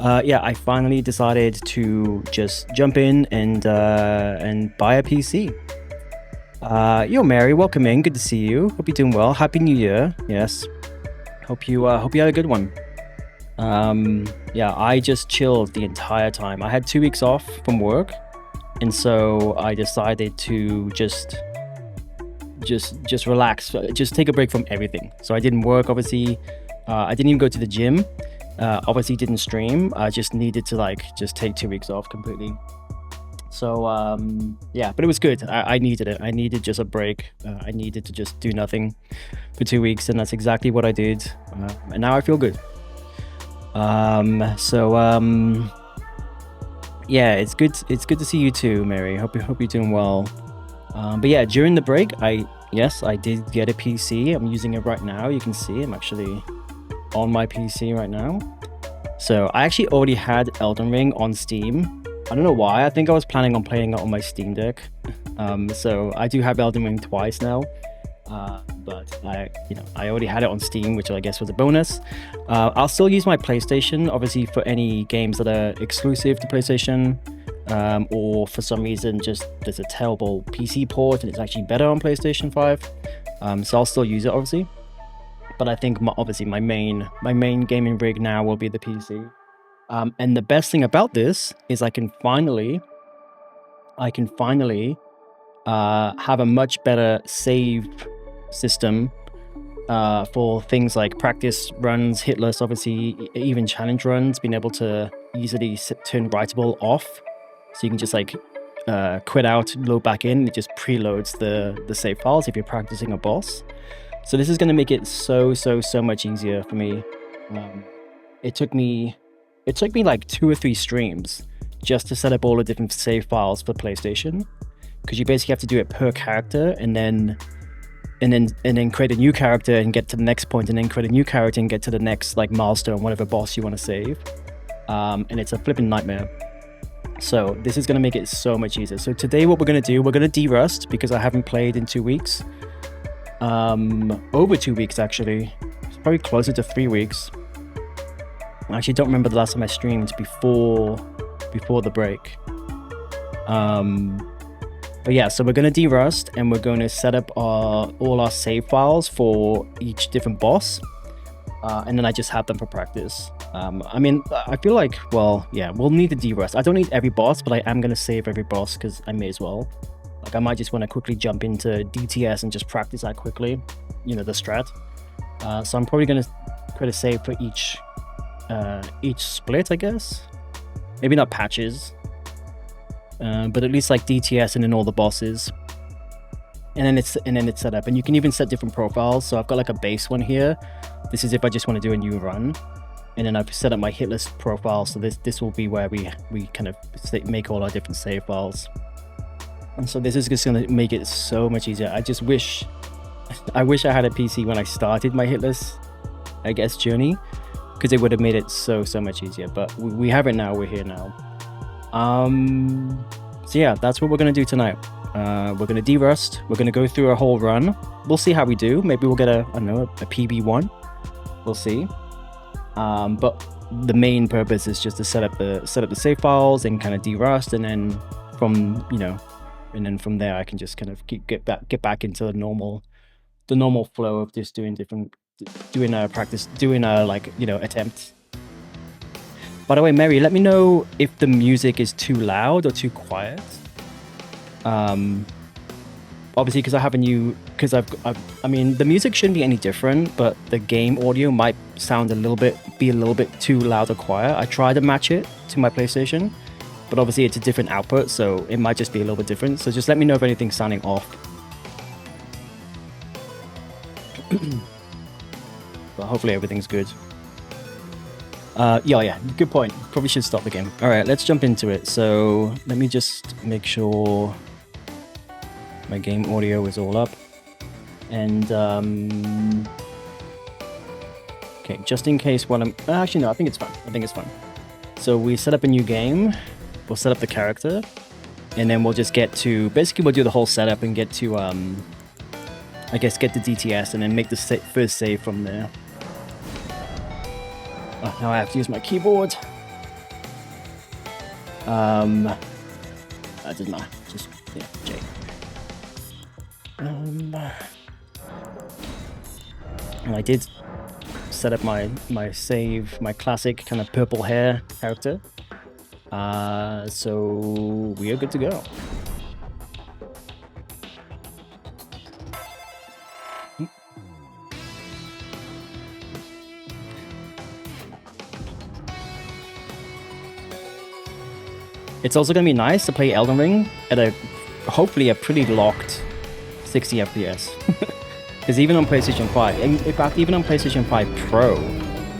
Yeah, I finally decided to just jump in and buy a PC. Yo, Mary, welcome in. Good to see you. Hope you're doing well. Happy New Year. Yes. Hope you had a good one. Yeah, I just chilled the entire time. I had 2 weeks off from work, and so I decided to just relax, just take a break from everything. So I didn't work, obviously. I didn't even go to the gym. Obviously didn't stream. I just needed to just take 2 weeks off completely. So yeah, but it was good. I needed it. I needed just a break. I needed to just do nothing for 2 weeks, and that's exactly what I did. And now I feel good. Yeah, it's good to see you too, Mary. Hope you're doing well. But yeah, during the break, I did get a PC. I'm using it right now. You can see I'm actually on my PC right now. So I actually already had Elden Ring on Steam. I don't know why. I think I was planning on playing it on my Steam Deck. So I do have Elden Ring twice now. But I already had it on Steam, which I guess was a bonus. I'll still use my PlayStation, obviously, for any games that are exclusive to PlayStation, or for some reason just there's a terrible PC port and it's actually better on PlayStation 5. So I'll still use it, obviously. But I think obviously my main gaming rig now will be the PC. And the best thing about this is I can finally have a much better save system for things like practice runs, Hitless, obviously, even challenge runs, being able to easily turn writable off. So you can just quit out, load back in. It just preloads the save files if you're practicing a boss. So this is going to make it so much easier for me. It took me like 2 or 3 streams just to set up all the different save files for PlayStation, because you basically have to do it per character and then create a new character and get to the next point, and then create a new character and get to the next milestone, whatever boss you want to save. And it's a flipping nightmare. So this is going to make it so much easier. So today what we're going to do, we're going to de-rust because I haven't played in 2 weeks. Over 2 weeks actually. It's probably closer to 3 weeks. I actually don't remember the last time I streamed before the break. But yeah, so we're going to de-rust and we're going to set up all our save files for each different boss. And then I just have them for practice. I mean, I feel like, well, yeah, we'll need the de-rust. I don't need every boss, but I am going to save every boss because I may as well. I might just want to quickly jump into DTS and just practice that quickly, the strat. So I'm probably going to create a save for each split, I guess. Maybe not patches, but at least DTS and then all the bosses. And then it's set up, and you can even set different profiles. So I've got a base one here. This is if I just want to do a new run, and then I've set up my Hitless profile. So this will be where we kind of make all our different save files. And so this is just going to make it so much easier. I wish I had a PC when I started my Hitless, I guess, journey, because it would have made it so much easier. But we have it now. We're here now. So yeah, that's what we're going to do tonight. We're going to de-rust. We're going to go through a whole run. We'll see how we do. Maybe we'll get a PB1. We'll see. But the main purpose is just to set up the save files and kind of de-rust, and then from there I can just kind of get back into the normal flow of just doing practice, attempts. By the way, Mary, let me know if the music is too loud or too quiet. Obviously, because I mean, the music shouldn't be any different, but the game audio might sound be a little bit too loud or quiet. I tried to match it to my PlayStation, but obviously it's a different output, so it might just be a little bit different. So just let me know if anything's sounding off. But hopefully everything's good. Yeah, good point. Probably should stop the game. All right, let's jump into it. So let me just make sure my game audio is all up. And okay, just in case when I'm actually no, I think it's fine. So we set up a new game. We'll set up the character, and then we'll just get to we'll do the whole setup and get to I guess get the DTS and then make the first save from there. Oh, now I have to use my keyboard. That doesn't matter. Just yeah, J. And I did set up my save, my classic kind of purple hair character. So we are good to go. It's also gonna be nice to play Elden Ring at hopefully a pretty locked 60 FPS. Because even on PlayStation 5, in fact, even on PlayStation 5 Pro,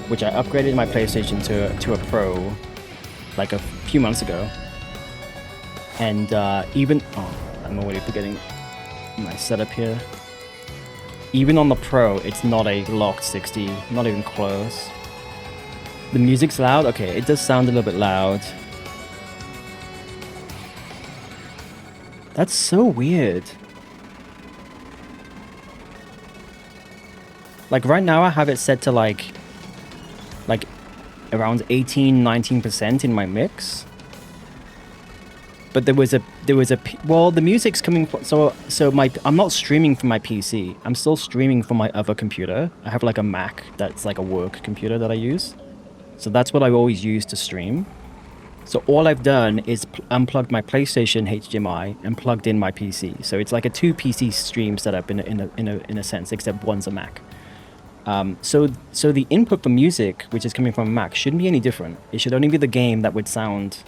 which I upgraded my PlayStation to a Pro like a few months ago, and I'm already forgetting my setup here. Even on the Pro, it's not a locked 60, not even close. The music's loud. Okay, it does sound a little bit loud. That's so weird. Like right now I have it set to like around 18-19% in my mix. But well, the music's coming from, I'm not streaming from my PC. I'm still streaming from my other computer. I have like a Mac that's like a work computer that I use. So that's what I always use to stream. So all I've done is unplugged my PlayStation HDMI and plugged in my PC. So it's like a 2 PC stream setup in a sense, except one's a Mac. So the input for music, which is coming from a Mac, shouldn't be any different. It should only be the game that would sound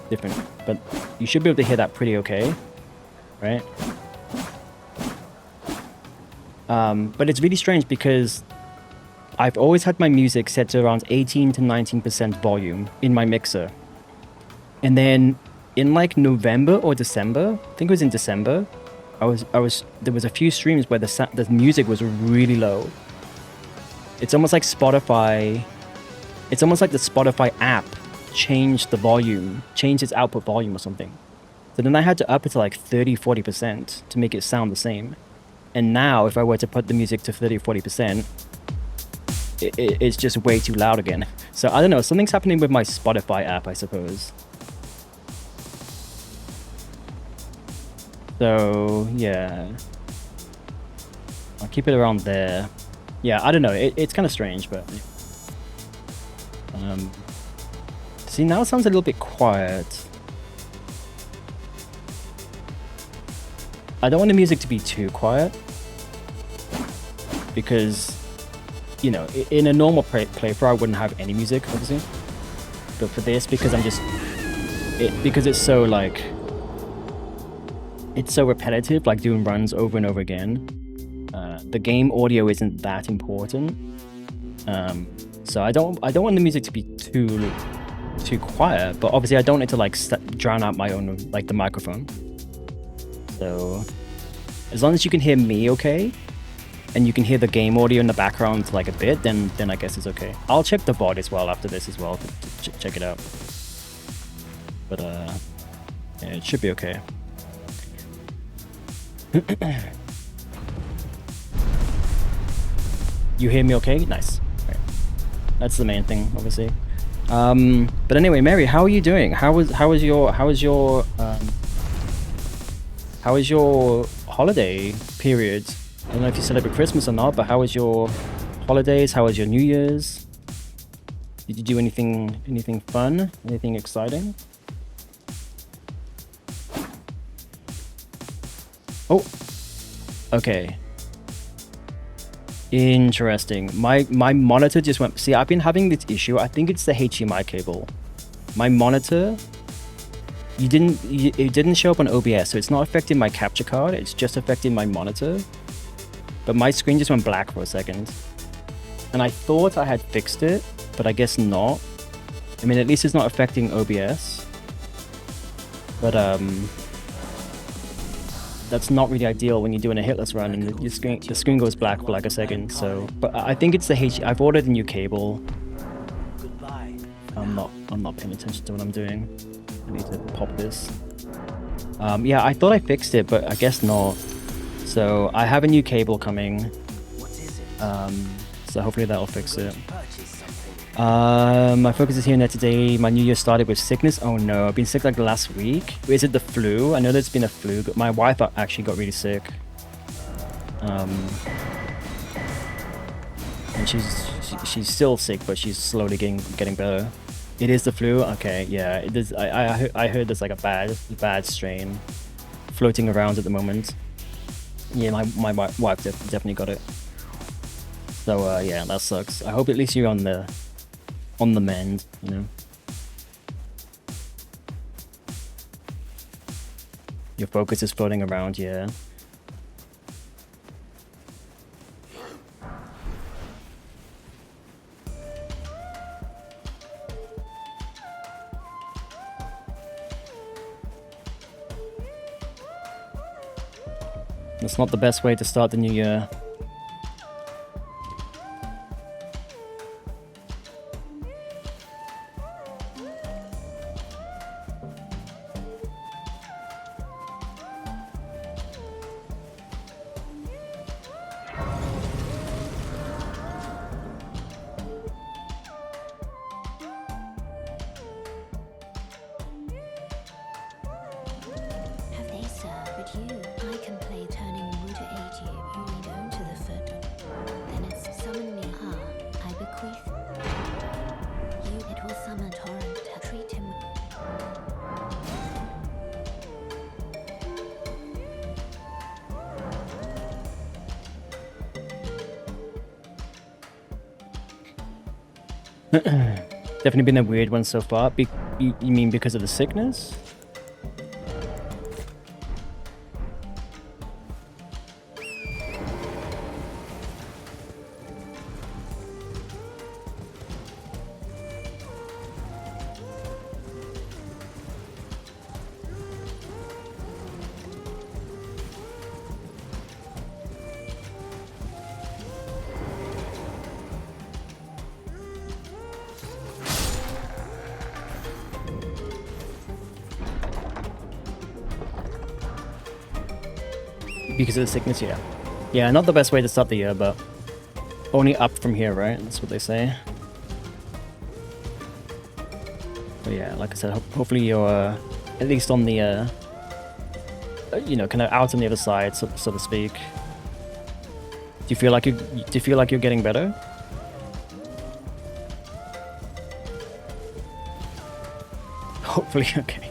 different. But you should be able to hear that pretty okay, right? But it's really strange because I've always had my music set to around 18 to 19% volume in my mixer. And then in like November or December, I think it was in December, there was a few streams where the music was really low. It's almost like Spotify, it's almost like the Spotify app changed the volume, changed its output volume or something. So then I had to up it to like 30-40% to make it sound the same. And now if I were to put the music to 30-40%, it's just way too loud again. So I don't know, something's happening with my Spotify app, I suppose. So yeah, I'll keep it around there. Yeah, I don't know, it's kind of strange, but see, now it sounds a little bit quiet. I don't want the music to be too quiet because, you know, in a normal playthrough, I wouldn't have any music, obviously. But for this, because because it's so like, it's so repetitive, like doing runs over and over again. The game audio isn't that important. So I don't want the music to be too quiet, but obviously I don't need to like drown out my own, like the microphone. So as long as you can hear me okay, and you can hear the game audio in the background like a bit, then I guess it's okay. I'll check the VOD as well after this as well to check it out. But yeah, it should be okay. You hear me okay? Nice. Right. That's the main thing, obviously. But anyway, Mary, how are you doing? How was your holiday period? I don't know if you celebrate Christmas or not, but how was your holidays? How was your New Year's? Did you do anything fun? Anything exciting? Oh, okay. Interesting. My monitor just went. See, I've been having this issue. I think it's the HDMI cable. My monitor. It didn't show up on OBS, so it's not affecting my capture card. It's just affecting my monitor. But my screen just went black for a second. And I thought I had fixed it, but I guess not. I mean, at least it's not affecting OBS. But that's not really ideal when you're doing a hitless run and the screen goes black for like a second. So, but I think it's the I've ordered a new cable. I'm not paying attention to what I'm doing. I need to pop this. Yeah, I thought I fixed it, but I guess not. So I have a new cable coming. So hopefully that'll fix it. My focus is here and there today. My new year started with sickness. Oh no, I've been sick like the last week. Is it the flu? I know there's been a flu. My wife actually got really sick. And she's still sick, but she's slowly getting better. It is the flu. Okay, yeah. It is. I heard there's like a bad strain floating around at the moment. Yeah, my wife definitely got it. So yeah, that sucks. I hope at least you're on the mend, you know. Your focus is floating around, yeah. That's not the best way to start the new year. Definitely been a weird one so far. You mean because of the sickness? Because of the sickness, yeah. Yeah, not the best way to start the year, but only up from here, right? That's what they say. But yeah, like I said, hopefully you're at least on the, you know, kind of out on the other side, so to speak. Do you feel like you're getting better? Hopefully, okay.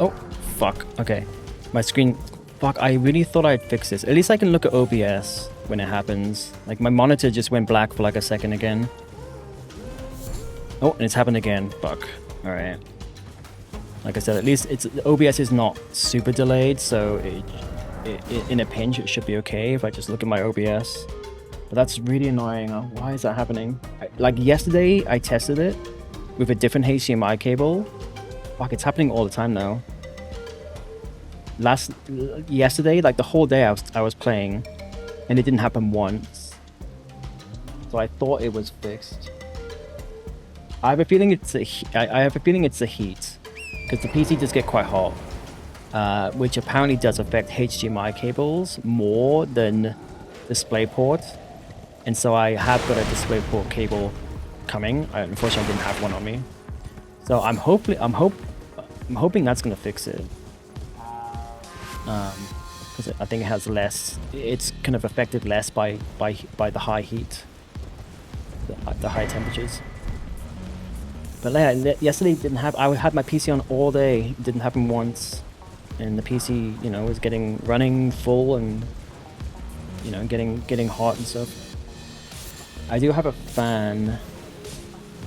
Oh, fuck. Okay. My screen... Fuck, I really thought I'd fix this. At least I can look at OBS when it happens. Like, my monitor just went black for like a second again. Oh, and it's happened again. Fuck. Alright. Like I said, at least OBS is not super delayed, so in a pinch it should be okay if I just look at my OBS. But that's really annoying. Why is that happening? Like, yesterday I tested it with a different HDMI cable. Fuck, it's happening all the time now. Yesterday, like the whole day I was playing, and it didn't happen once. So I thought it was fixed. I have a feeling it's the heat, because the PC does get quite hot, which apparently does affect HDMI cables more than DisplayPort. And so I have got a DisplayPort cable coming. Unfortunately, I didn't have one on me. So I'm hoping that's gonna fix it. Because I think it has less. It's kind of affected less by the high heat, the high temperatures. But yeah, yesterday didn't have. I had my PC on all day. It didn't happen once, and the PC, you know, was running full and, you know, getting hot and stuff. I do have a fan,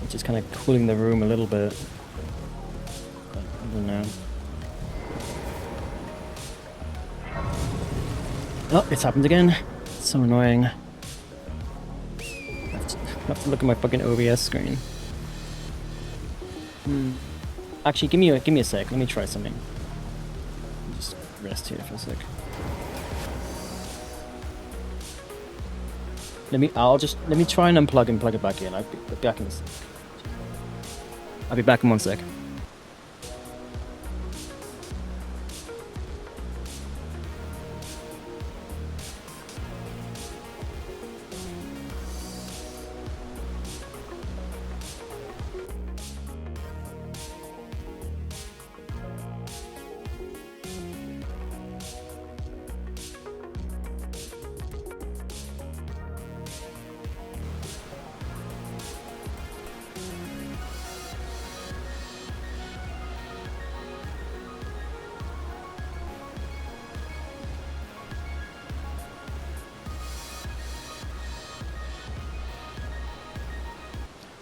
which is kind of cooling the room a little bit. But I don't know. Oh, it's happened again. It's so annoying. have to look at my fucking OBS screen. Actually, give me a sec. Let me try something. Just rest here for a sec. Let me try and unplug and plug it back in. I'll be back in a sec. I'll be back in 1 sec.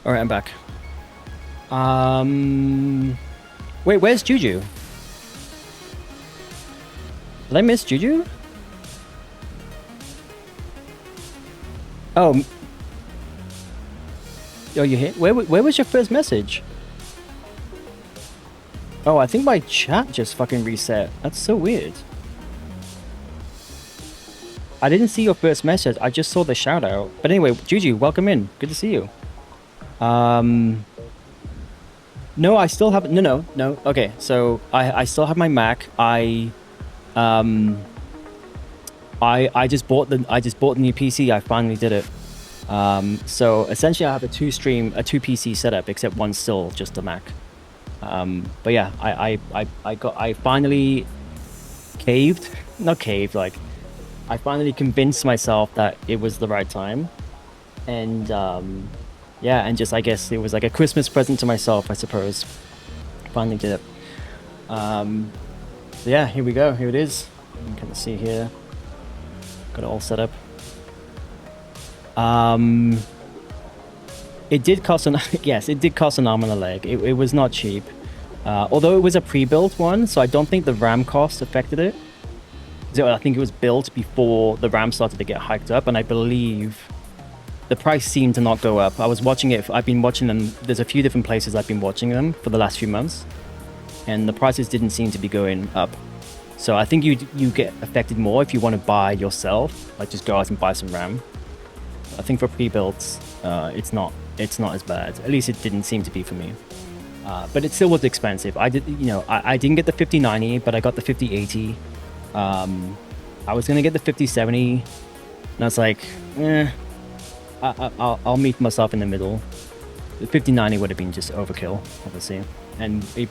All right, I'm back. Wait, where's Juju? Did I miss Juju? Oh, you hit? Where was your first message? Oh, I think my chat just fucking reset. That's so weird. I didn't see your first message. I just saw the shout out. But anyway, Juju, welcome in. Good to see you. No, I still have no. Okay, so I still have my Mac. I just bought the new PC. I finally did it. So essentially I have a two PC setup, except one's still just a Mac. But yeah, I finally I finally convinced myself that it was the right time. And yeah, and just I guess it was like a Christmas present to myself, I suppose. Finally did it. So yeah, here we go. Here it is. You can kind of see here. Got it all set up. It did cost an yes, it did cost an arm and a leg. It was not cheap. Although it was a pre-built one, so I don't think the RAM cost affected it. So I think it was built before the RAM started to get hiked up, and I believe the price seemed to not go up. I was watching it. I've been watching them. There's a few different places I've been watching them for the last few months, and the prices didn't seem to be going up. So I think you get affected more if you want to buy yourself, like just go out and buy some RAM. I think for pre-builds, it's not as bad. At least it didn't seem to be for me. But it still was expensive. I didn't get the 5090, but I got the 5080. I was gonna get the 5070, and I was like, I'll meet myself in the middle. The 5090 would have been just overkill, obviously, and it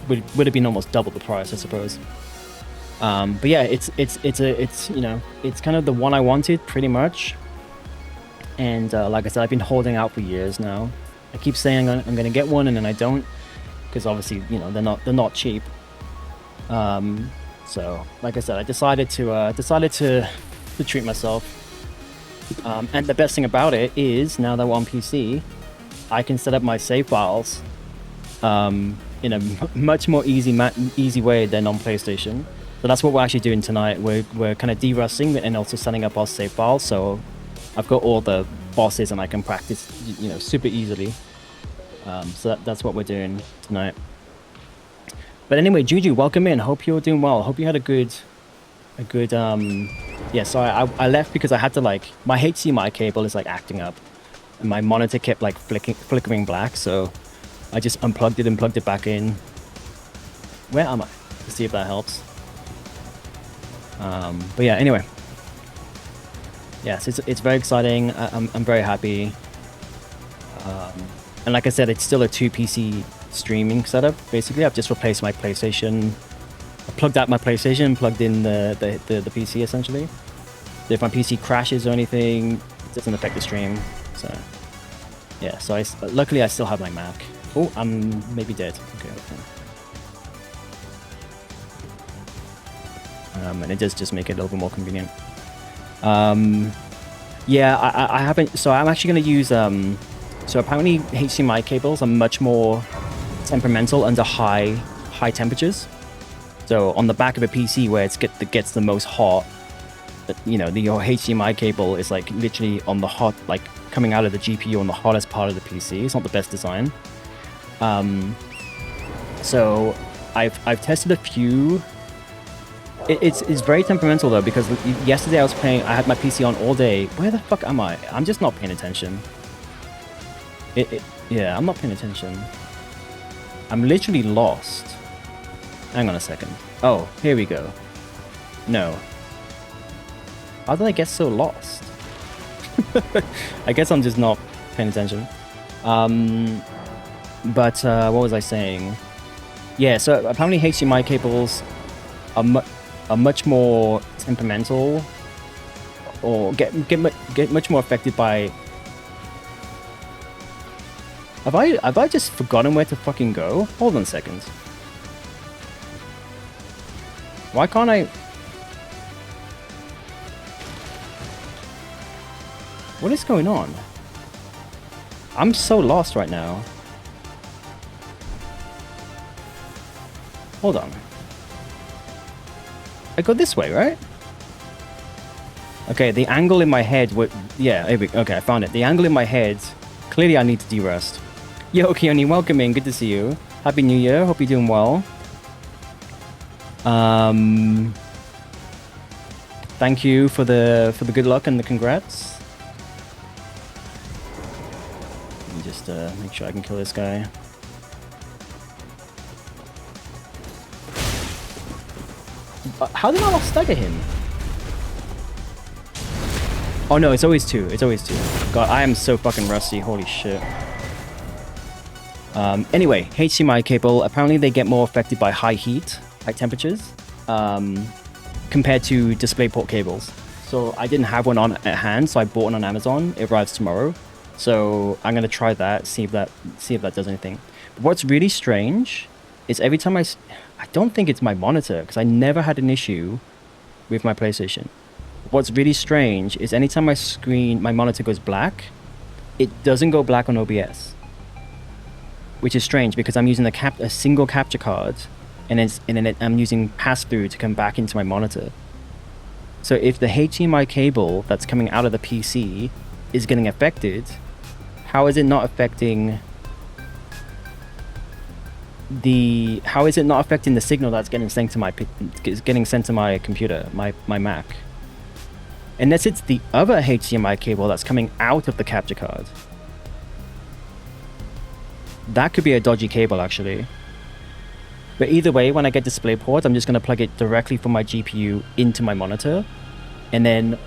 would have been almost double the price, I suppose. But yeah, it's kind of the one I wanted, pretty much. And like I said, I've been holding out for years now. I keep saying I'm gonna get one, and then I don't, because obviously they're not cheap. So like I said, I decided to treat myself. And the best thing about it is, now that we're on PC, I can set up my save files in a much more easy way than on PlayStation. So that's what we're actually doing tonight. We're kind of de-rusting and also setting up our save files. So I've got all the bosses and I can practice, super easily. So that's what we're doing tonight. But anyway, Juju, welcome in. Hope you're doing well. Hope you had a good yeah, so I left because I had to, like, my HDMI cable is like acting up and my monitor kept like flickering black, so I just unplugged it and plugged it back in. Where am I? To see if that helps. But yeah, anyway. Yes, it's very exciting. I'm very happy. And like I said, it's still a 2 PC streaming setup. Basically, I've just replaced my PlayStation. I plugged out my PlayStation and plugged in the PC, essentially. So if my PC crashes or anything, it doesn't affect the stream. So yeah, so luckily I still have my Mac. Oh, I'm maybe dead. Okay. And it does just make it a little bit more convenient. Yeah, I haven't. So I'm actually going to use. So apparently HDMI cables are much more temperamental under high temperatures. So on the back of a PC where it gets the most hot, your HDMI cable is like literally on the hot, like coming out of the GPU on the hottest part of the PC. It's not the best design. So I've tested a few. It's very temperamental though, because yesterday I was playing. I had my PC on all day. Where the fuck am I? I'm just not paying attention. Yeah, I'm not paying attention. I'm literally lost. Hang on a second. Oh, here we go. No. How did I get so lost? I guess I'm just not paying attention. But what was I saying? Yeah, so apparently HDMI cables are much more temperamental, or get much more affected by. Have I just forgotten where to fucking go? Hold on a second. Why can't I? What is going on? I'm so lost right now. Hold on. I go this way, right? Okay, the angle in my head would... Yeah, okay, I found it. The angle in my head... Clearly I need to de-rust. Yo, Keone, welcome in. Good to see you. Happy New Year. Hope you're doing well. Thank you for the good luck and the congrats. Let me just make sure I can kill this guy. How did I not stagger him? Oh no, it's always two. It's always two. God, I am so fucking rusty. Holy shit. Anyway, HDMI cable. Apparently they get more affected by high heat, high temperatures, compared to DisplayPort cables. So I didn't have one on at hand, so I bought one on Amazon. It arrives tomorrow. So I'm gonna try that, see if that does anything. But what's really strange is every time I don't think it's my monitor, because I never had an issue with my PlayStation. What's really strange is anytime my monitor goes black, it doesn't go black on OBS. Which is strange because I'm using a single capture card, and then I'm using pass-through to come back into my monitor. So if the HDMI cable that's coming out of the PC is getting affected, how is it not affecting the signal that's getting sent to my computer, my Mac? Unless it's the other HDMI cable that's coming out of the capture card. That could be a dodgy cable actually. But either way, when I get DisplayPort, I'm just going to plug it directly from my GPU into my monitor, and then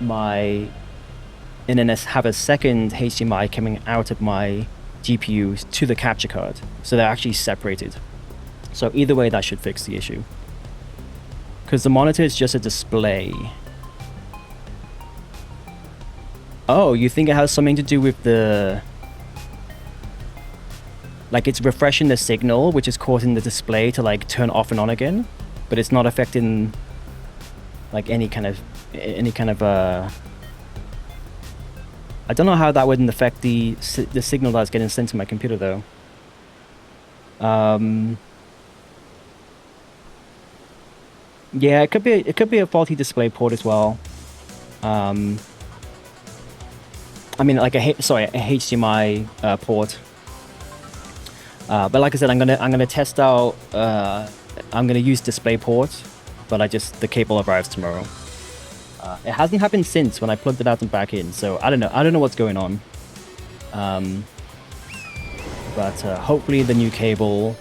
have a second HDMI coming out of my GPU to the capture card. So they're actually separated. So either way, that should fix the issue. Because the monitor is just a display. Oh, you think it has something to do with the... Like it's refreshing the signal, which is causing the display to like turn off and on again, but it's not affecting like any kind of I don't know how that wouldn't affect the signal that's getting sent to my computer though. Yeah, it could be a faulty DisplayPort as well. I mean like a HDMI port. But like I said, I'm gonna test out. I'm gonna use DisplayPort, but the cable arrives tomorrow. It hasn't happened since when I plugged it out and back in, so I don't know what's going on. But hopefully the new cable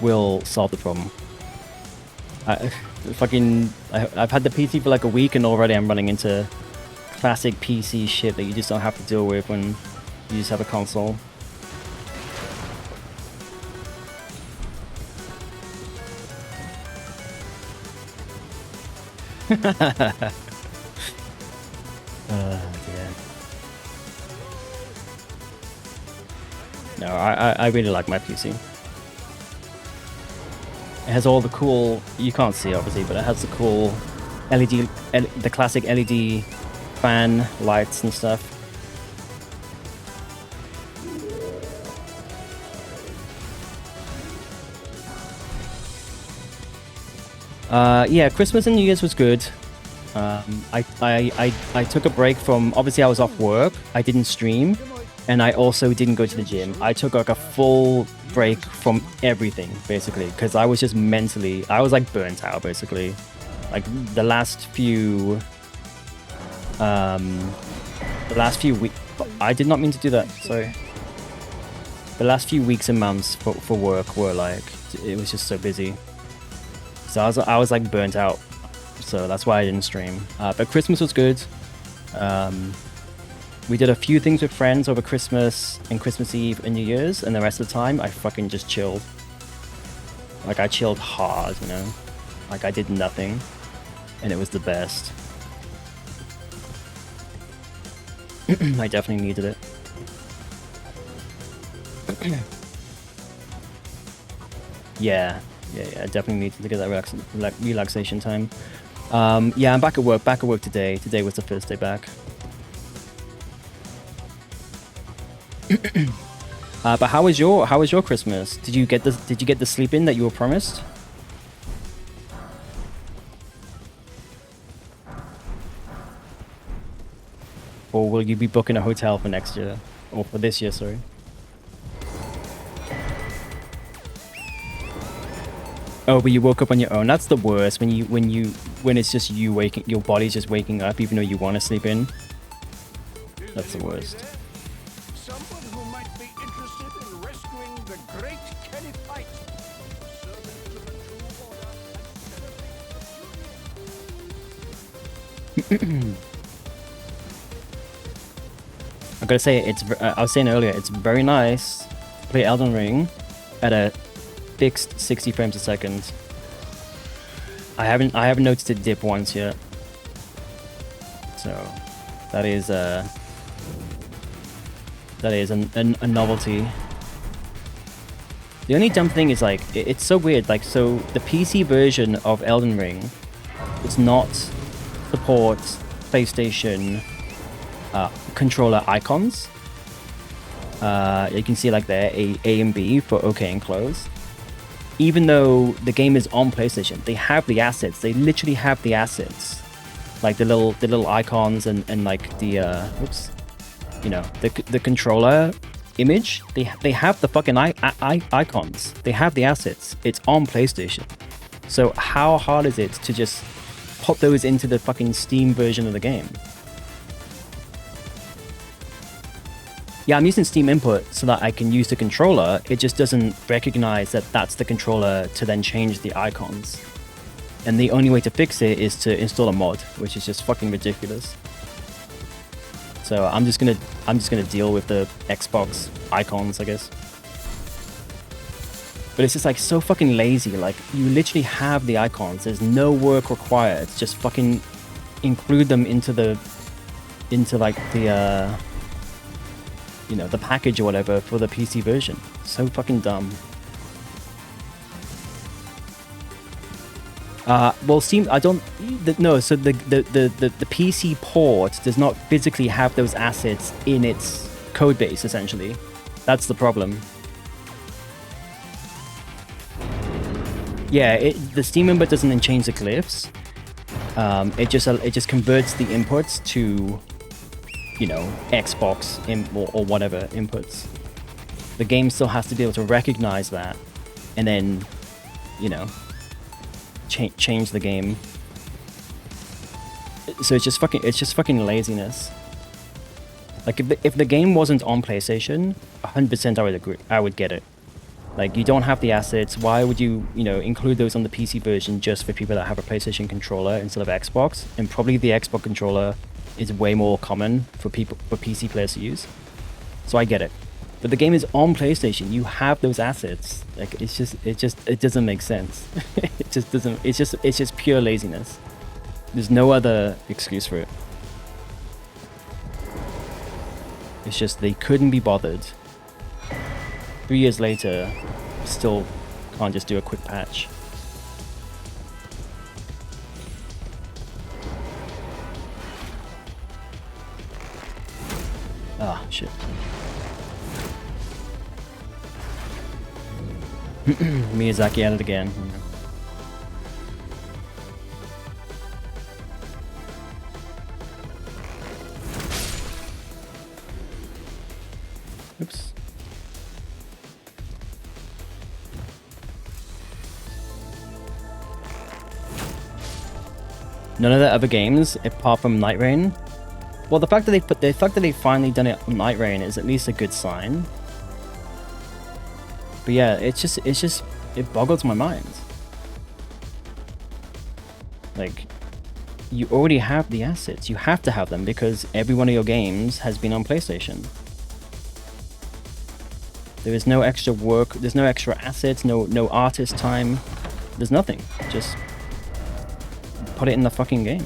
will solve the problem. I've had the PC for like a week and already I'm running into classic PC shit that you just don't have to deal with when you just have a console. Dear. No, I really like my PC. It has all the cool, you can't see obviously, but it has the cool the classic LED fan lights and stuff. Yeah, Christmas and New Year's was good. I took a break from, obviously I was off work, I didn't stream, and I also didn't go to the gym. I took like a full break from everything, basically, because I was just mentally, I was like burnt out, basically. Like the last few weeks, I did not mean to do that, sorry. The last few weeks and months for work were like, it was just so busy. So I was like burnt out. So that's why I didn't stream. But Christmas was good. We did a few things with friends over Christmas and Christmas Eve and New Year's, and the rest of the time I fucking just chilled. Like I chilled hard, you know? Like I did nothing, and it was the best. I definitely needed it. Yeah, I definitely needed to get that relaxation time. Yeah, I'm back at work today. Today was the first day back. But how was your Christmas? Did you get the sleep in that you were promised? Or will you be booking a hotel for next year? Or for this year, sorry. Oh, but you woke up on your own. That's the worst, when it's just you waking, your body's just waking up even though you want to sleep in. That's the worst. Someone who might be interested in rescuing the great Kenny Fight. I gotta say, I was saying earlier, it's very nice to play Elden Ring at a fixed 60 frames a second. I haven't noticed it dip once yet. So that is a novelty. The only dumb thing is like it's so weird. Like, so the PC version of Elden Ring does not support PlayStation controller icons. You can see like there A and B for OK and close. Even though the game is on PlayStation, they have the assets. They literally have the assets, like the little icons and like the you know, the controller image. They have the fucking icons. They have the assets. It's on PlayStation. So how hard is it to just put those into the fucking Steam version of the game? Yeah, I'm using Steam input so that I can use the controller. It just doesn't recognize that that's the controller to then change the icons. And the only way to fix it is to install a mod, which is just fucking ridiculous. So I'm just gonna deal with the Xbox icons, I guess. But it's just like so fucking lazy. Like, you literally have the icons. There's no work required. Just fucking include them into like the you know, the package or whatever for the PC version. So fucking dumb. Well, Steam, I don't, no, so the PC port does not physically have those assets in its code base, essentially. That's the problem. Yeah, the Steam input doesn't change the glyphs. It just converts the inputs to, you know, Xbox or whatever inputs. The game still has to be able to recognize that, and then, you know, change the game. So it's just fucking laziness. Like, if the game wasn't on PlayStation, 100% I would agree. I would get it. Like, you don't have the assets. Why would you, you know, include those on the PC version just for people that have a PlayStation controller instead of Xbox? And probably the Xbox controller is way more common for PC players to use. So I get it. But the game is on PlayStation. You have those assets. Like, it doesn't make sense. It just doesn't. It's just pure laziness. There's no other excuse for it. It's just they couldn't be bothered. 3 years later, still can't just do a quick patch. Ah, shit. Miyazaki at it again. None of the other games, apart from Night Rain. Well, the fact that they finally done it on Night Rain is at least a good sign. But yeah, it boggles my mind. Like, you already have the assets. You have to have them because every one of your games has been on PlayStation. There is no extra work. There's no extra assets. No artist time. There's nothing. Just put it in the fucking game.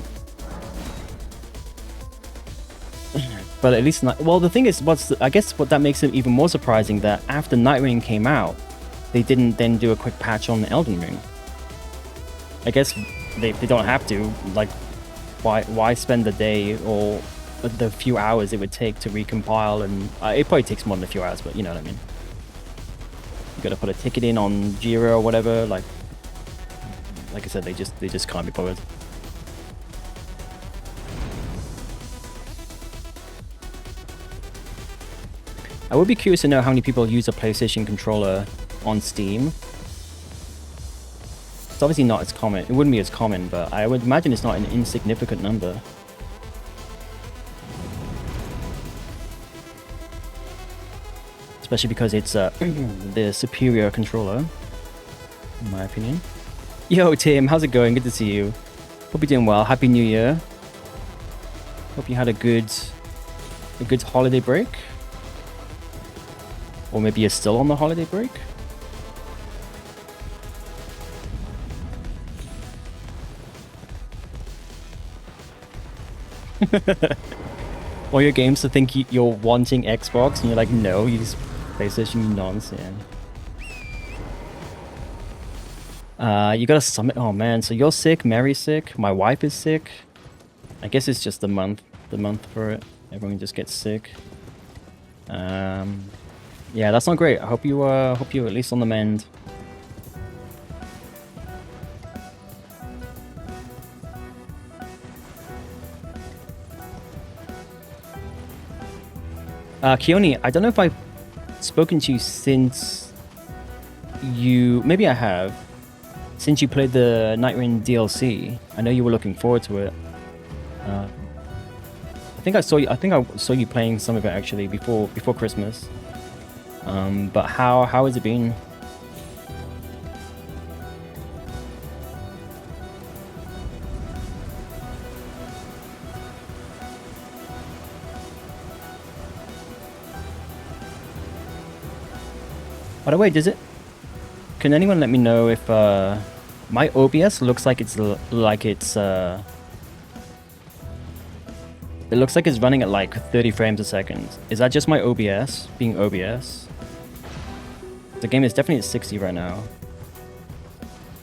But at least not. Well, the thing is, I guess what that makes it even more surprising that after Night Rain came out, they didn't then do a quick patch on Elden Ring. I guess they don't have to. Like, why spend the day or the few hours it would take to recompile? And it probably takes more than a few hours, but you know what I mean. You gotta put a ticket in on Jira or whatever. Like I said, they just can't be bothered. I would be curious to know how many people use a PlayStation controller on Steam. It's obviously not as common. It wouldn't be as common, but I would imagine it's not an insignificant number. Especially because it's the superior controller, in my opinion. Yo, Tim, how's it going? Good to see you. Hope you're doing well. Happy New Year. Hope you had a good holiday break. Or maybe you're still on the holiday break? All your games to think you're wanting Xbox and you're like, no, you use PlayStation, you nonsense. You got a summit. Oh man, so you're sick, Mary's sick, my wife is sick. I guess it's just the month for it. Everyone just gets sick. Yeah, that's not great. I hope you're at least on the mend. Keone, I don't know if I've spoken to you since you... Maybe I have. Since you played the Night Rain DLC. I know you were looking forward to it. I think I saw you playing some of it actually before Christmas. But how has it been? By the way, can anyone let me know if my OBS looks like it looks like it's running at like 30 frames a second. Is that just my OBS being OBS? The game is definitely at 60 right now.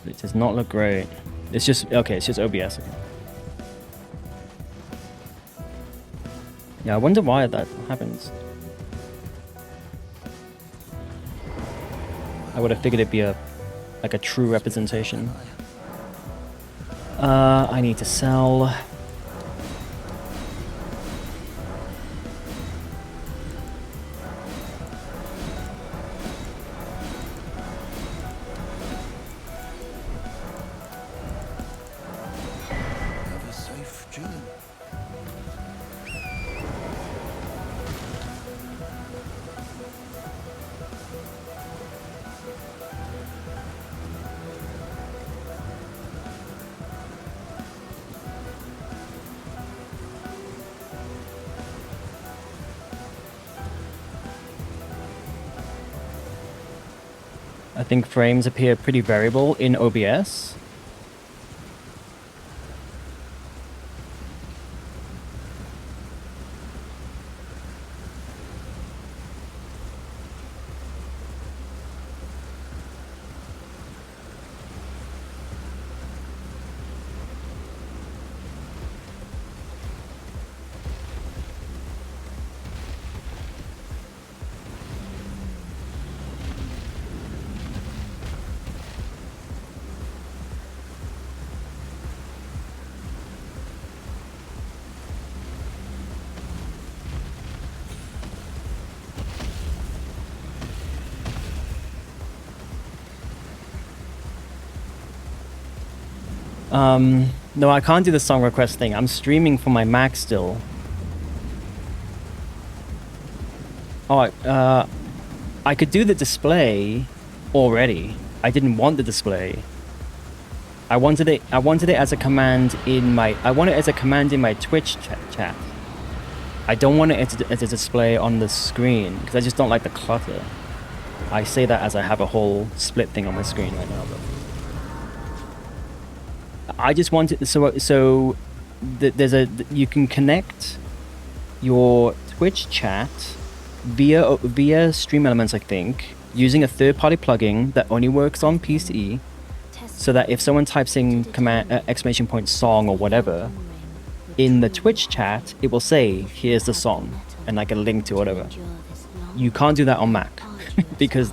It does not look great. It's just OBS. Okay. Yeah, I wonder why that happens. I would have figured it'd be a true representation. I need to sell. Have a safe journey. I think frames appear pretty variable in OBS. No, I can't do the song request thing. I'm streaming from my Mac still. Oh, I could do the display already. I didn't want the display. I wanted it as a command in my Twitch chat. I don't want it as a display on the screen because I just don't like the clutter. I say that as I have a whole split thing on my screen right now, but I just want it you can connect your Twitch chat via Stream Elements, I think, using a third-party plugin that only works on PC, so that if someone types in exclamation point song or whatever in the Twitch chat, it will say here's the song and like a link to whatever. You can't do that on Mac because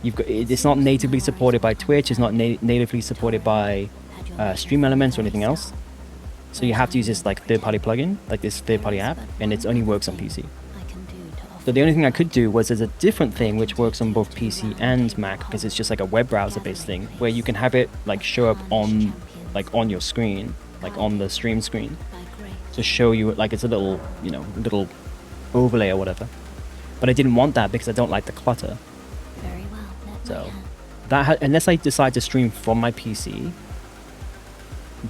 it's not natively supported by Twitch. It's not natively supported by Stream Elements or anything else. So you have to use this like third-party plugin, like this third-party app, and it only works on PC. So the only thing I could do was there's a different thing which works on both PC and Mac, because it's just like a web browser-based thing where you can have it like show up on your screen, like on the stream screen, to show you like it's a little little overlay or whatever. But I didn't want that because I don't like the clutter. Very well. So that unless I decide to stream from my PC,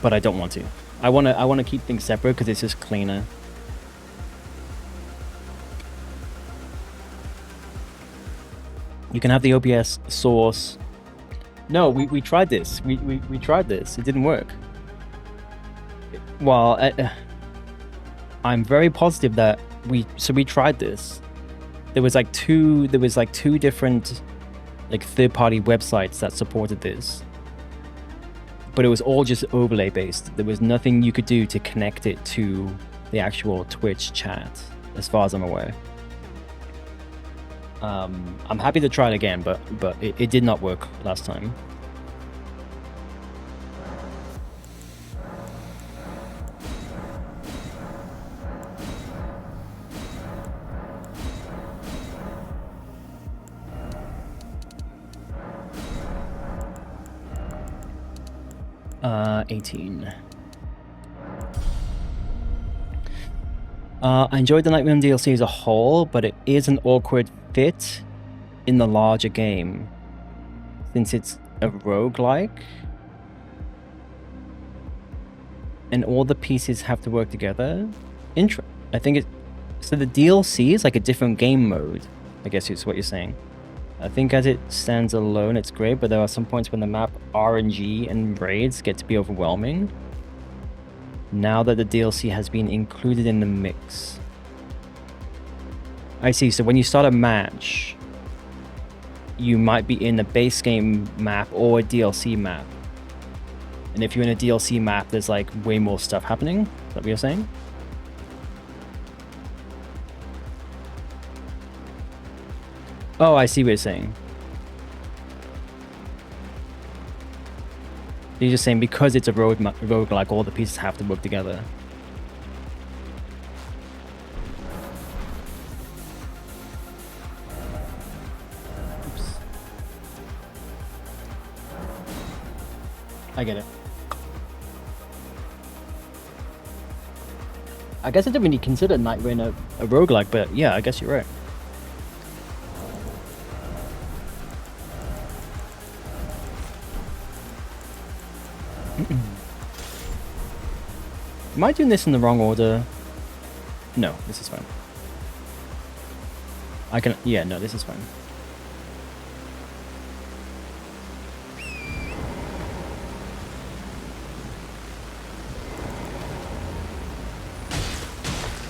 but I don't want to. I want to keep things separate because it's just cleaner. You can have the OBS source. No, we tried this. We tried this. It didn't work. Well, I'm very positive that we tried this. There was like two different like third-party websites that supported this. But it was all just overlay based. There was nothing you could do to connect it to the actual Twitch chat, as far as I'm aware. I'm happy to try it again, but it did not work last time. Uh, 18. I enjoyed the Nightmare DLC as a whole, but it is an awkward fit in the larger game, since it's a roguelike and all the pieces have to work together. I think so the DLC is like a different game mode, I guess is what you're saying. I think as it stands alone, it's great, but there are some points when the map RNG and raids get to be overwhelming. Now that the DLC has been included in the mix. I see, so when you start a match, you might be in a base game map or a DLC map. And if you're in a DLC map, there's like way more stuff happening. Is that what you're saying? Oh, I see what you're saying. You're just saying because it's a roguelike, all the pieces have to work together. Oops. I get it. I guess I didn't really consider Night Rain a roguelike, but yeah, I guess you're right. Am I doing this in the wrong order? No, this is fine. Yeah, no, this is fine.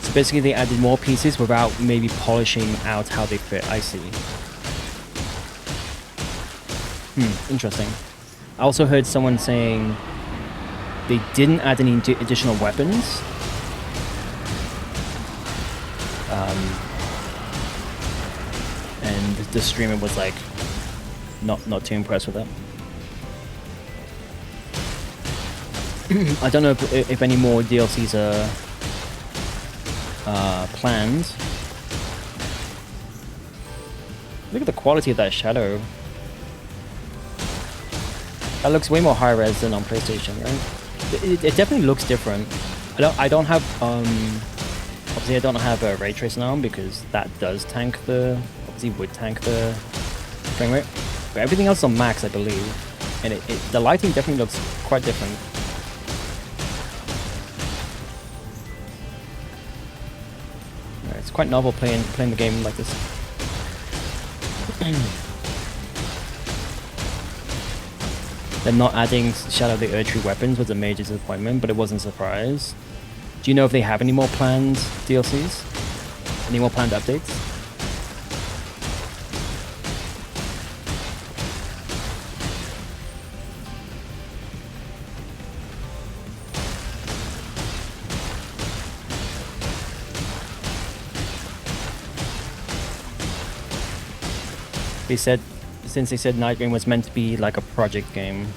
So basically they added more pieces without maybe polishing out how they fit. I see. Interesting. I also heard someone saying they didn't add any additional weapons. And the streamer was like not too impressed with that. I don't know if any more DLCs are planned. Look at the quality of that shadow. That looks way more high res than on PlayStation, right? It definitely looks different. I don't have obviously I don't have a ray tracing on because that does tank the obviously would tank the frame rate. But everything else on max, I believe, and the lighting definitely looks quite different. Yeah, it's quite novel playing the game like this. They're not adding Shadow of the Erdtree weapons was a major disappointment, but it wasn't a surprise. Do you know if they have any more planned DLCs? Any more planned updates? They said, since they said Night Rain was meant to be like a project game.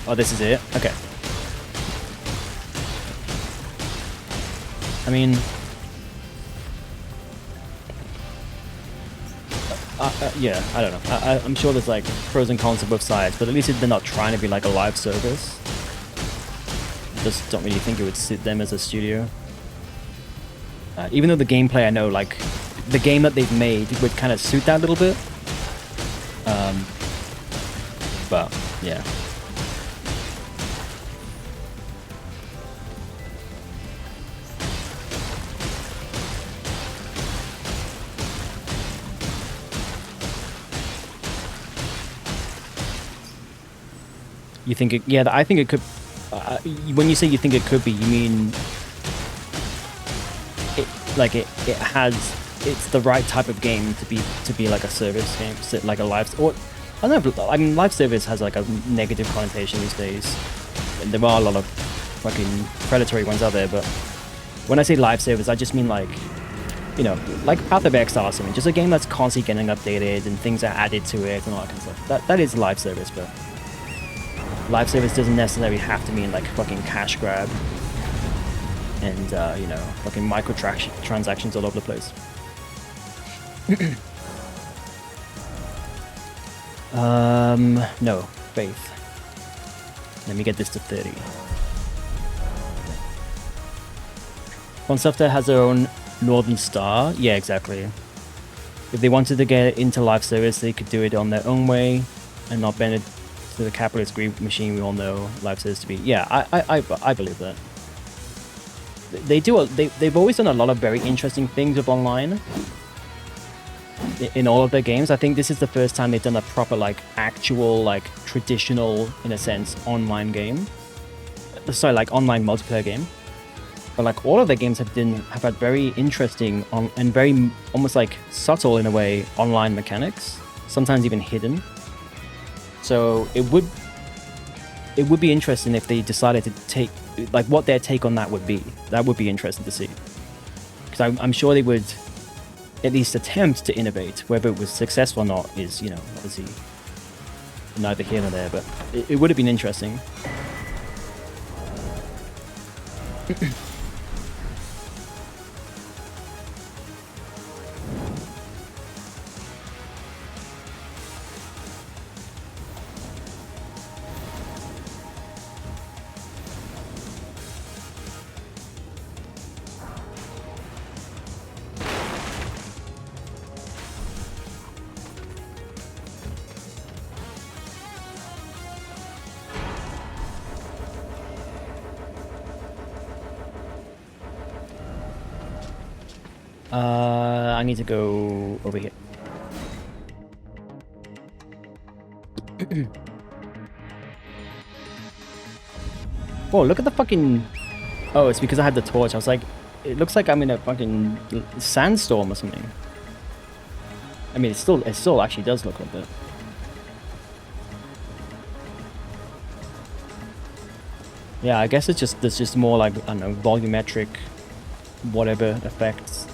Oh, this is it? Okay. I mean, yeah, I don't know. I'm sure there's like pros and cons of both sides, but at least they're not trying to be like a live service. I just don't really think it would suit them as a studio. Even though the gameplay, I know, like, the game that they've made would kind of suit that a little bit. But, yeah. You think it, yeah, I think it could, when you say you think it could be, you mean it has, it's the right type of game to be like a service game, like a live, or I don't know, I mean, live service has like a negative connotation these days, and there are a lot of fucking predatory ones out there, but when I say live service, I just mean like, you know, like Path of Exile or something, just a game that's constantly getting updated and things are added to it and all that kind of stuff. That is live service, but live service doesn't necessarily have to mean like fucking cash grab and you know, fucking micro transactions all over the place. No, Faith. Let me get this to 30. Concepta has their own Northern Star. Yeah, exactly. If they wanted to get into live service, they could do it on their own way and not bend it to the capitalist greed machine we all know live service to be. Yeah, I believe that. They do. They've always done a lot of very interesting things with online in all of their games. I think this is the first time they've done a proper, like, actual, like, traditional, in a sense, online game. Sorry, like, online multiplayer game. But, like, all of their games have had very interesting and very almost, like, subtle, in a way, online mechanics. Sometimes even hidden. So it would be interesting if they decided to take, like, what their take on that would be. That would be interesting to see. Because I'm sure they would at least attempt to innovate. Whether it was successful or not is, you know, obviously neither here nor there, but it would have been interesting. I need to go over here. Whoa, look at the fucking... Oh, it's because I had the torch. I was like, it looks like I'm in a fucking sandstorm or something. I mean, it still actually does look like that. Yeah, I guess it's just, there's just more like, I don't know, volumetric, whatever effects.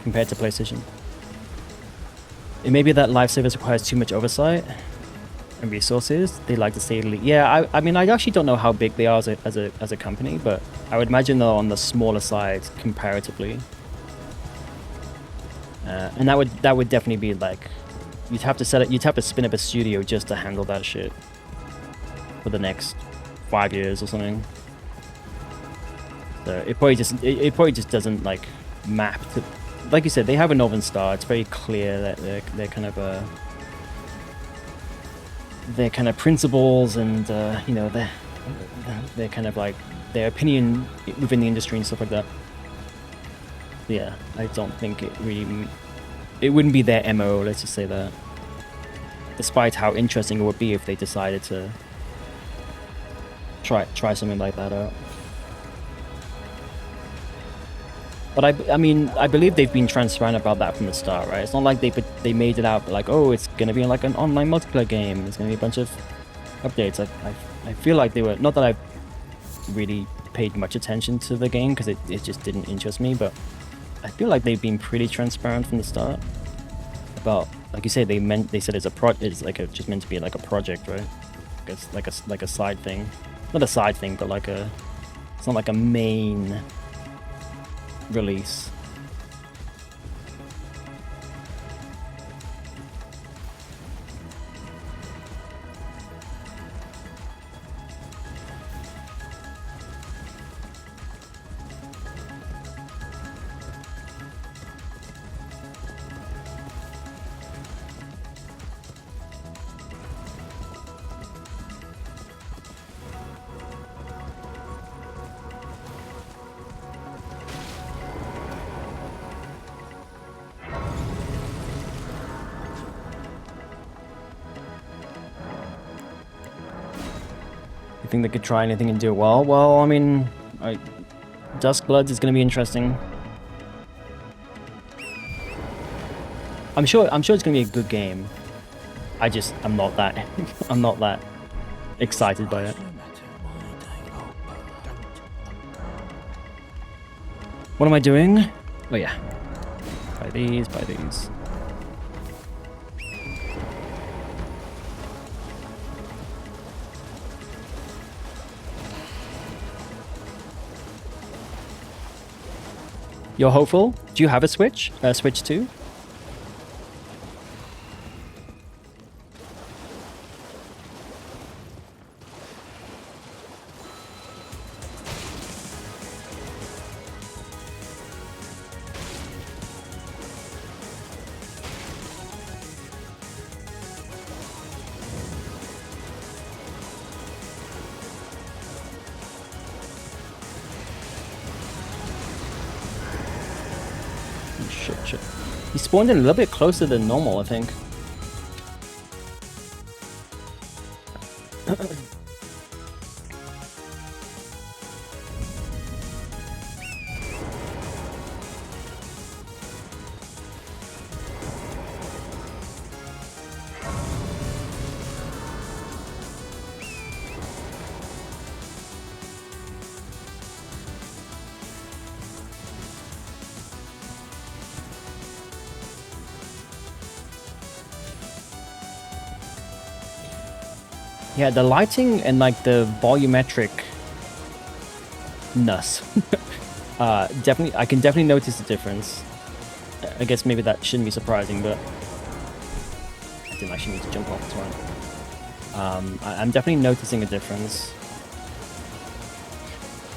Compared to PlayStation. It may be that live service requires too much oversight and resources. They like to stay elite. Yeah, I mean, I actually don't know how big they are as a company, but I would imagine they're on the smaller side comparatively. And that would definitely be like you'd have to set it. You'd have to spin up a studio just to handle that shit for the next 5 years or something. So it probably just doesn't like map to. Like you said, they have a Northern Star. It's very clear that they're kind of their kind of principles and you know they're kind of like their opinion within the industry and stuff like that. Yeah, I don't think it wouldn't be their MO, let's just say that. Despite how interesting it would be if they decided to try something like that out. But I mean, I believe they've been transparent about that from the start, right? It's not like they made it out like, oh, it's gonna be like an online multiplayer game. There's gonna be a bunch of updates. I feel like they were, not that I've really paid much attention to the game because it just didn't interest me, but I feel like they've been pretty transparent from the start about, like you say, they said it's like just meant to be like a project, right? It's like a side thing, not a side thing, but like it's not like a main release. You think they could try anything and do it well? Well, I mean, Duskbloods is going to be interesting. I'm sure it's going to be a good game. I'm not that I'm not that excited by it. What am I doing? Oh yeah. Buy these, buy these. You're hopeful? Do you have a Switch? Switch 2? Shit. He spawned in a little bit closer than normal, I think. Yeah, the lighting and like the volumetric ness. Definitely, I can definitely notice the difference. I guess maybe that shouldn't be surprising, but I didn't actually need to jump off this one. I'm definitely noticing a difference.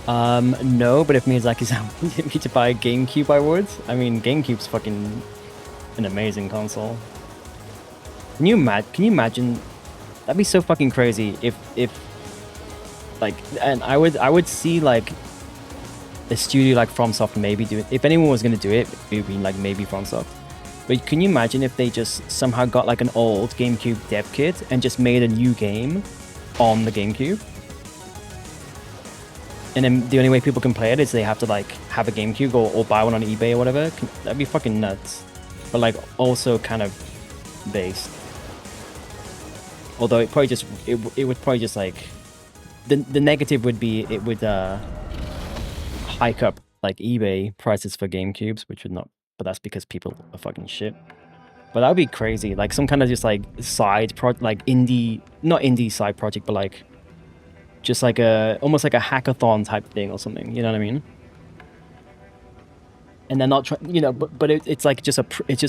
No, but if Miyazaki wanted me to buy a GameCube, I would. I mean, GameCube's fucking an amazing console. Can you imagine? That'd be so fucking crazy if like, and I would see like a studio like FromSoft maybe do it. If anyone was gonna do it, it would be like maybe FromSoft. But can you imagine if they just somehow got like an old GameCube dev kit and just made a new game on the GameCube? And then the only way people can play it is they have to like have a GameCube or buy one on eBay or whatever. That'd be fucking nuts. But like also kind of based. Although it probably just it would probably just like the negative would be it would hike up like eBay prices for GameCubes, which would not, but that's because people are fucking shit. But that would be crazy, like some kind of just like side project, like indie, not indie side project, but like just like almost like a hackathon type thing or something. You know what I mean? And they're not trying, you know, but it's like just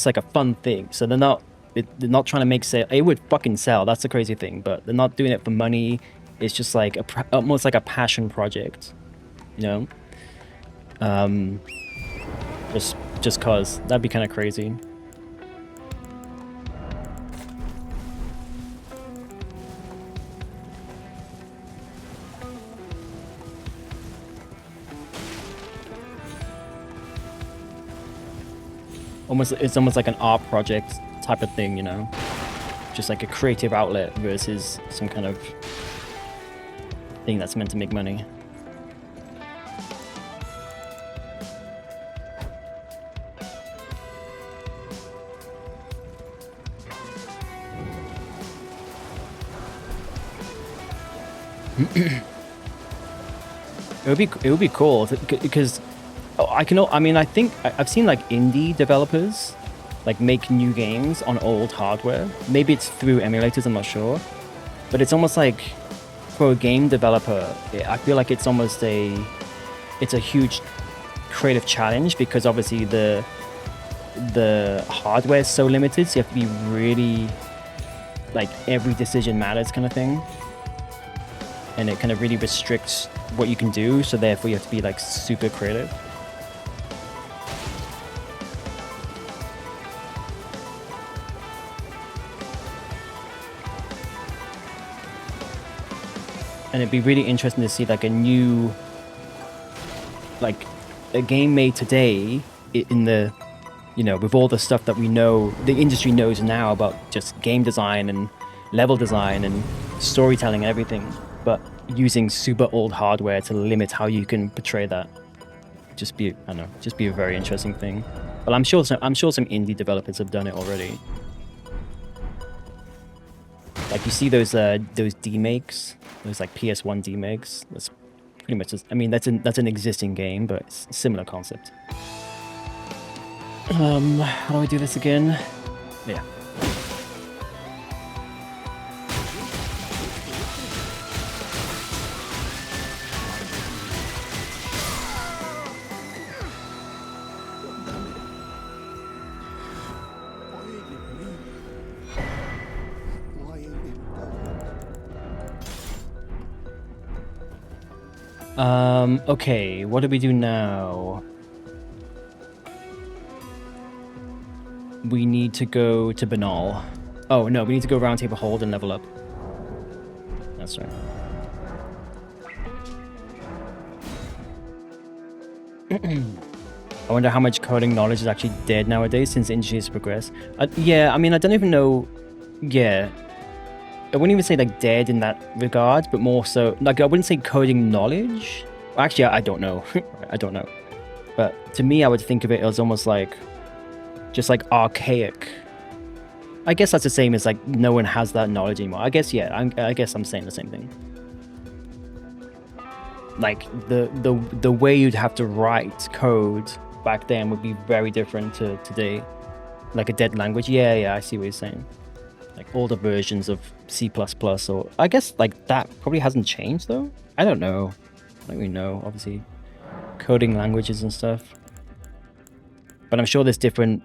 like a fun thing. So they're not they're not trying to make sale. It would fucking sell. That's the crazy thing. But they're not doing it for money. It's just like almost like a passion project, you know. Just cause that'd be kind of crazy. It's almost like an art project type of thing, you know, just like a creative outlet versus some kind of thing that's meant to make money. It would be cool because I think I've seen like indie developers like make new games on old hardware. Maybe it's through emulators, I'm not sure, but it's almost like for a game developer, I feel like it's a huge creative challenge because obviously the hardware is so limited, so you have to be really like every decision matters kind of thing, and it kind of really restricts what you can do, so therefore you have to be like super creative. And it'd be really interesting to see like a new, like a game made today in the, you know, with all the stuff that we know, the industry knows now about just game design and level design and storytelling and everything, but using super old hardware to limit how you can portray that. Just be a very interesting thing. But I'm sure some indie developers have done it already. Like you see those demakes, those like PS1 demakes. That's pretty much just, I mean, that's an existing game, but it's a similar concept. How do I do this again? Yeah. Okay, what do we do now? We need to go to Banal. Oh, no, we need to go Round Table Hold and level up. That's right. I wonder how much coding knowledge is actually dead nowadays since the industry has progressed. Yeah, I mean, I don't even know... Yeah. I wouldn't even say like dead in that regard, but more so... Like, I wouldn't say coding knowledge. Actually, I don't know. I don't know. But to me, I would think of it as almost like... just like archaic. I guess that's the same as like no one has that knowledge anymore. I guess, yeah, I guess I'm saying the same thing. Like the way you'd have to write code back then would be very different to today. Like a dead language. Yeah, I see what you're saying. Like older versions of C++, or I guess like that probably hasn't changed though. I don't know. I don't really know, obviously. Coding languages and stuff. But I'm sure there's different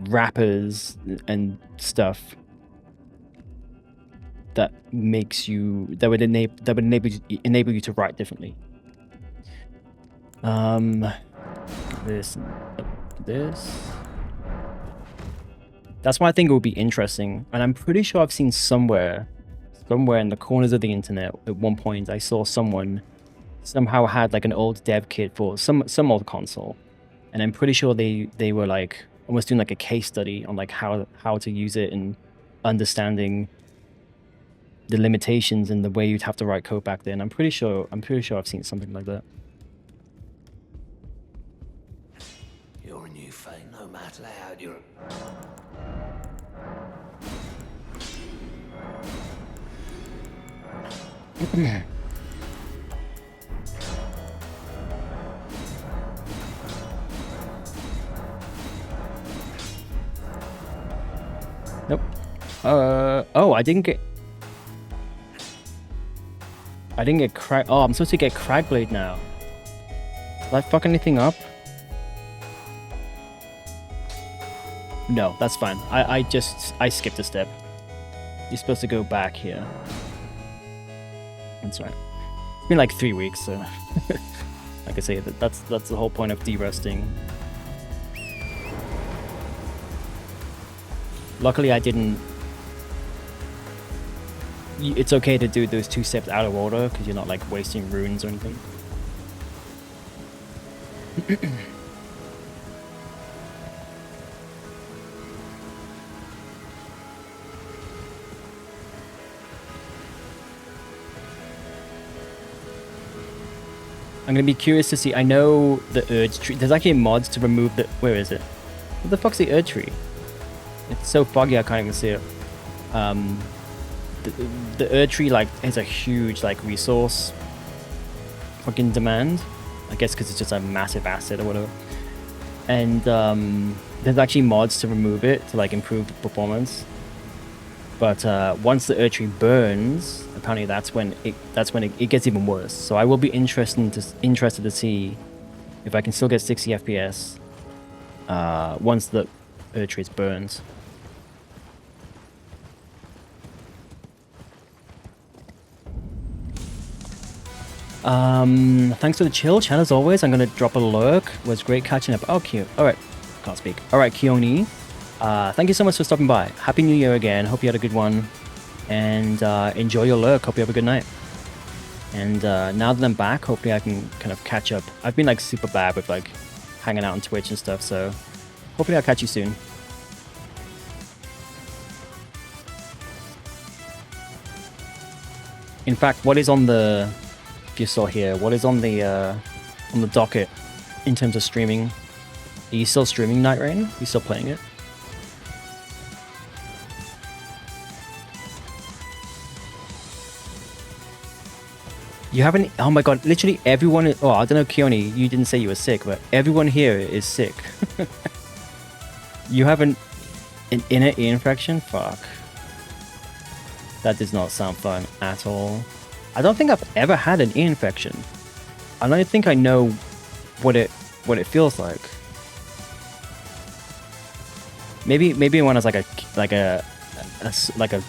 wrappers and stuff that would enable you to write differently. This. That's why I think it would be interesting, and I'm pretty sure I've seen somewhere in the corners of the internet at one point I saw someone somehow had like an old dev kit for some old console, and I'm pretty sure they were like almost doing like a case study on like how to use it and understanding the limitations and the way you'd have to write code back then. I'm pretty sure I've seen something like that. You're a new fame, no matter how you're... Nope. Oh, I didn't get Crag. Oh, I'm supposed to get Cragblade now. Did I fuck anything up? No, that's fine. I skipped a step. You're supposed to go back here. That's right. It's been like 3 weeks, so like I say, that's the whole point of derusting. Luckily, I didn't. It's okay to do those 2 steps out of order because you're not like wasting runes or anything. I'm gonna be curious to see. I know the Urge tree. There's actually mods to remove the. Where is it? What the fuck's the Urge tree? It's so foggy I can't even see it. The Urge tree like has a huge like resource fucking demand. I guess because it's just a massive asset or whatever. And there's actually mods to remove it to like improve the performance. But once the Urge tree burns, apparently that's when it gets even worse. So I will be interested to see if I can still get 60 FPS once the Urge tree burns. Thanks for the chill, chat as always. I'm gonna drop a lurk. Was great catching up. Oh, cute. All right, can't speak. All right, Keone. Thank you so much for stopping by. Happy New Year again. Hope you had a good one. And enjoy your lurk. Hope you have a good night. And now that I'm back, hopefully I can kind of catch up. I've been like super bad with like hanging out on Twitch and stuff, so hopefully I'll catch you soon. In fact, what is on the, if you saw here, what is on the docket in terms of streaming? Are you still streaming Night Rain? Are you still playing it? You haven't. Oh my god! Literally everyone. Oh, I don't know, Keone. You didn't say you were sick, but everyone here is sick. You have an inner ear infection. Fuck. That does not sound fun at all. I don't think I've ever had an ear infection. I don't think I know what it feels like. Maybe when I was like a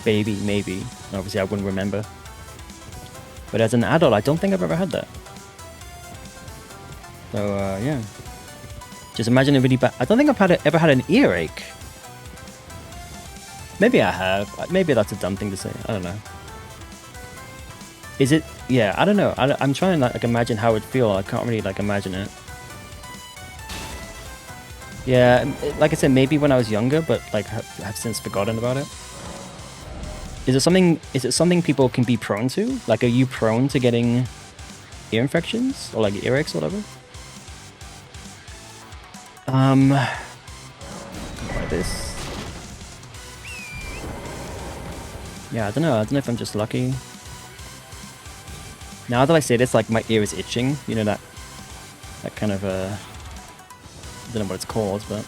baby, maybe. Obviously, I wouldn't remember. But as an adult, I don't think I've ever had that. So, yeah. Just imagine a really bad... I don't think I've ever had an earache. Maybe I have. Maybe that's a dumb thing to say. I don't know. Is it... Yeah, I don't know. I'm trying to like imagine how it would feel. I can't really like imagine it. Yeah, like I said, maybe when I was younger, but like I've since forgotten about it. Is it something people can be prone to? Like, are you prone to getting ear infections or like earaches or whatever? Like this. Yeah, I don't know if I'm just lucky. Now that I say this, like my ear is itching. You know that kind of I don't know what it's called, but.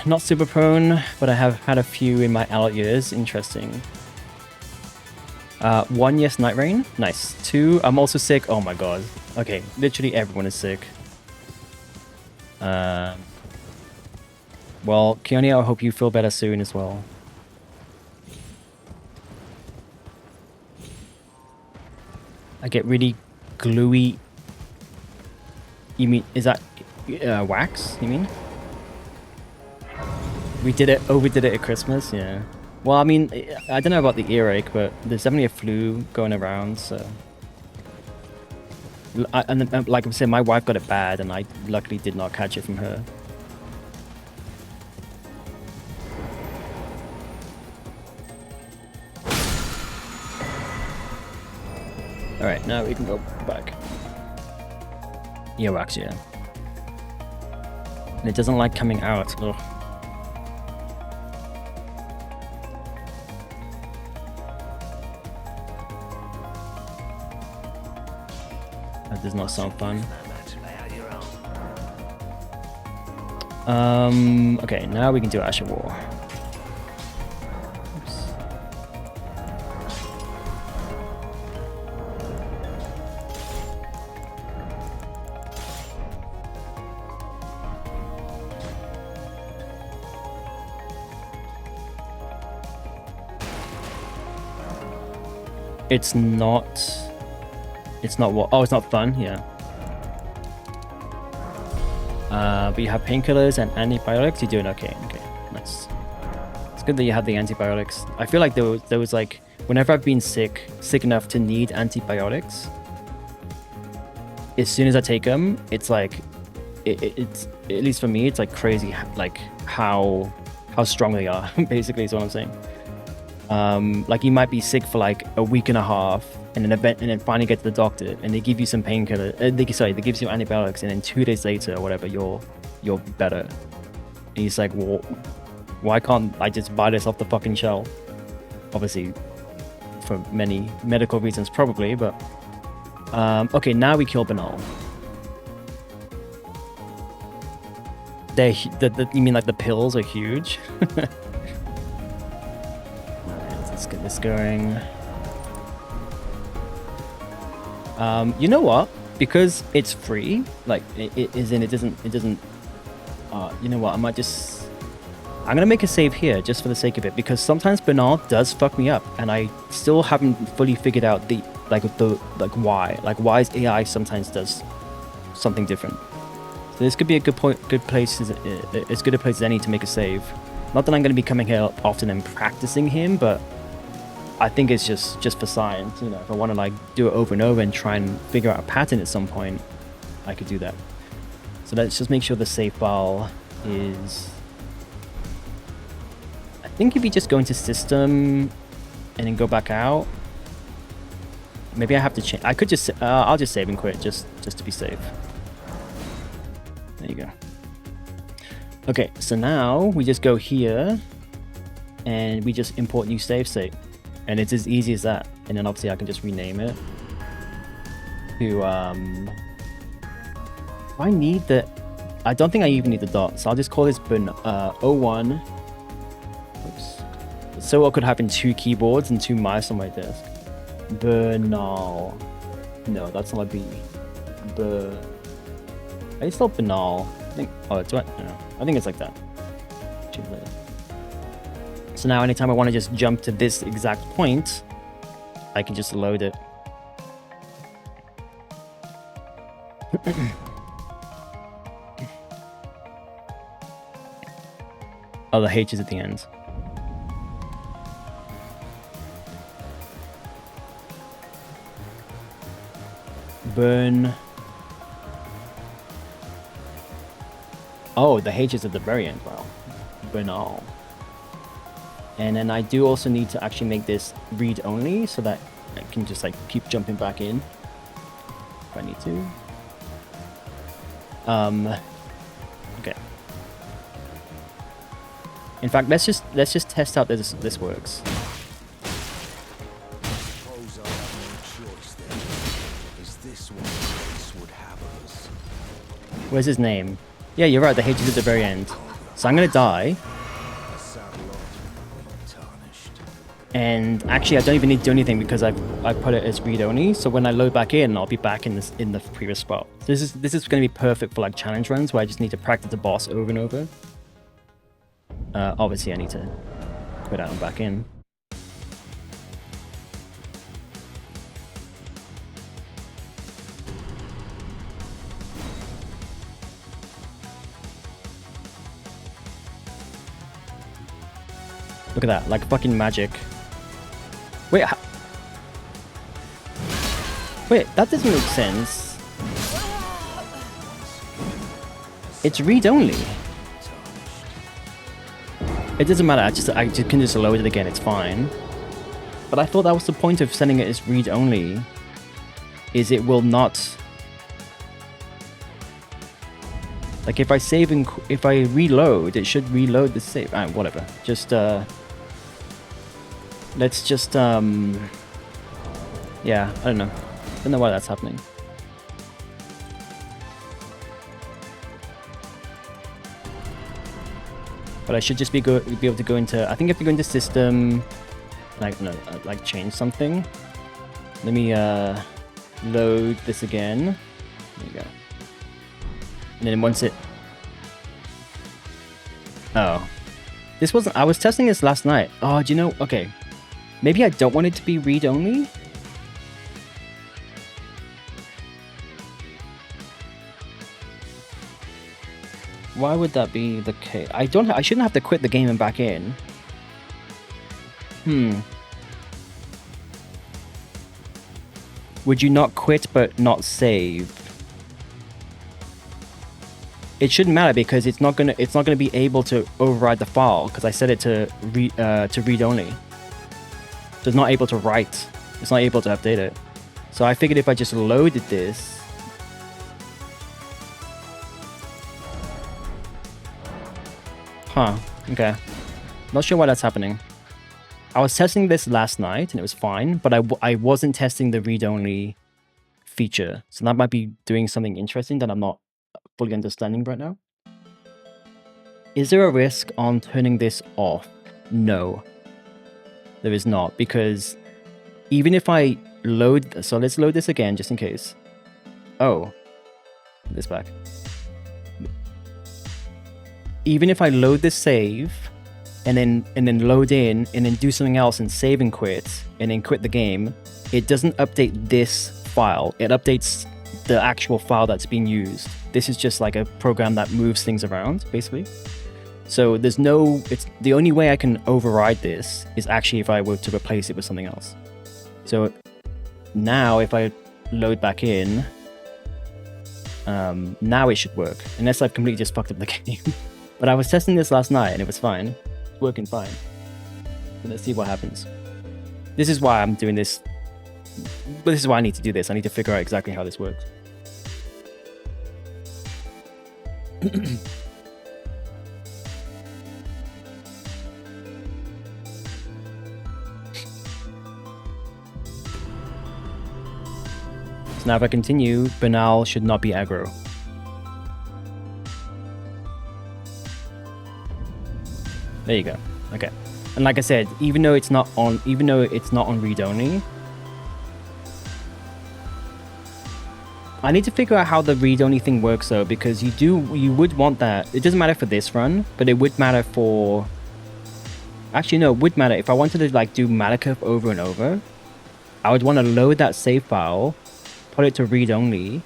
Not super prone, but I have had a few in my adult years. Interesting. 1, yes, Night Rain. Nice. 2, I'm also sick. Oh my god. Okay, literally everyone is sick. Well, Keone, I hope you feel better soon as well. I get really gluey. You mean, is that wax, you mean? We did it at Christmas, yeah. Well, I mean, I don't know about the earache, but there's definitely a flu going around, so... And like I said, my wife got it bad, and I luckily did not catch it from her. Alright, now we can go back. Earwax, yeah. And it doesn't like coming out. Ugh. That does not sound fun. Okay, now we can do Asher War. Oops. It's not what? Oh, it's not fun. Yeah. But you have painkillers and antibiotics. You're doing okay. Okay, nice. It's good that you have the antibiotics. I feel like there was like whenever I've been sick enough to need antibiotics, as soon as I take them, it's like it's at least for me, it's like crazy like how strong they are. Basically, is what I'm saying. Like you might be sick for like a week and a half, and then finally get to the doctor, and they give you some painkiller. They give you some antibiotics, and then 2 days later or whatever, you're better. And he's like, well, why can't I just buy this off the fucking shelf? Obviously, for many medical reasons, probably. But okay, now we kill Banal. You mean like the pills are huge? Alright, let's get this going. You know what? Because it's free, like it doesn't. You know what? I'm gonna make a save here just for the sake of it, because sometimes Banal does fuck me up, and I still haven't fully figured out why. Like why his AI sometimes does something different. So this could be a good place, as good a place as any to make a save. Not that I'm going to be coming here often and practicing him, but I think it's just for science. You know, if I want to like do it over and over and try and figure out a pattern at some point, I could do that. So let's just make sure the save file is. I think if you just go into system and then go back out, maybe I have to change. I could just I'll just save and quit just to be safe. There you go. Okay, so now we just go here and we just import new save state, and it's as easy as that. And then obviously I can just rename it to I need the. I don't think I even need the dot, so I'll just call this O1. Oops. So what could happen? 2 keyboards and 2 mice on my desk. Banal. No, that's not a B. I spell banal. I think. Oh, it's what? No, I think it's like that. So now, anytime I want to just jump to this exact point, I can just load it. Oh, the H is at the end. Burn. Oh, the H is at the very end. Wow. Banal. And then I do also need to actually make this read only so that I can just like keep jumping back in if I need to. Okay. In fact, let's just test out this works. Where's his name? Yeah, you're right, the H is at the very end. So I'm gonna die. And actually I don't even need to do anything because I put it as read only. So when I load back in, I'll be back in the previous spot. This is gonna be perfect for like challenge runs where I just need to practice the boss over and over. Obviously I need to quit out and back in. Look at that, like fucking magic. Wait, wait, that doesn't make sense. It's read-only. It doesn't matter, I can just load it again, it's fine. But I thought that was the point of sending it as read-only, is it will not... Like if I save and if I reload, it should reload the save. Whatever. Just let's just yeah, I don't know. Don't know why that's happening. But I should just be able to go into. I think if you go into system, like no, like change something. Let me load this again. There you go. And then once it... Oh. This wasn't... I was testing this last night. Oh, do you know... Okay. Maybe I don't want it to be read-only. Why would that be the case? I shouldn't have to quit the game and back in. Would you not quit but not save? It shouldn't matter because it's not gonna be able to override the file because I set it to read only. So it's not able to write. It's not able to update it. So I figured if I just loaded this. Huh. Okay. Not sure why that's happening. I was testing this last night and it was fine, but I wasn't testing the read-only feature. So that might be doing something interesting that I'm not fully understanding right now. Is there a risk on turning this off? No. There is not, because even if I load... So let's load this again just in case. Oh. Put this back. Even if I load this save... and then load in, and then do something else and save and quit, and then quit the game, it doesn't update this file. It updates the actual file that's being used. This is just like a program that moves things around, basically. So there's no... it's the only way I can override this is actually if I were to replace it with something else. So now if I load back in, now it should work, unless I've completely just fucked up the game. But I was testing this last night and it was fine. Working fine. So let's see what happens. This is why I'm doing this. But this is why I need to do this. I need to figure out exactly how this works. So now if I continue, Banal should not be aggro. There you go. Okay. And like I said, even though it's not on read only, I need to figure out how the read only thing works though, because you would want that. It doesn't matter for this run, but it would matter for... Actually, no, it would matter. If I wanted to like do Malekith over and over, I would want to load that save file, put it to read only,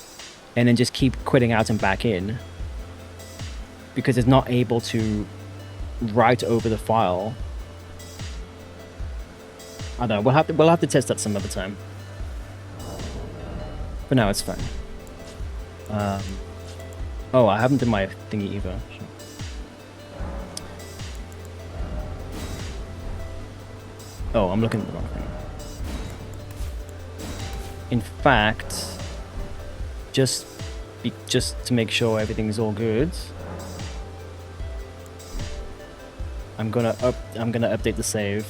and then just keep quitting out and back in. Because it's not able to write over the file. I don't know. We'll have to test that some other time. For now, it's fine. Oh, I haven't done my thingy either. Sure. Oh, I'm looking at the wrong thing. In fact, just to make sure everything's all good, I'm gonna update the save.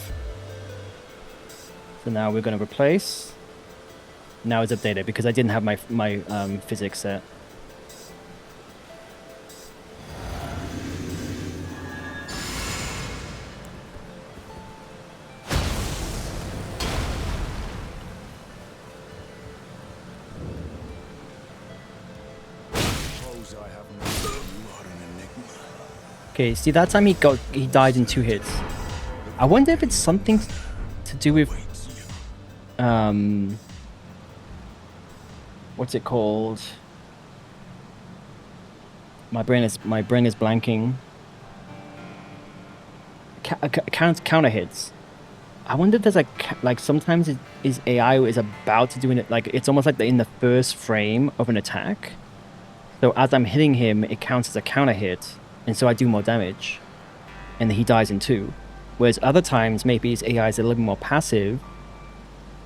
So now we're gonna replace. Now it's updated because I didn't have my physics set. Okay, see that time he died in 2 hits. I wonder if it's something to do with what's it called? My brain is blanking. Counter hits. I wonder if there's like sometimes is AI is about to do it, like it's almost like in the first frame of an attack. So as I'm hitting him, it counts as a counter hit. And so I do more damage, and then he dies in 2. Whereas other times, maybe his AI is a little bit more passive,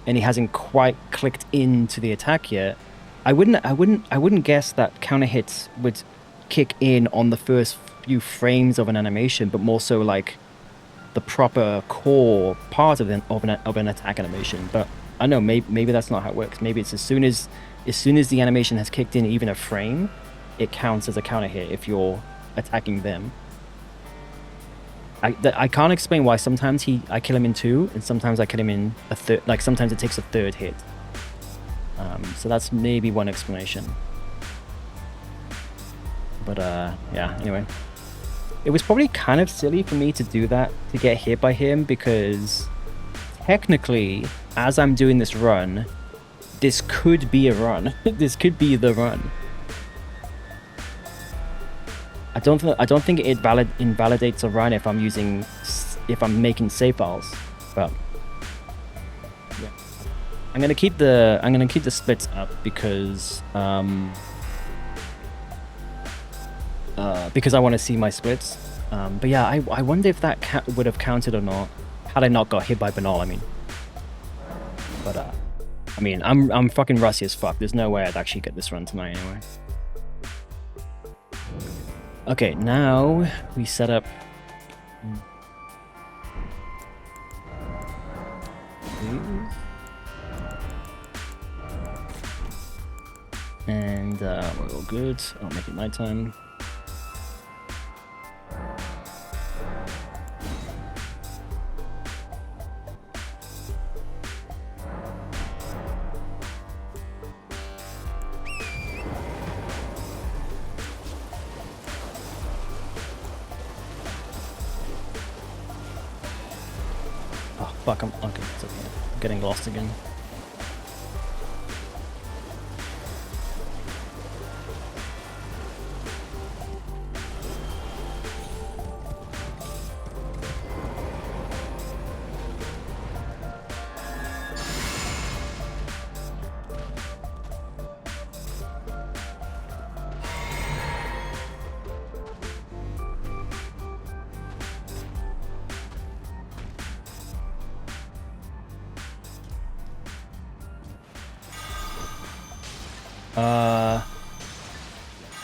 and he hasn't quite clicked into the attack yet. I wouldn't guess that counter hits would kick in on the first few frames of an animation, but more so like the proper core part of an attack animation. But I don't know, maybe that's not how it works. Maybe it's as soon as the animation has kicked in even a frame, it counts as a counter hit if you're attacking them. I can't explain why sometimes I kill him in 2 and sometimes I kill him in a third. Like sometimes it takes a 3rd hit. So that's maybe one explanation. But yeah, anyway. It was probably kind of silly for me to do that, to get hit by him, because technically, as I'm doing this run, this could be a run. This could be the run. I don't think it invalidates a run if I'm making save files, but yeah, I'm gonna keep the splits up because I want to see my splits. But yeah, I wonder if that would have counted or not had I not got hit by Banal. I mean, but I mean, I'm fucking rusty as fuck. There's no way I'd actually get this run tonight anyway. Okay, now we set up. And we're all good. I'll make it nighttime. Oh fuck! I'm okay. It's okay. I'm getting lost again.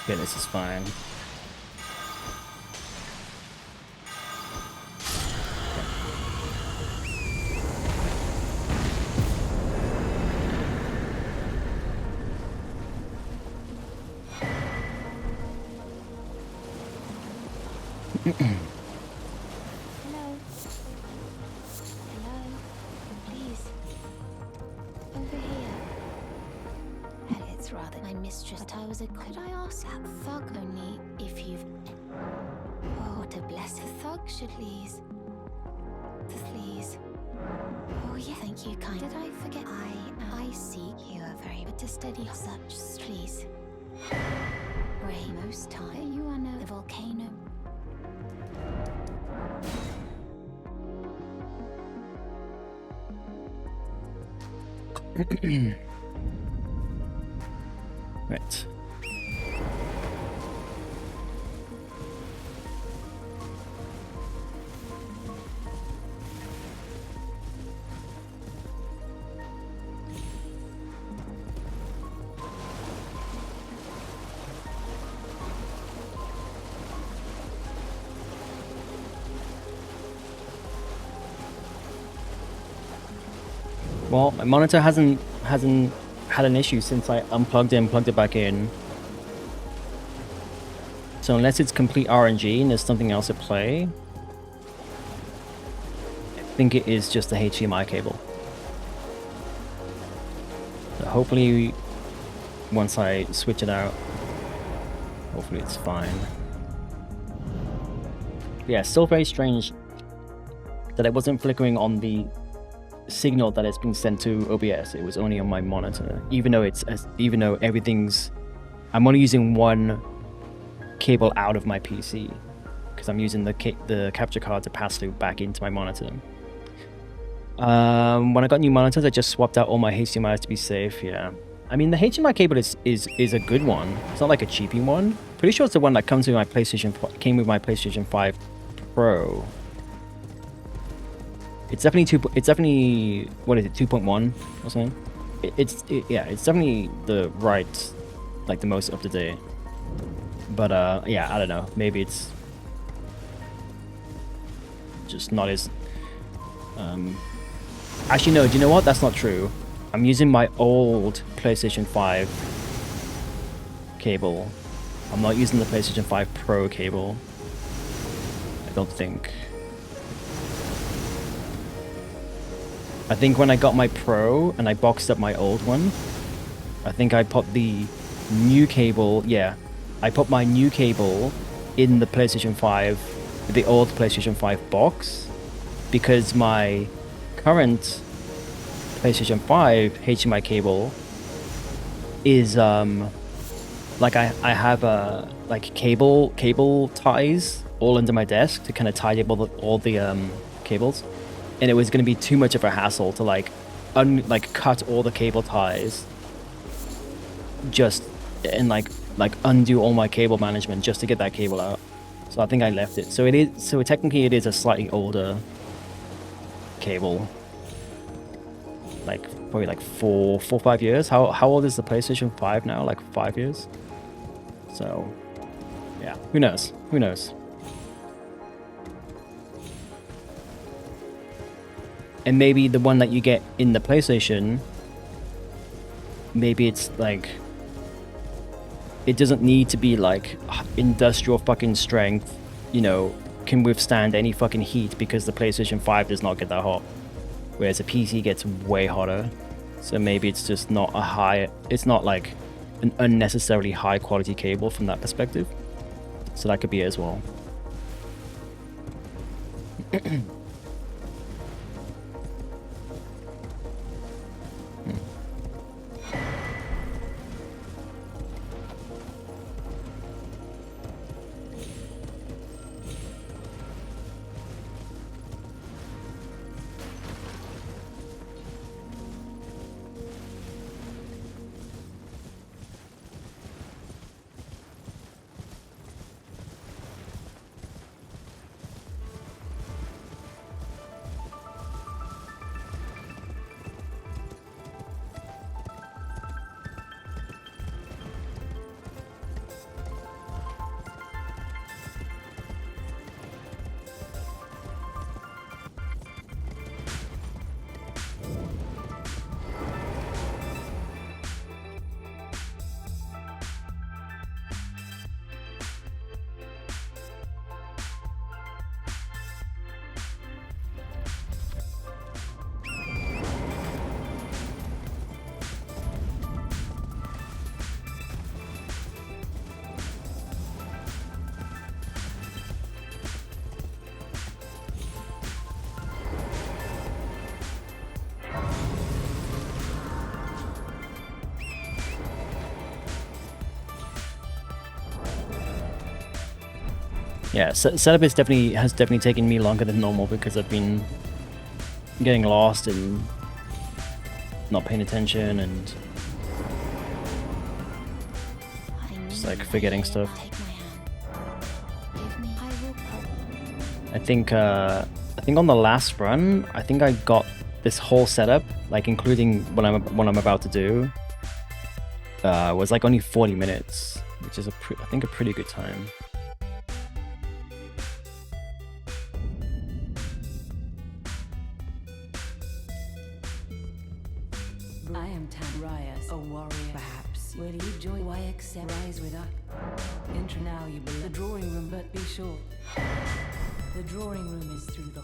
Yeah, this is fine. Hello. Please. Over here. It's rather my mistress, but I was could I ask that thug only if you've... Oh, to bless the thug should please. Please. Oh, yeah, thank you, kind. Did I forget? I seek you are very, but to steady such, please. Ray, most time. You are no the volcano. Right. Well, my monitor hasn't had an issue since I unplugged it and plugged it back in. So unless it's complete RNG and there's something else at play, I think it is just the HDMI cable. So hopefully, once I switch it out, hopefully it's fine. Yeah, still very strange that it wasn't flickering on the signal that it's been sent to OBS. It was only on my monitor, even though everything's... I'm only using one cable out of my PC because I'm using the capture card to pass through back into my monitor. When I got new monitors, I just swapped out all my HDMIs to be safe. Yeah, I mean the HDMI cable is a good one. It's not like a cheapy one. Pretty sure it's the one that comes with my came with my PlayStation 5 Pro. It's definitely what is it, 2.1 or something? Yeah, it's definitely the right, like the most up to date. But yeah, I don't know. Maybe it's just not as actually no, do you know what? That's not true. I'm using my old PlayStation 5 cable. I'm not using the PlayStation 5 Pro cable. I don't think. I think when I got my Pro and I boxed up my old one, I think I put the new cable, yeah, I put my new cable in the PlayStation 5, the old PlayStation 5 box, because my current PlayStation 5 HDMI cable is like I have like cable ties all under my desk to kind of tie up all the cables, and it was going to be too much of a hassle to like cut all the cable ties just and like undo all my cable management just to get that cable out. So I think I left it. So technically it is a slightly older cable, like probably like 5 years. How old is the PlayStation 5 now? Like 5 years. So yeah, who knows? Who knows? And maybe the one that you get in the PlayStation, maybe it's like, it doesn't need to be like industrial fucking strength, you know, can withstand any fucking heat, because the PlayStation 5 does not get that hot. Whereas a PC gets way hotter. So maybe it's just not it's not like an unnecessarily high quality cable from that perspective. So that could be it as well. Yeah, setup has definitely taken me longer than normal because I've been getting lost and not paying attention and just like forgetting stuff. I think on the last run, I think I got this whole setup, like including what I'm about to do, was like only 40 minutes, which is I think a pretty good time. I am Tamrias, a warrior, perhaps. Will you join? Why accept? Rise with us. Enter now, you believe. The drawing room, but be sure. The drawing room is through the...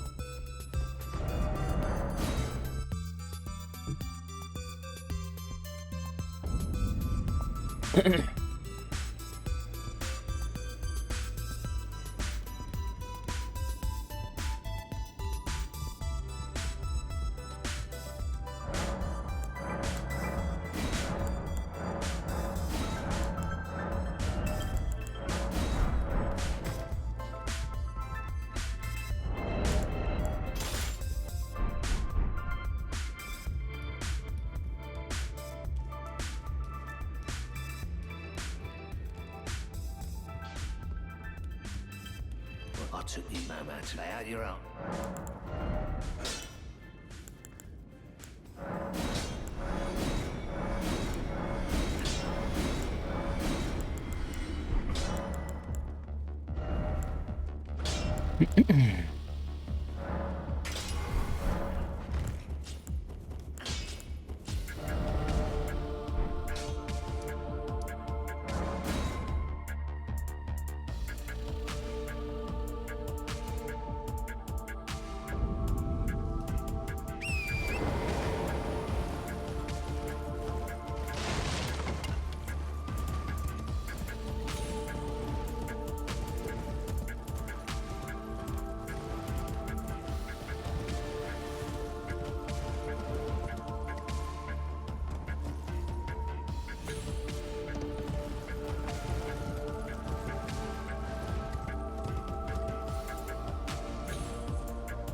I took you, Mama, to lay out your own.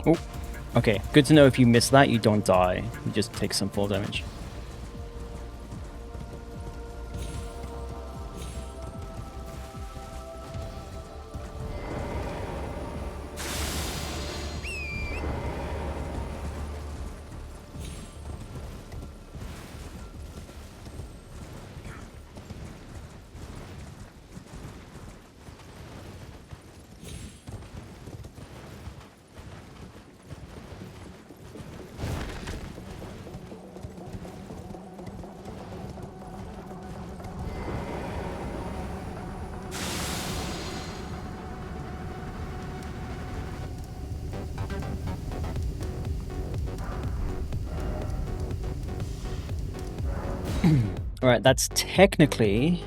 Oh, okay. Good to know if you miss that, you don't die. You just take some fall damage. Alright, that's technically...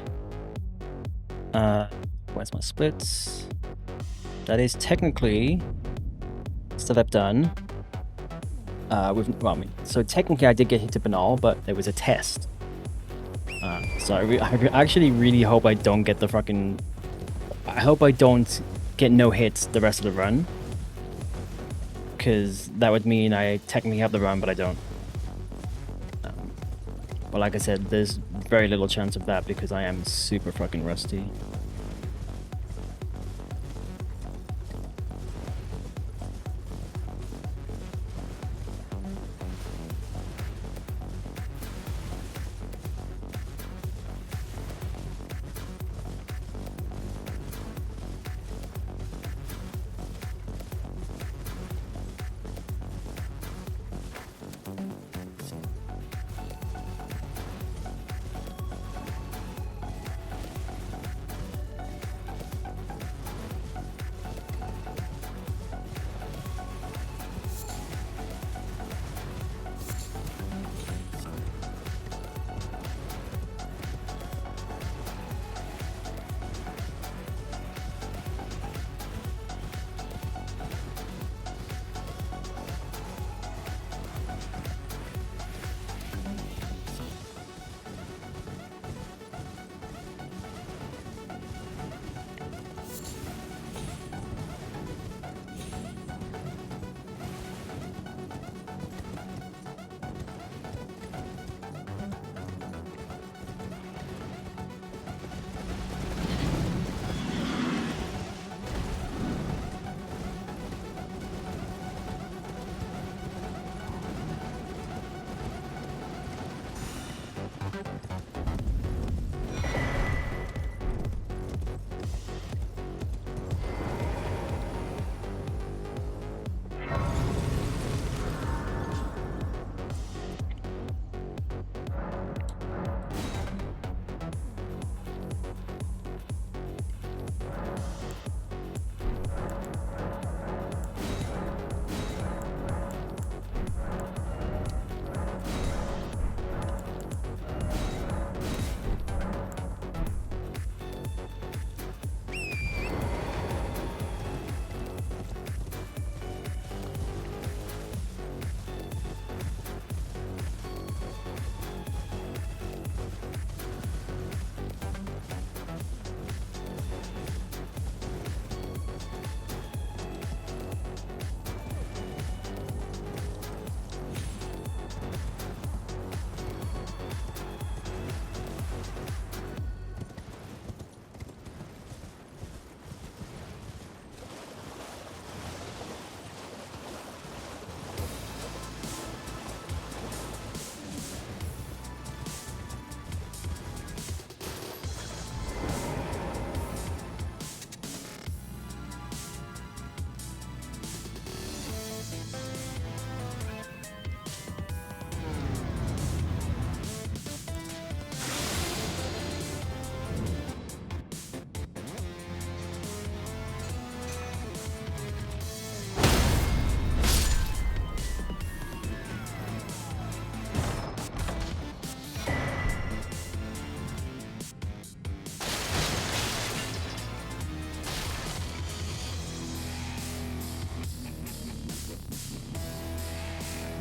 where's my splits? That is technically setup done. So technically I did get hit to banal, but there was a test. So I actually really hope I don't get the fucking... I hope I don't get no hits the rest of the run. Because that would mean I technically have the run, but I don't. But like I said, there's very little chance of that because I am super fucking rusty.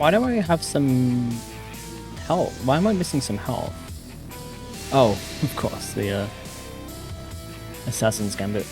Why do I have some health? Why am I missing some health? Oh, of course, the Assassin's Gambit.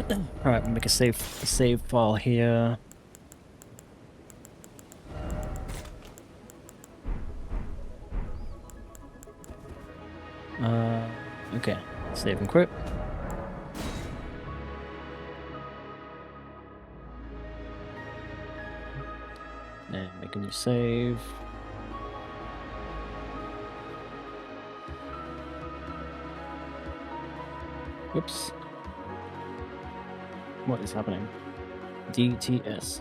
Alright, we'll make a save file here. Okay, save and quit. And make a new save. Whoops. What is happening? DTS.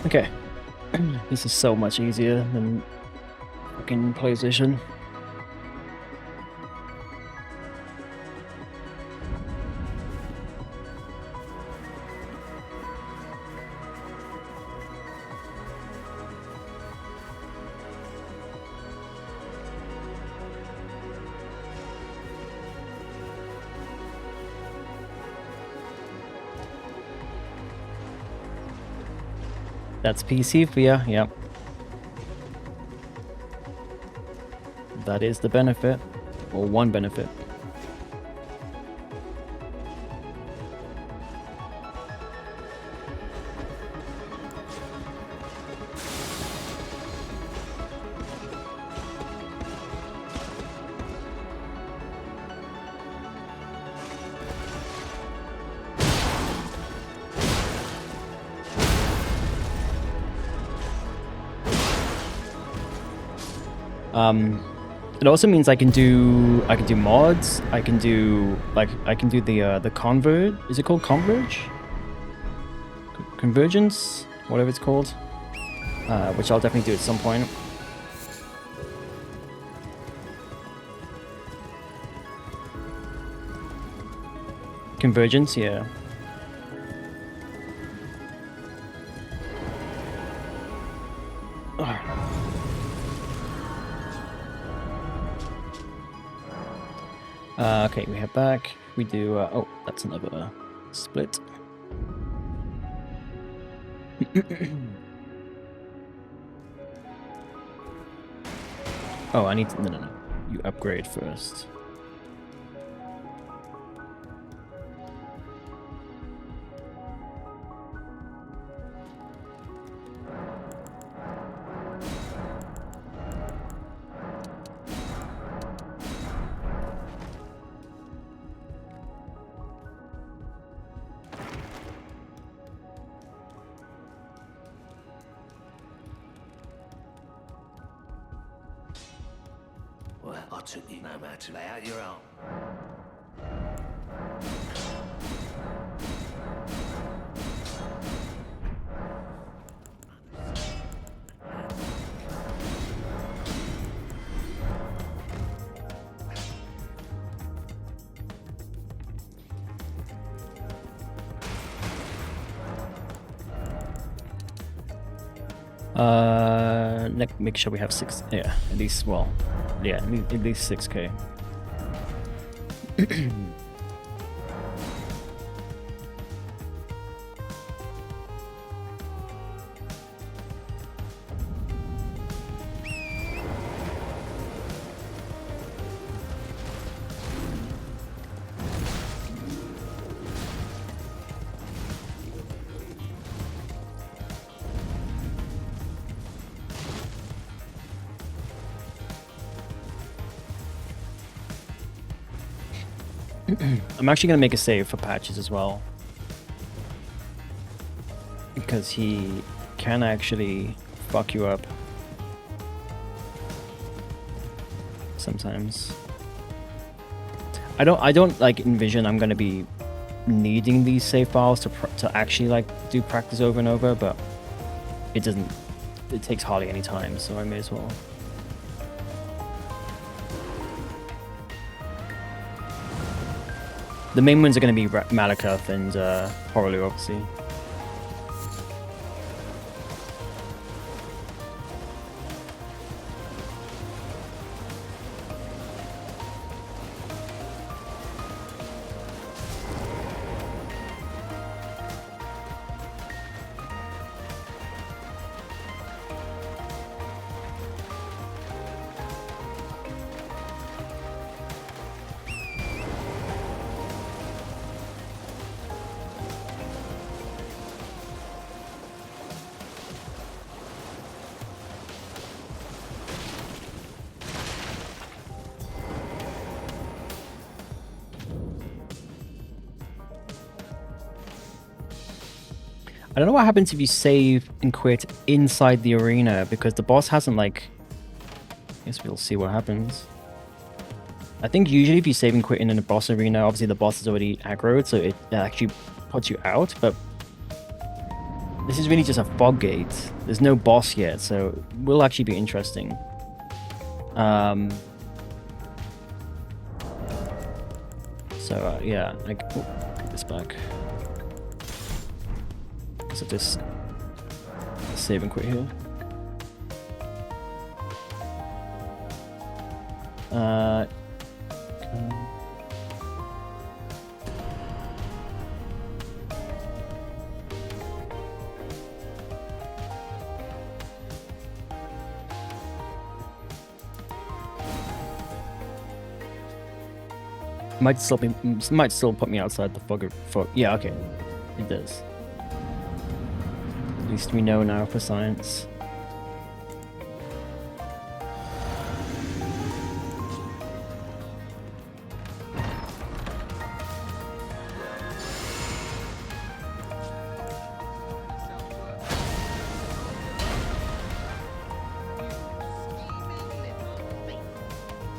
Okay. This is so much easier than fucking PlayStation. That's PC for you, yep. That is the benefit, or one benefit. It also means I can do mods. I can do the convert. Is it called converge? Convergence, whatever it's called. Which I'll definitely do at some point. Convergence, yeah. Okay, we head back. We do. Oh, that's another split. Oh, I need to. No. You upgrade first. Well, I took you no matter to lay out your own. Make sure we have 6. Yeah, at least. Well, yeah, at least 6K. I'm actually gonna make a save for Patches as well, because he can actually fuck you up sometimes. I don't like envision I'm gonna be needing these save files to actually like do practice over and over, but it takes hardly any time, so I may as well. The main ones are going to be Malakath and Horolu, obviously. I don't know what happens if you save and quit inside the arena, because the boss hasn't, like... I guess we'll see what happens. I think usually if you save and quit in a boss arena, obviously the boss is already aggroed, so it actually puts you out, but... This is really just a fog gate. There's no boss yet, so it will actually be interesting. Yeah, put this back. So just save and quit here. Okay. Might still put me outside the fog. Yeah, okay, it does. At least we know now for science.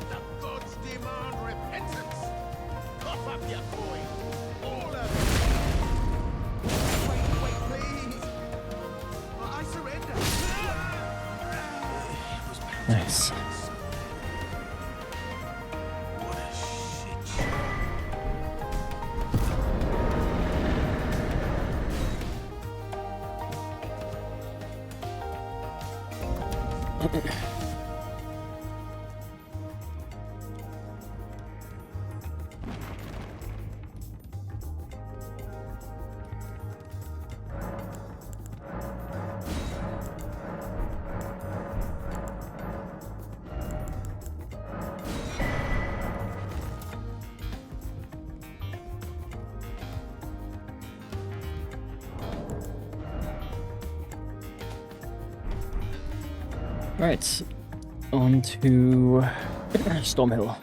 The gods demand repentance. Cough up your coin. All of it. Wait, please. I surrender. Nice. What a shit show. Right, on to Stormhill.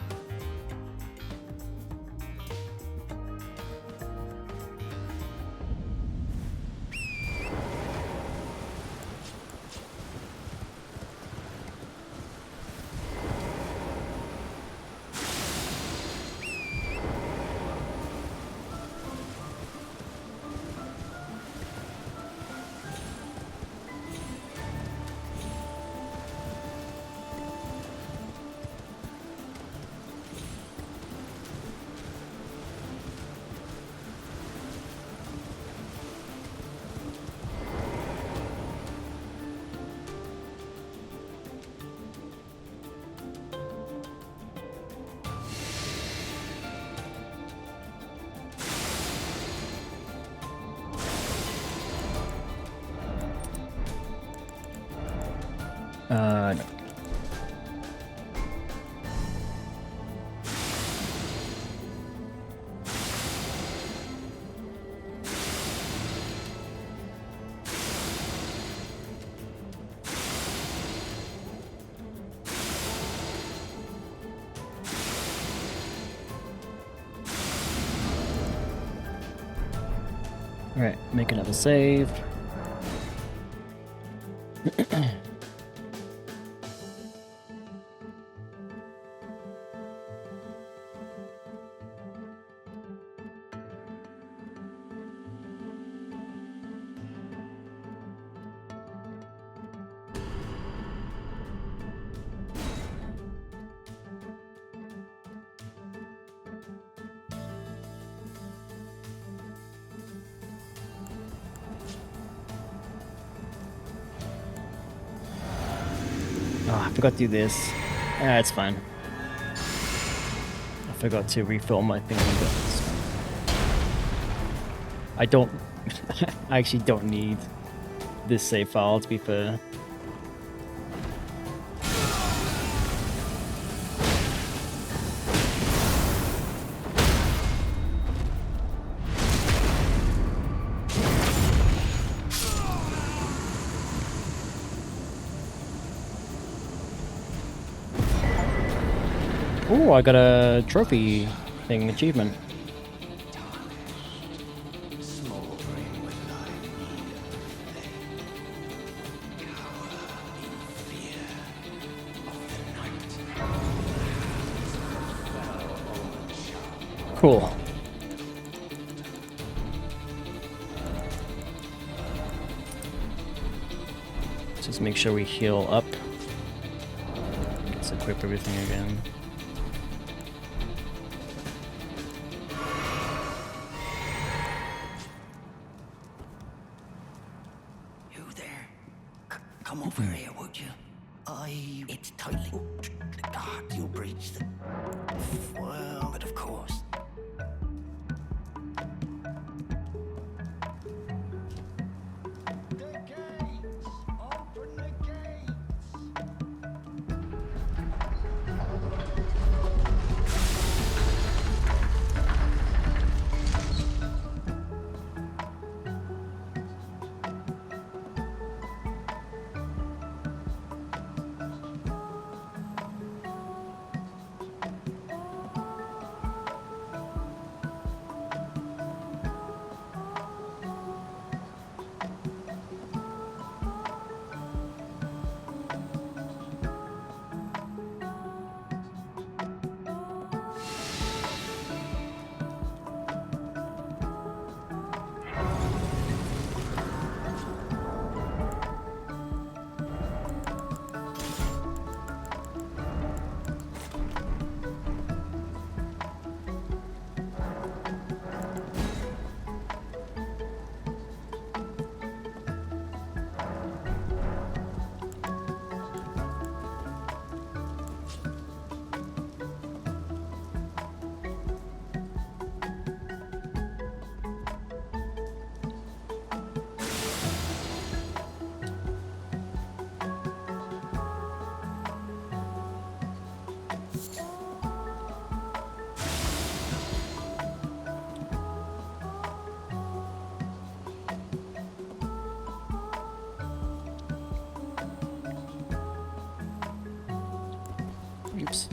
No. Alright, make another save. Oh, I forgot to do this. Yeah, it's fine. I forgot to refill my thing, but it's fine. I don't... I actually don't need this save file, to be fair. Oh, I got a trophy thing, achievement. Smoldering with life. Cool. Just make sure we heal up. Let's equip everything again. You there? Come over here, would you? It's tightly. God, you breached the. Well, but of course. The gates! Open the gates! Oops.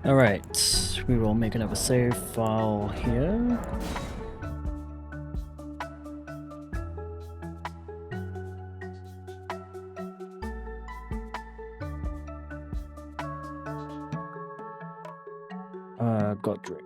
All right, we will make another save file here. Godric.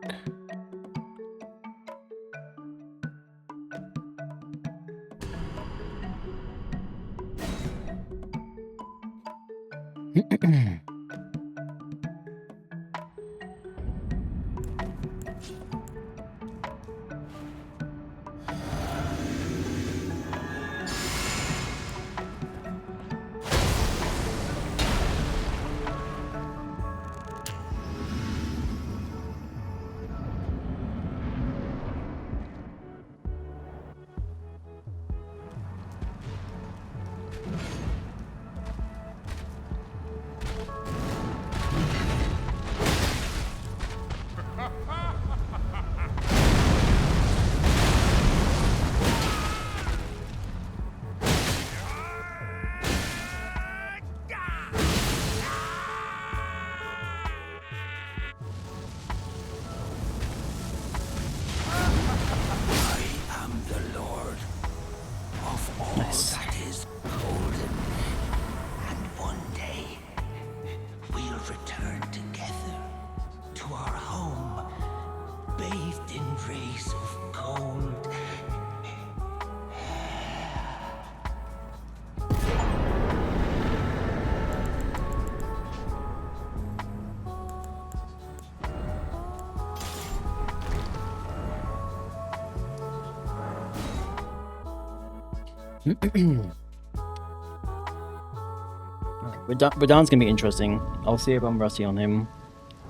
Radan's gonna be interesting. I'll see if I'm rusty on him.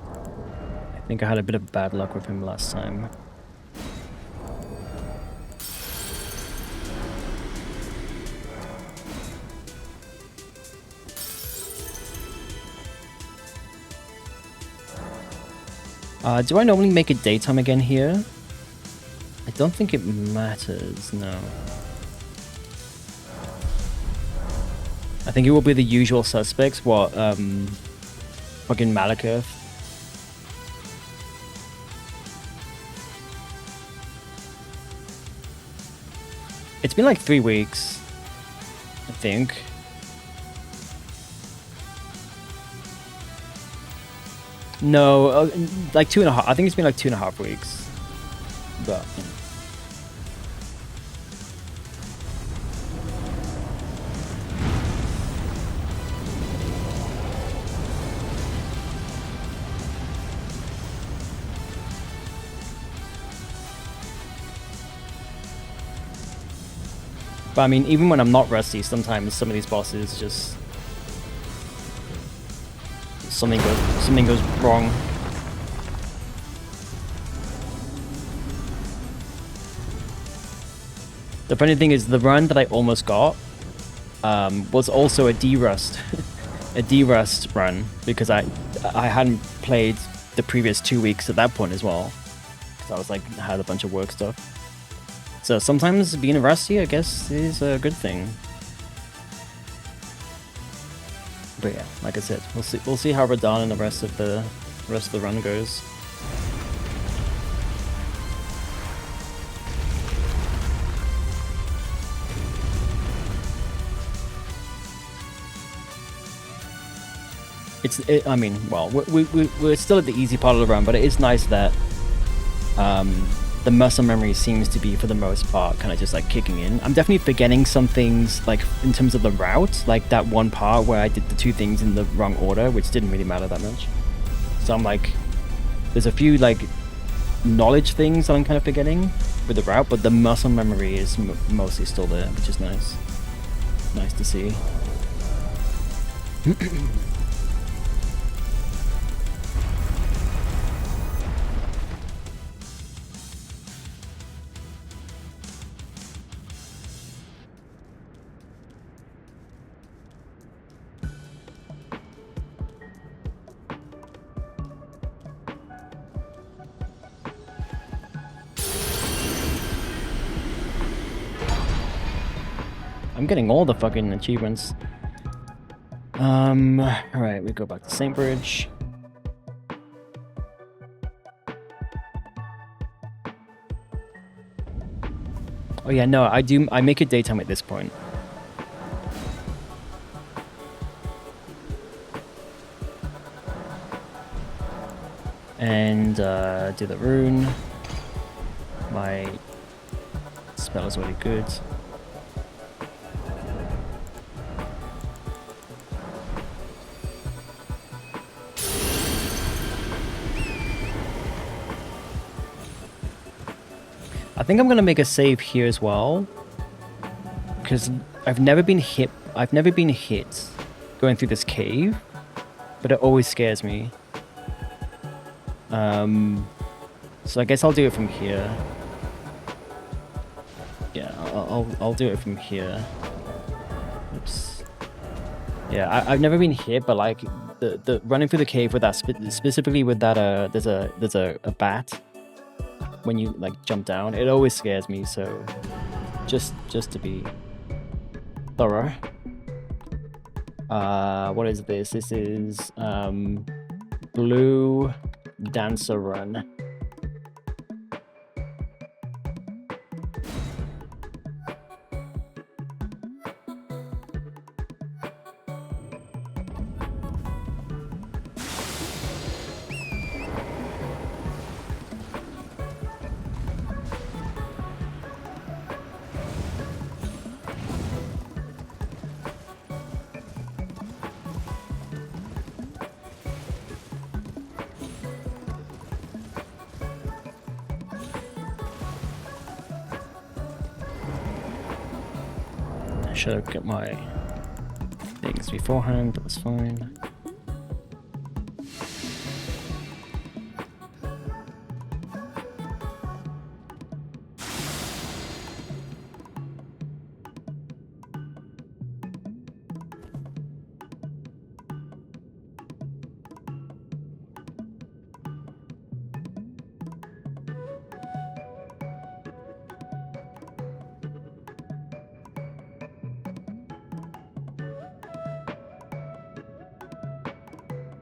I think I had a bit of bad luck with him last time. Do I normally make it daytime again here? I don't think it matters, no. I think it will be the usual suspects, what, fucking Malekith. It's been like 3 weeks, I think. No, like 2.5. I think it's been like 2.5 weeks. But you know. But I mean, even when I'm not rusty, sometimes some of these bosses just something goes wrong. The funny thing is, the run that I almost got was also a derust, a derust run, because I hadn't played the previous 2 weeks at that point as well, because I was like had a bunch of work stuff. So sometimes being rusty, I guess, is a good thing. But yeah, like I said, we'll see how Radan and the rest of the run goes. I mean, well, we're still at the easy part of the run, but it is nice that the muscle memory seems to be, for the most part, kind of just like kicking in. I'm definitely forgetting some things, like in terms of the route, like that one part where I did the 2 things in the wrong order, which didn't really matter that much. So I'm like, there's a few like knowledge things that I'm kind of forgetting with the route, but the muscle memory is mostly still there, which is nice. Nice to see. I'm getting all the fucking achievements. Alright, we go back to St. Bridge. Oh yeah, no, I make it daytime at this point. And do the rune. My spell is already good. I think I'm gonna make a save here as well, because I've never been hit going through this cave, but it always scares me. So I guess I'll do it from here. Yeah, I'll do it from here. Oops. Yeah, I've never been hit, but like the running through the cave with that specifically with that there's a bat. When you like jump down, it always scares me, so just to be thorough. What is this? This is Blue Dancer Run. should have got my things beforehand. That was fine.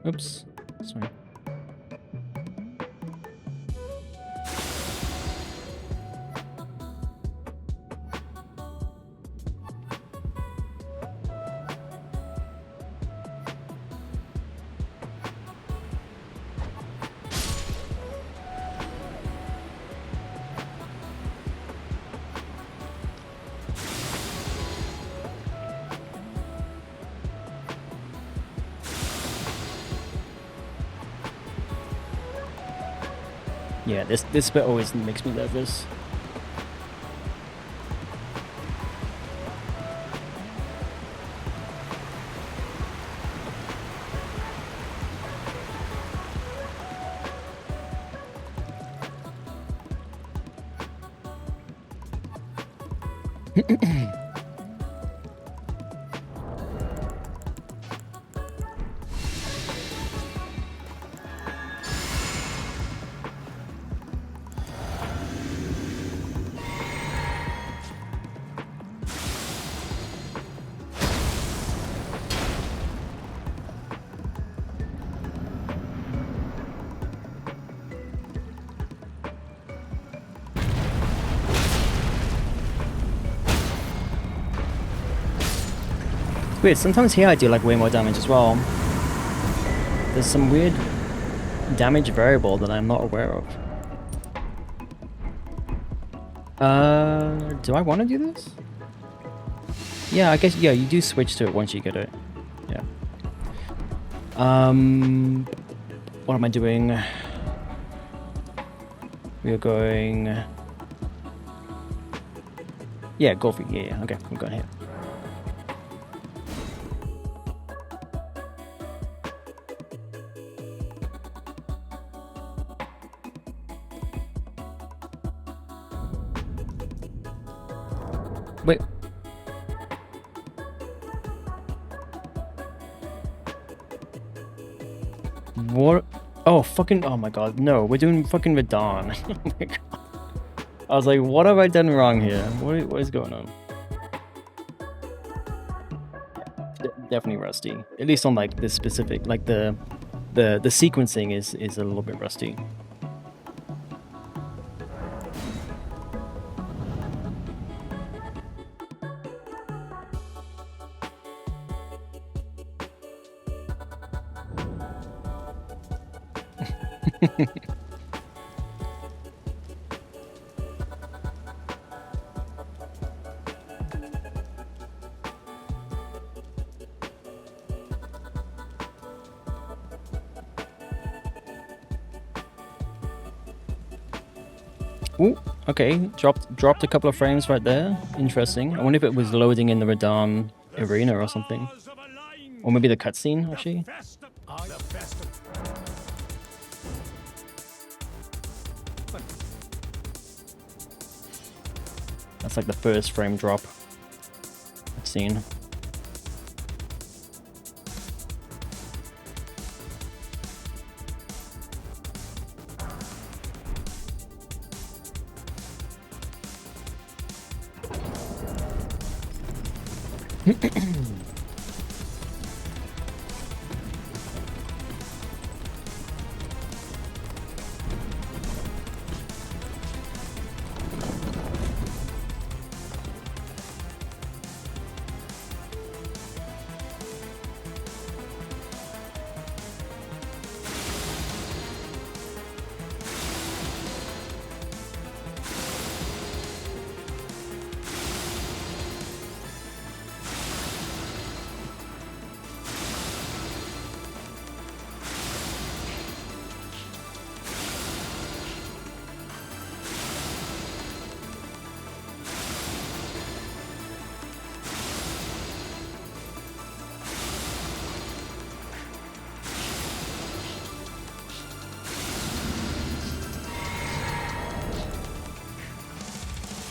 Oops, sorry. Yeah, this bit always makes me nervous. Weird, sometimes here I do like way more damage as well. There's some weird damage variable that I'm not aware of. Do I want to do this? Yeah, I guess, yeah, you do switch to it once you get it. Yeah. What am I doing? We are going... Yeah, go for it. Yeah, okay, I'm going here. Wait. What? Oh, fucking, oh my god, no, we're doing fucking Radon. Oh my god. I was like, what have I done wrong here? What is going on? Definitely rusty. At least on like this specific, like the sequencing is a little bit rusty. Ooh, okay, dropped a couple of frames right there. Interesting. I wonder if it was loading in the Radon arena or something. Or maybe the cutscene, actually. That's like the first frame drop I've seen.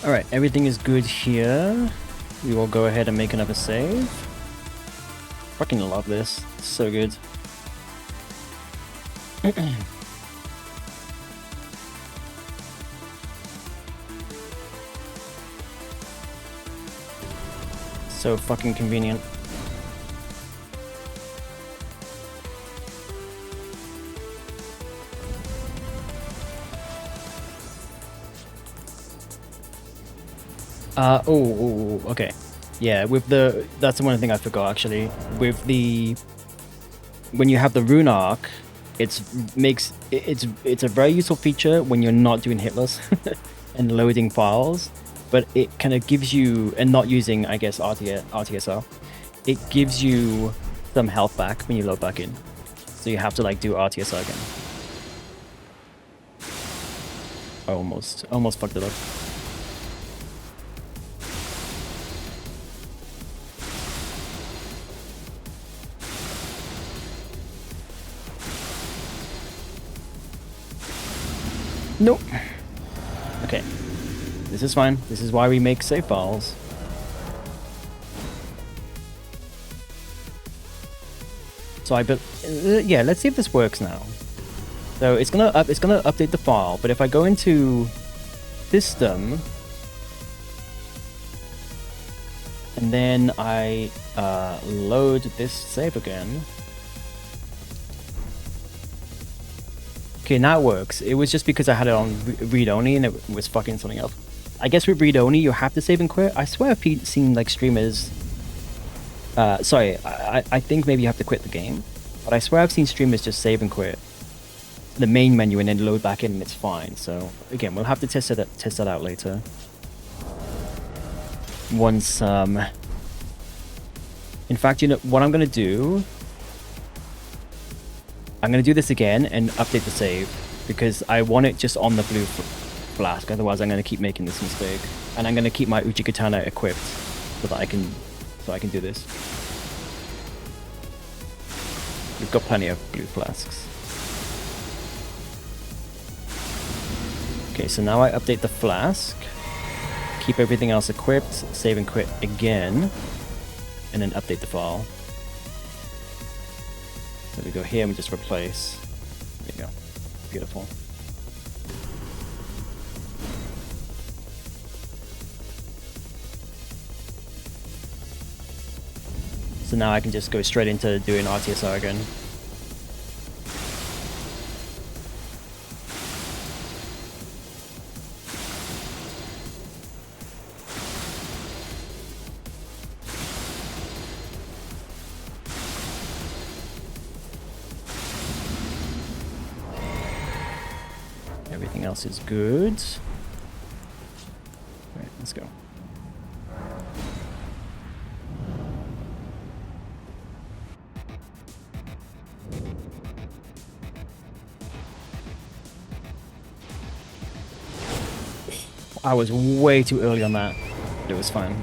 Alright, everything is good here. We will go ahead and make another save. Fucking love this. It's so good. So fucking convenient. Okay. Yeah, with the, that's the one thing I forgot actually. With the, when you have the rune arc, it's a very useful feature when you're not doing hitless and loading files, but it kind of gives you, and not using, I guess, RTSR, it gives you some health back when you load back in. So you have to like do RTSR again. Almost fucked it up. Nope. Okay. This is fine. This is why we make save files. So yeah, let's see if this works now. So it's gonna update the file, but if I go into system and then I load this save again. Okay, now it works. It was just because I had it on read-only and it was fucking something up. I guess with read-only you have to save and quit. I swear I've seen like streamers... sorry, I think maybe you have to quit the game. But I swear I've seen streamers just save and quit the main menu and then load back in and it's fine. So again, we'll have to test that out later. Once... In fact, you know what I'm going to do? I'm going to do this again and update the save because I want it just on the blue flask, otherwise I'm going to keep making this mistake. And I'm going to keep my Uchigatana equipped so that I can do this. We've got plenty of blue flasks. Okay, so now I update the flask, keep everything else equipped, save and quit again, and then update the file. So we go here and we just replace. There you go. Beautiful. So now I can just go straight into doing RTSR again. Everything else is good. Alright, let's go. I was way too early on that, but it was fine.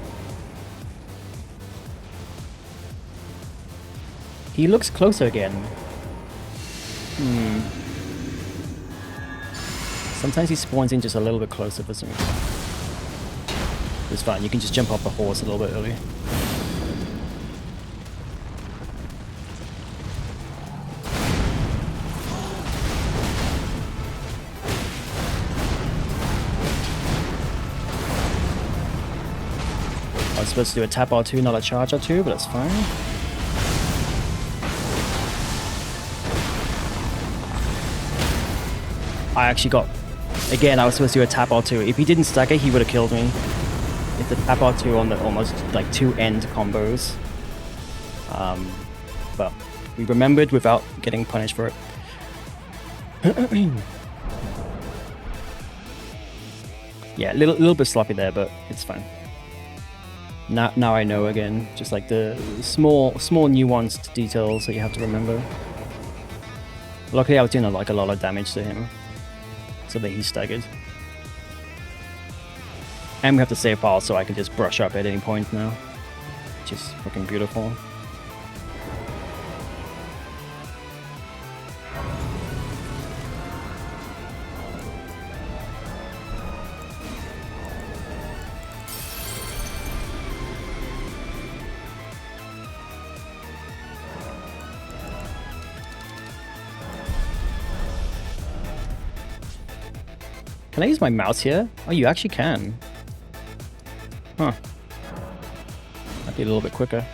He looks closer again. Sometimes he spawns in just a little bit closer for some reason. It's fine, you can just jump off the horse a little bit early. I was supposed to do a tap R2, not a charge R2, but that's fine. I actually got... Again, I was supposed to do a tap R2. If he didn't stagger, he would have killed me. It's a tap R2 on the almost like 2 end combos. But we remembered without getting punished for it. Yeah, a little bit sloppy there, but it's fine. Now I know again, just like the small nuanced details that you have to remember. Luckily I was doing like a lot of damage to him, so that he staggered. And we have to save file so I can just brush up at any point now, which is fucking beautiful. Can I use my mouse here? Oh, you actually can. Huh. Might be a little bit quicker.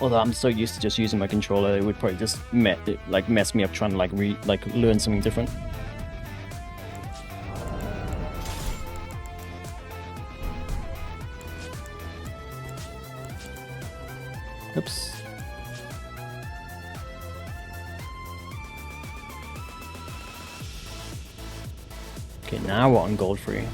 Although I'm so used to just using my controller, it would probably just mess me up trying to like learn something different. Oops. Okay, now we're on gold free.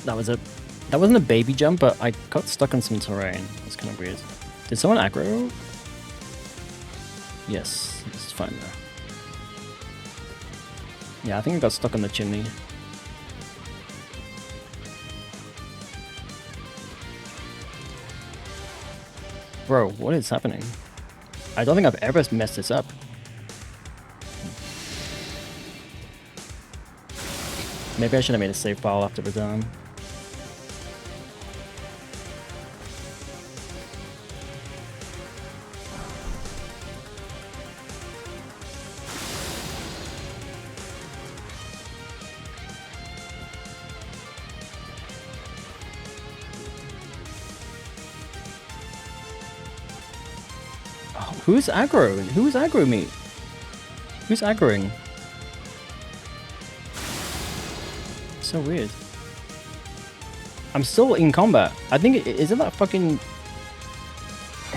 That was it. That wasn't a baby jump, but I got stuck on some terrain. That's kind of weird. Did someone aggro? Yes, it's fine though. Yeah, I think I got stuck on the chimney. Bro, what is happening? I don't think I've ever messed this up. Maybe I should have made a save file after we're done. Oh, who's aggroing? Who's aggroing me? Who's aggroing? So weird. I'm still in combat. I think is it that fucking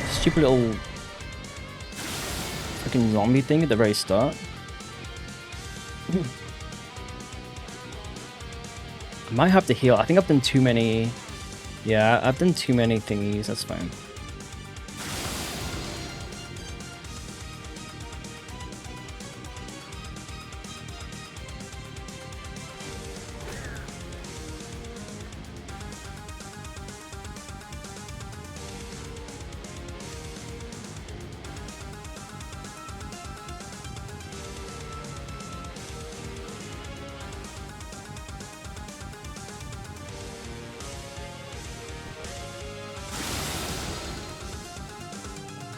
stupid little fucking zombie thing at the very start? I might have to heal. I think I've done too many. Yeah, I've done too many thingies. That's fine.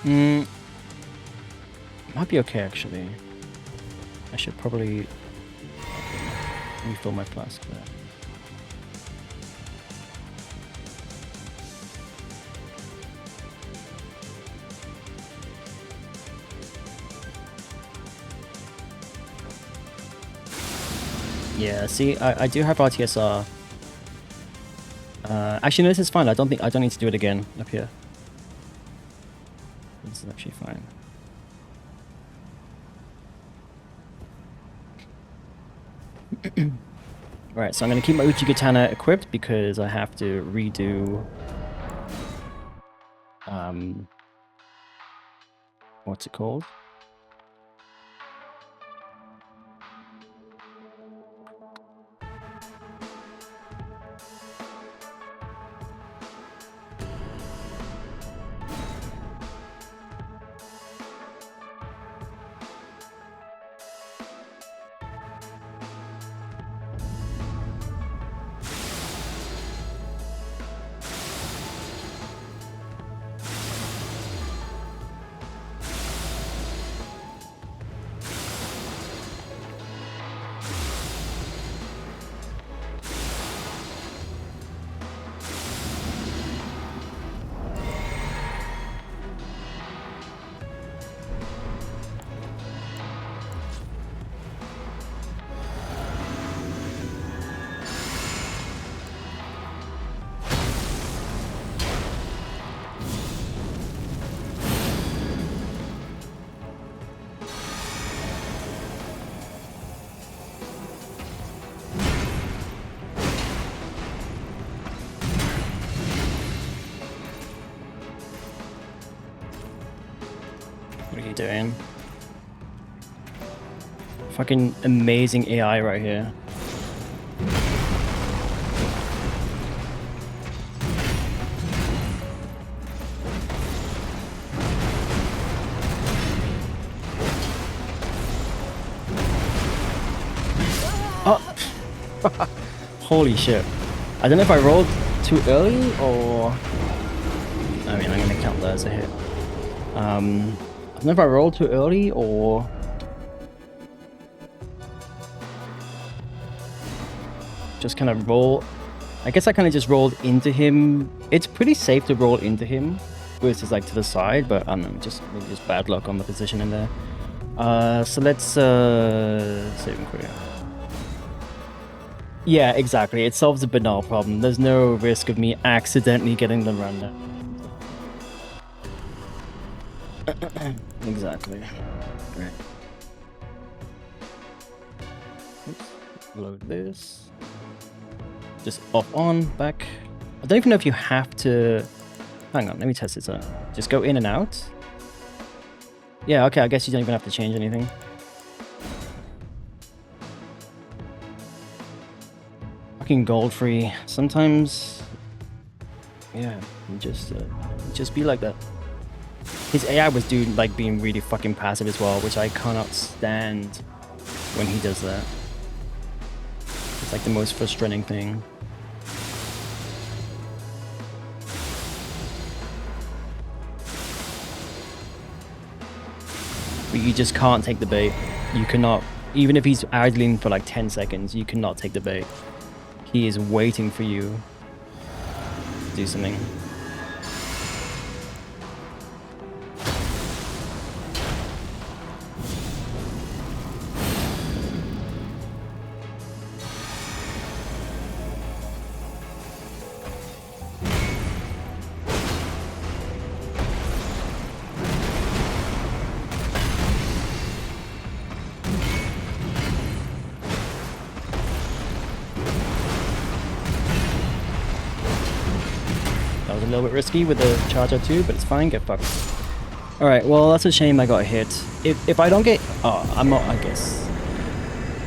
Might be okay actually. I should probably refill my flask there. Yeah, see, I do have RTSR. Actually, no, this is fine. I don't need to do it again up here. This is actually fine. Right, so I'm gonna keep my Uchi Katana equipped because I have to redo what's it called? What are you doing? Fucking amazing AI right here. Oh! Holy shit. I don't know if I rolled too early or... I mean, I'm gonna count that as a hit. I don't know if I rolled too early or... just kind of roll... I guess I kind of just rolled into him. It's pretty safe to roll into him versus like to the side, but I don't know, maybe just bad luck on the position in there. So let's save and query. Yeah, exactly. It solves a banal problem. There's no risk of me accidentally getting the run down. Exactly. Right. Oops. Load this. Just off on, back. I don't even know if you have to... Hang on, let me test this out. Just go in and out. Yeah, okay, I guess you don't even have to change anything. Fucking gold free. Sometimes... yeah, just be like that. His AI was being really fucking passive as well, which I cannot stand when he does that. It's like the most frustrating thing. But you just can't take the bait. You cannot, even if he's idling for like 10 seconds, you cannot take the bait. He is waiting for you to do something. That was a little bit risky with the charger too, but it's fine, get fucked. Alright, well that's a shame I got hit. If I don't get... oh, I'm not, I guess.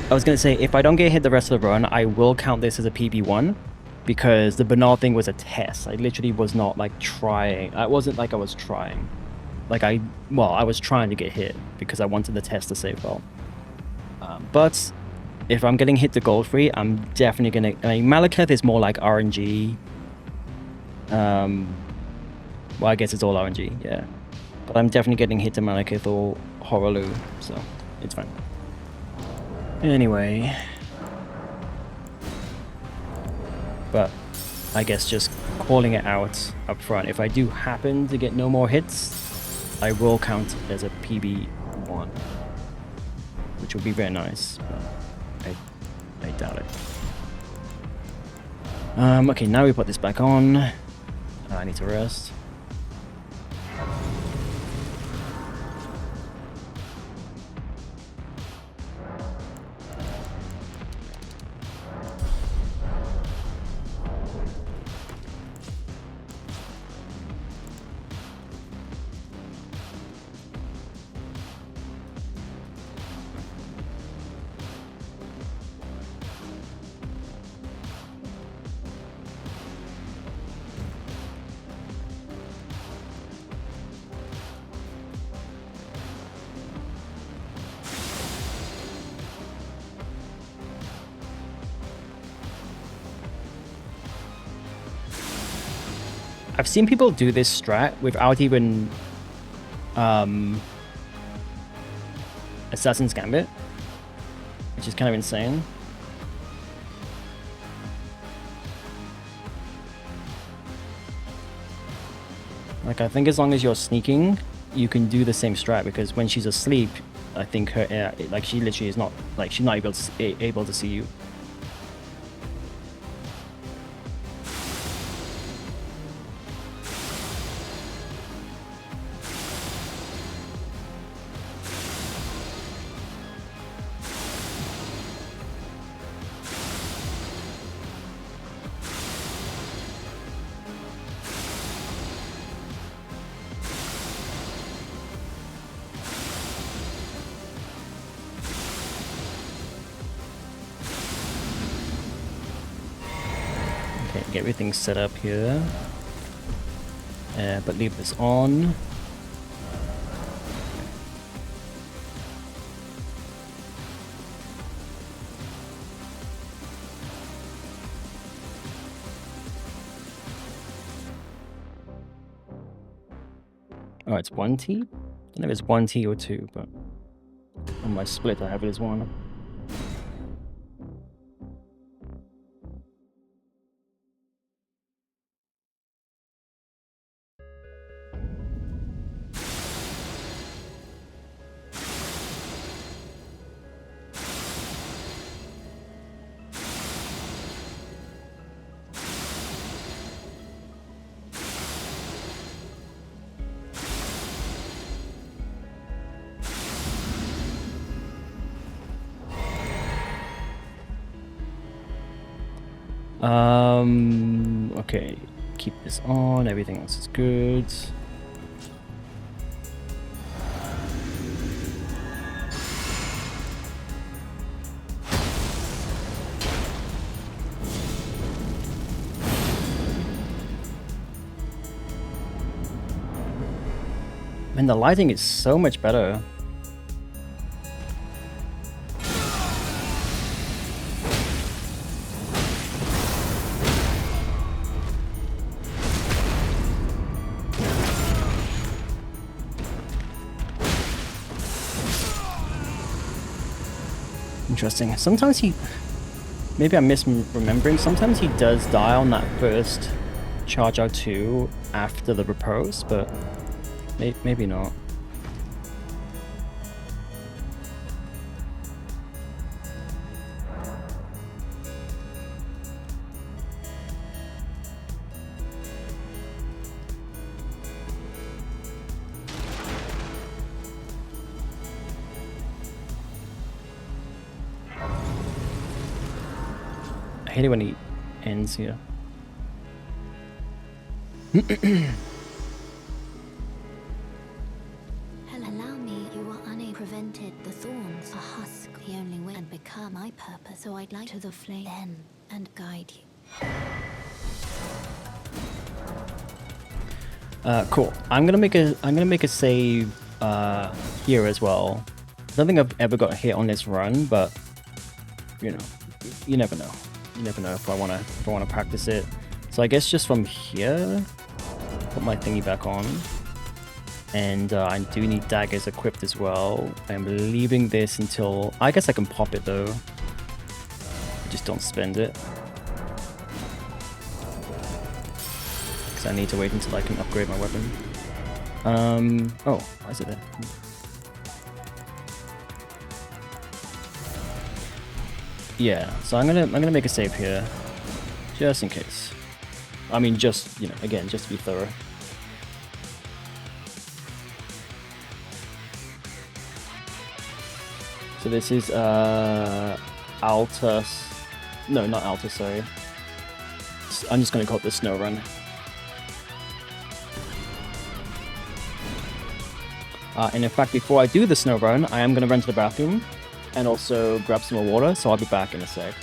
I was gonna say, if I don't get hit the rest of the run, I will count this as a PB1. Because the banal thing was a test. I literally was not like trying. I wasn't like I was trying. Like I was trying to get hit because I wanted the test to save well. But if I'm getting hit to gold free, I'm definitely gonna... I mean, Malekith is more like RNG. Well, I guess it's all RNG, yeah. But I'm definitely getting hit to Malekith or Horaloo, so it's fine. Anyway. But I guess just calling it out up front. If I do happen to get no more hits, I will count it as a PB1. Which would be very nice, but I doubt it. Okay, now we put this back on. I need to rest. I've seen people do this strat without even Assassin's Gambit, which is kind of insane. Like, I think as long as you're sneaking, you can do the same strat, because when she's asleep, I think her like, she literally is not, like, she's not able to see you. Get everything set up here, but leave this on. Oh, it's 1T? I don't know if it's 1T or 2, but on my split I have it as 1. Okay, keep this on, everything else is good. Man, the lighting is so much better. Interesting. Sometimes maybe I'm misremembering, sometimes he does die on that first charge out 2 after the repose, but maybe not. I hate it when he ends here. Allow me, you are unable prevented the thorns. A husk, the only way and become my purpose. So I'd like to the flame then and guide you. Cool. I'm gonna make a save here as well. I don't think I've ever got hit on this run, but you know, you never know. You never know if I wanna practice it. So I guess just from here, put my thingy back on, And I do need daggers equipped as well. I'm leaving this until... I guess I can pop it though. Just don't spend it. Because I need to wait until I can upgrade my weapon. Oh, why is it there? Yeah, so I'm gonna make a save here. Just in case. I mean, just, you know, again, just to be thorough. So this is Altus. No, not Altus, sorry. I'm just gonna call it the snow run. And in fact, before I do the snow run, I am gonna run to the bathroom and also grab some more water, so I'll be back in a sec.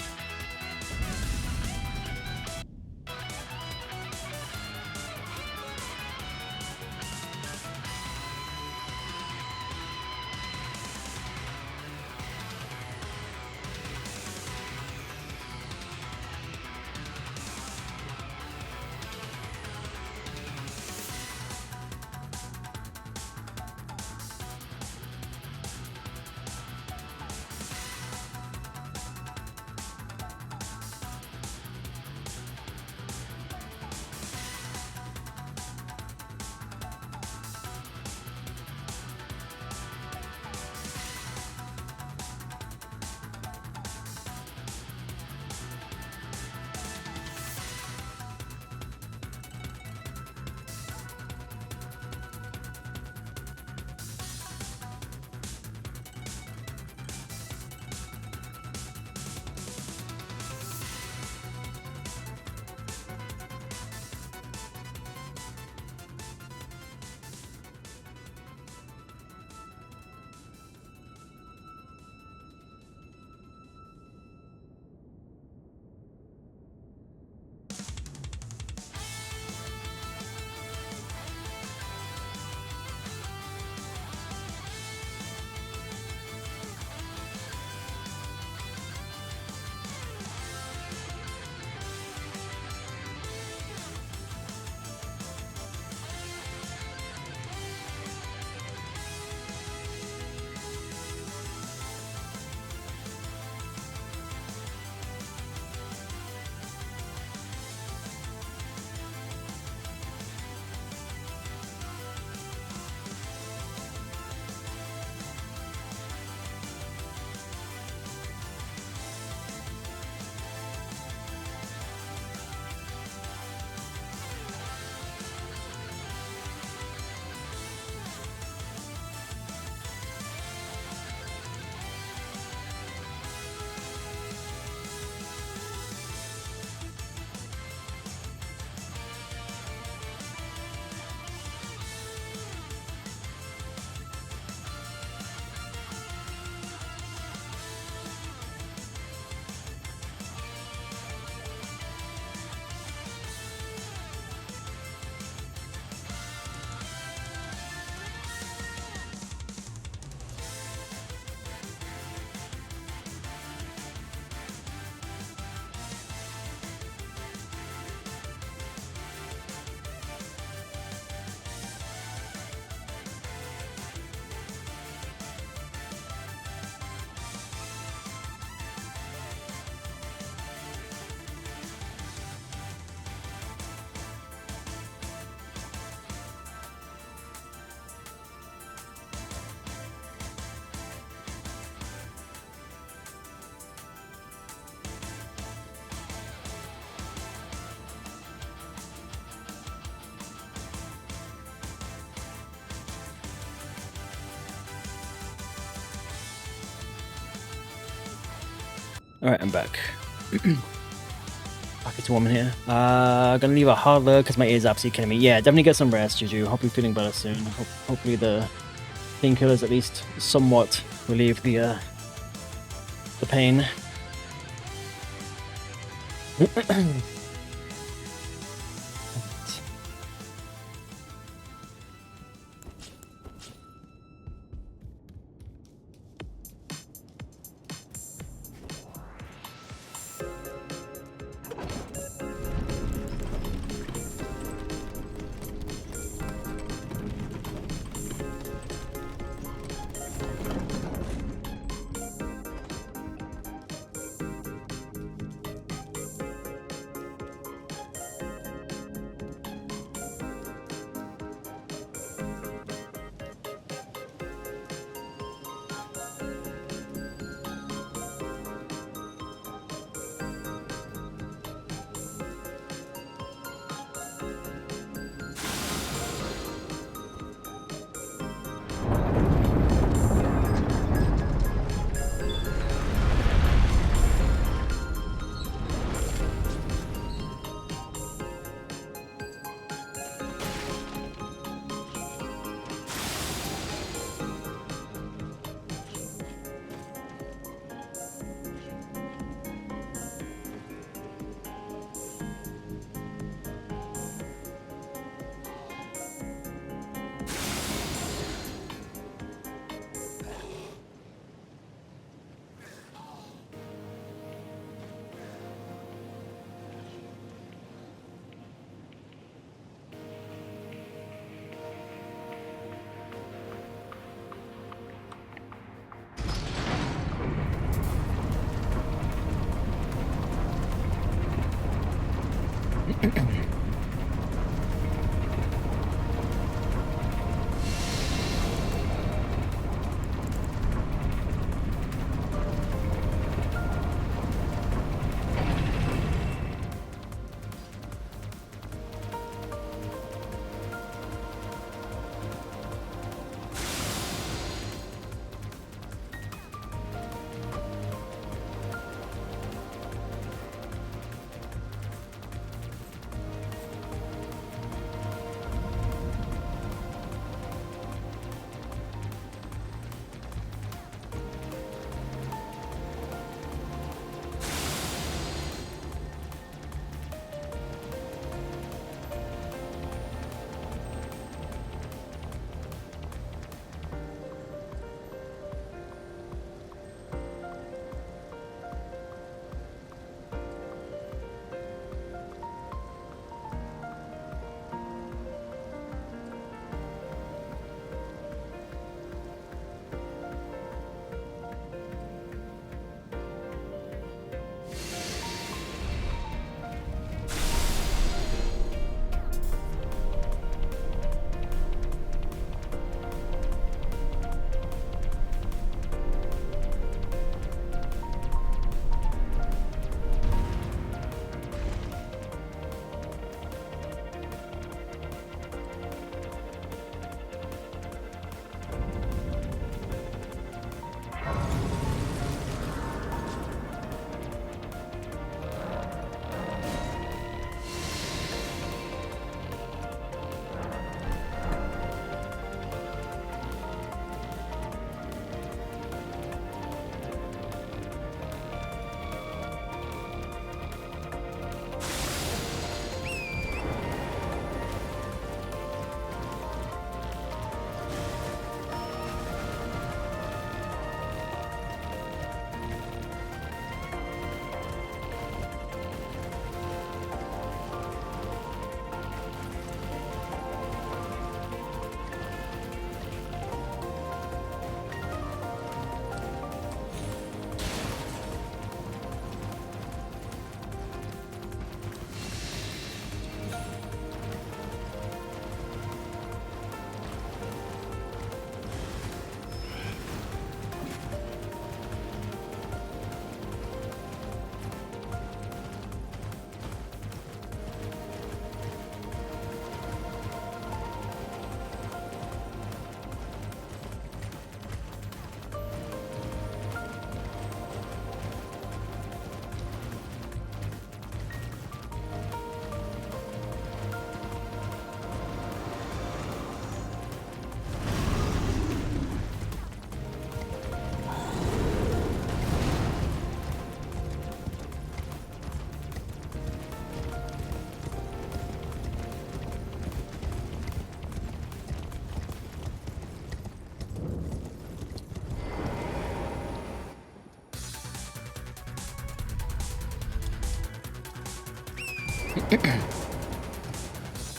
Alright, I'm back. Pockets warm in here. Gonna leave a hard load because my ears absolutely killing me. Yeah, definitely get some rest, Juju. Hope you're feeling better soon. Hopefully the painkillers at least somewhat relieve the pain.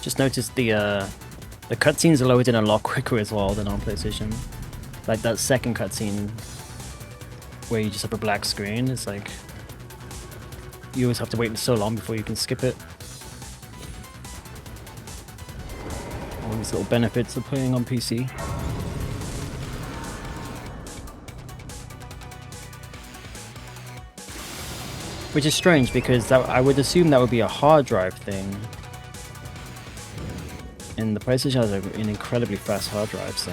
Just noticed the cutscenes are loaded in a lot quicker as well than on PlayStation. Like that second cutscene where you just have a black screen, it's like you always have to wait so long before you can skip it. All these little benefits of playing on PC. Which is strange because I would assume that would be a hard drive thing. And the PlayStation has an incredibly fast hard drive, so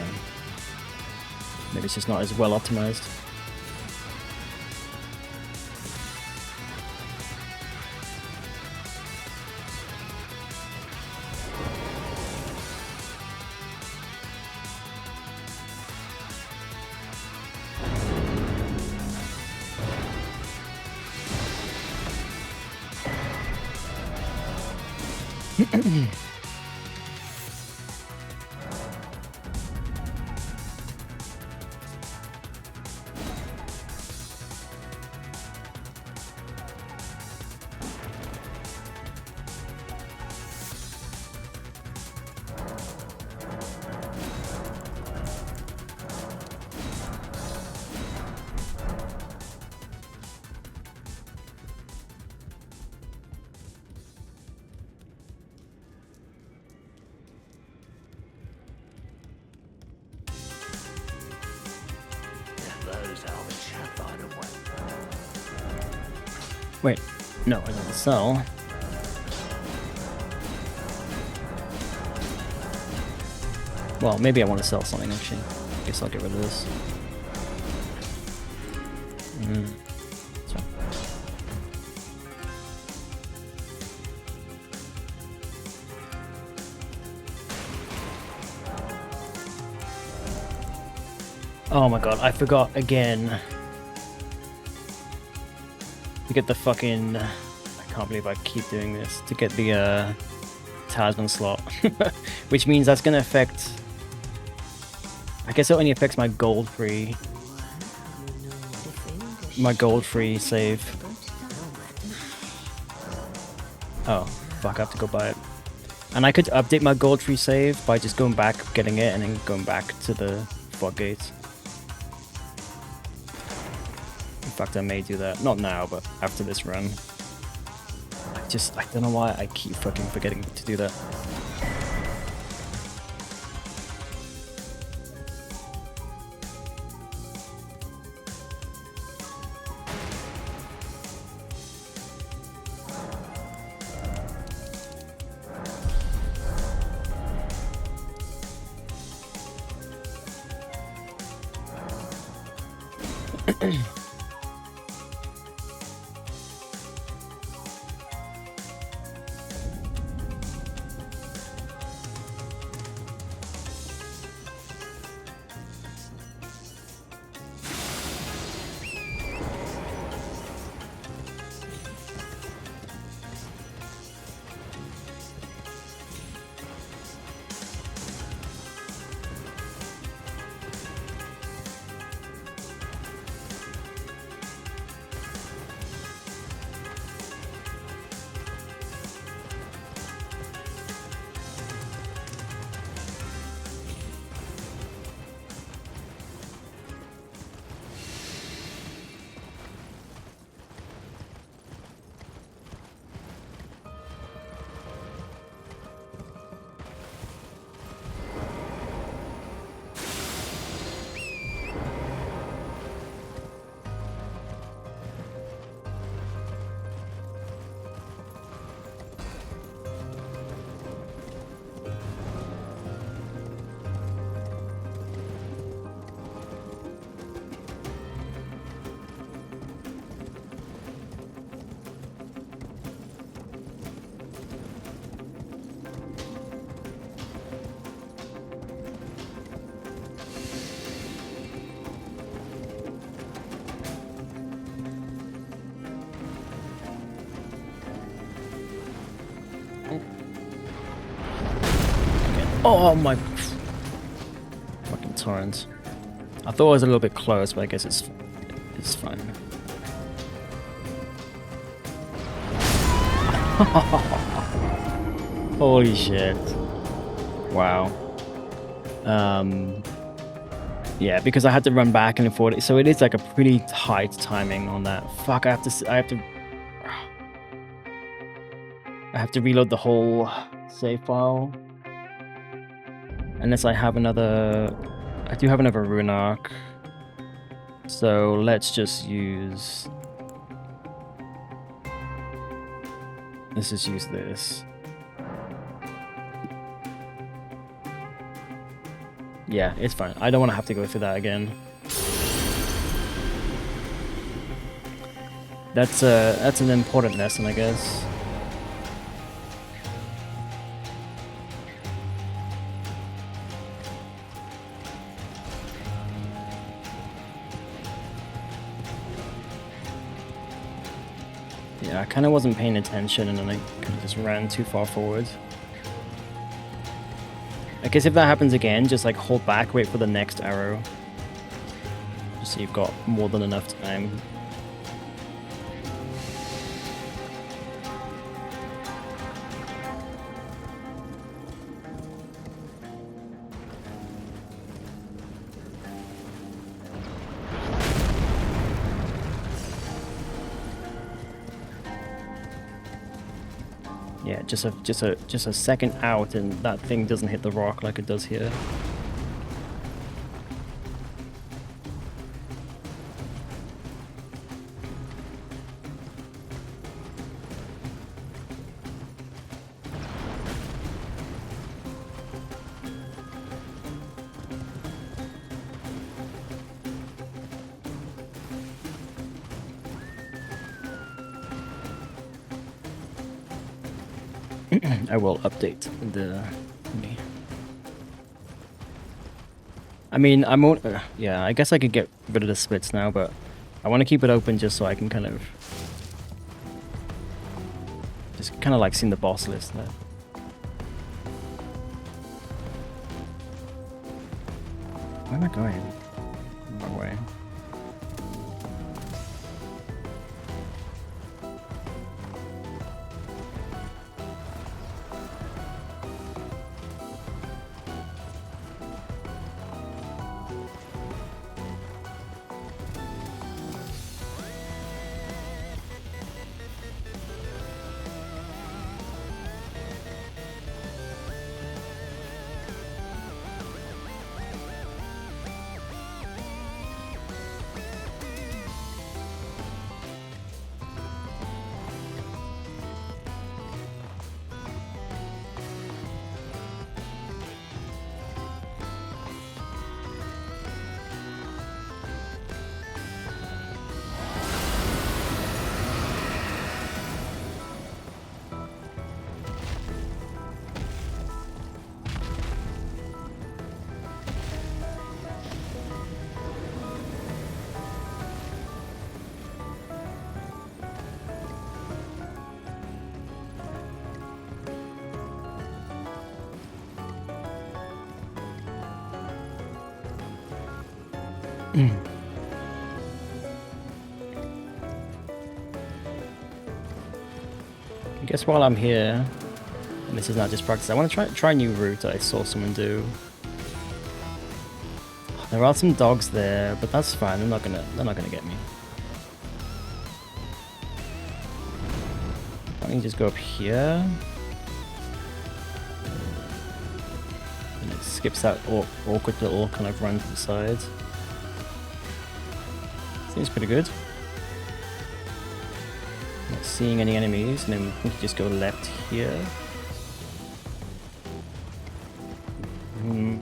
maybe it's just not as well optimized. Wait, no, I didn't sell. Well, maybe I want to sell something actually. I guess I'll get rid of this. Sorry. Oh my god, I forgot again. To get the fucking... I can't believe I keep doing this. To get the talisman slot. Which means that's going to affect... I guess it only affects my gold-free... My gold-free save. Oh, fuck, I have to go buy it. And I could update my gold-free save by just going back, getting it, and then going back to the floodgates. In fact, I may do that. Not now, but after this run. I don't know why I keep fucking forgetting to do that. Oh my fucking torrent. I thought it was a little bit close, but I guess it's fine. Holy shit. Wow. Yeah, because I had to run back and forth, so it is like a pretty tight timing on that. Fuck, I have to reload the whole save file. Unless I have another... I do have another rune arc. So let's just use... Let's just use this. Yeah, it's fine. I don't want to have to go through that again. That's an important lesson, I guess. Yeah, I kind of wasn't paying attention and then I kind of just ran too far forward. I guess if that happens again, just like hold back, wait for the next arrow. Just so you've got more than enough time. Yeah, just a second out and that thing doesn't hit the rock like it does here. I will update the. I mean, I'm on. Yeah, I guess I could get rid of the splits now, but I want to keep it open just so I can kind of like seeing the boss list there. Where am I going? Wrong way. I guess while I'm here, and this is not just practice, I want to try a new route that I saw someone do. There are some dogs there, but that's fine. They're not gonna get me. I can just go up here. And it skips that awkward little kind of run to the sides. Seems pretty good. Not seeing any enemies, and then we can just go left here.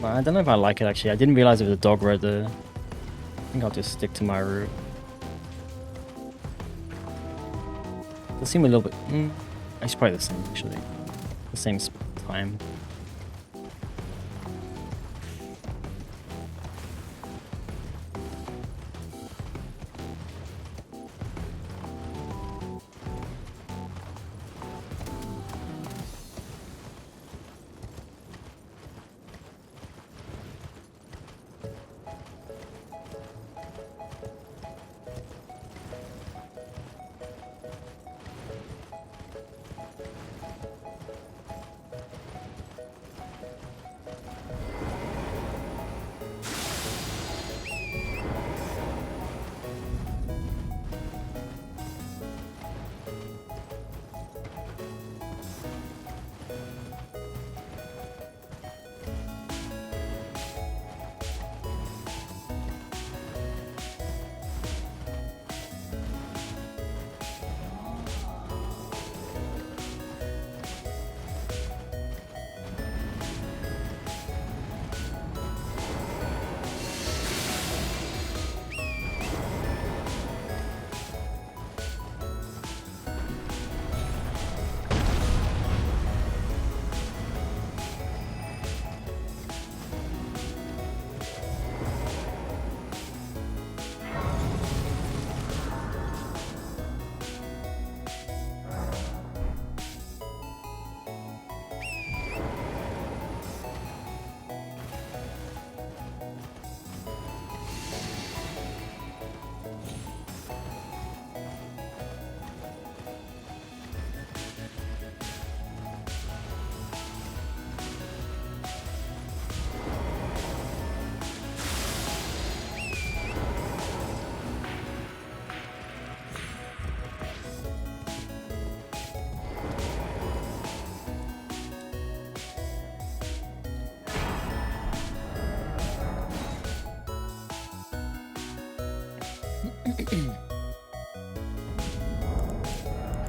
I don't know if I like it actually. I didn't realize there was a dog right there. I think I'll just stick to my route. Does seem a little bit. It's probably the same actually. The same time.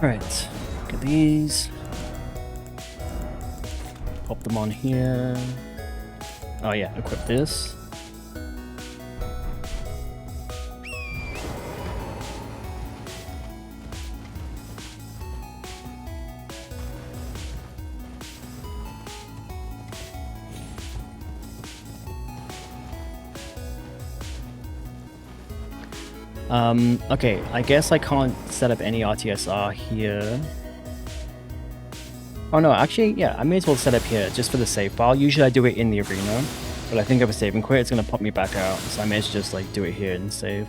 Alright, look at these. Pop them on here. Oh yeah, equip this. Okay, I guess I can't set up any RTSR here. Oh no, actually, yeah, I may as well set up here just for the save file. Usually I do it in the arena, but I think if I save and quit, it's gonna pop me back out. So I may as well just like do it here and save.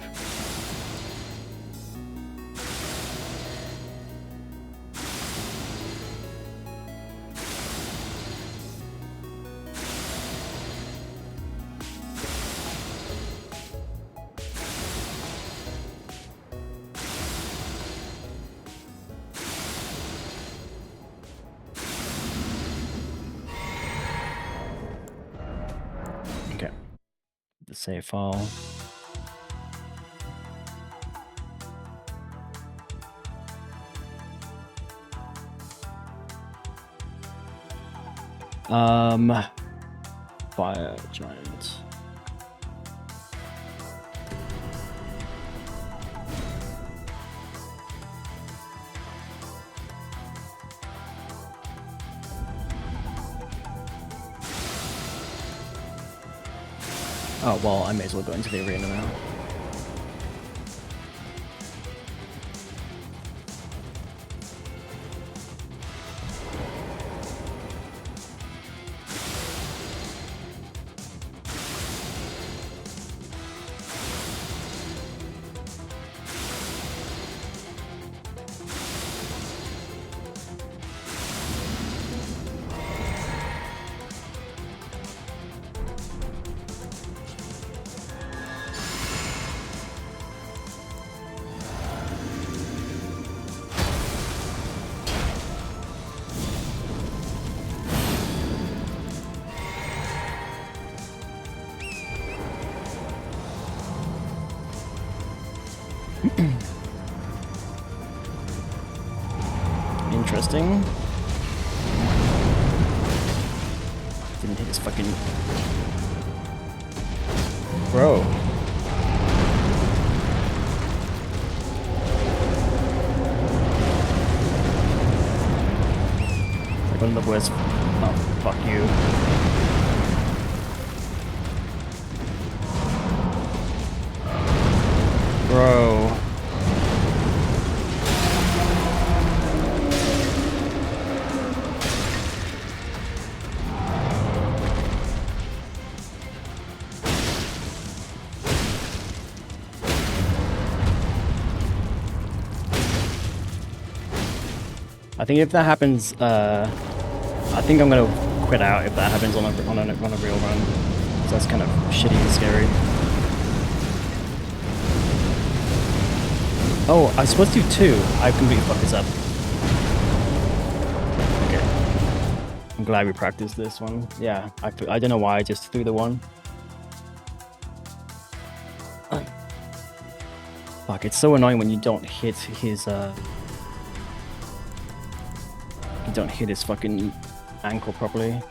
Okay, the save file. Fire giant. Oh, well, I may as well go into the arena now. Interesting. Didn't hit his fucking... Bro. Like one of the worst... Oh, fuck you. Bro. I think if that happens, I think I'm gonna quit out if that happens on a real run. So that's kind of shitty and scary. Oh, I was supposed to do 2. I completely fucked this up. Okay. I'm glad we practiced this one. Yeah, I don't know why I just threw the 1. Fuck, it's so annoying when you don't hit his, you don't hit his fucking ankle properly.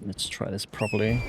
Let's try this properly.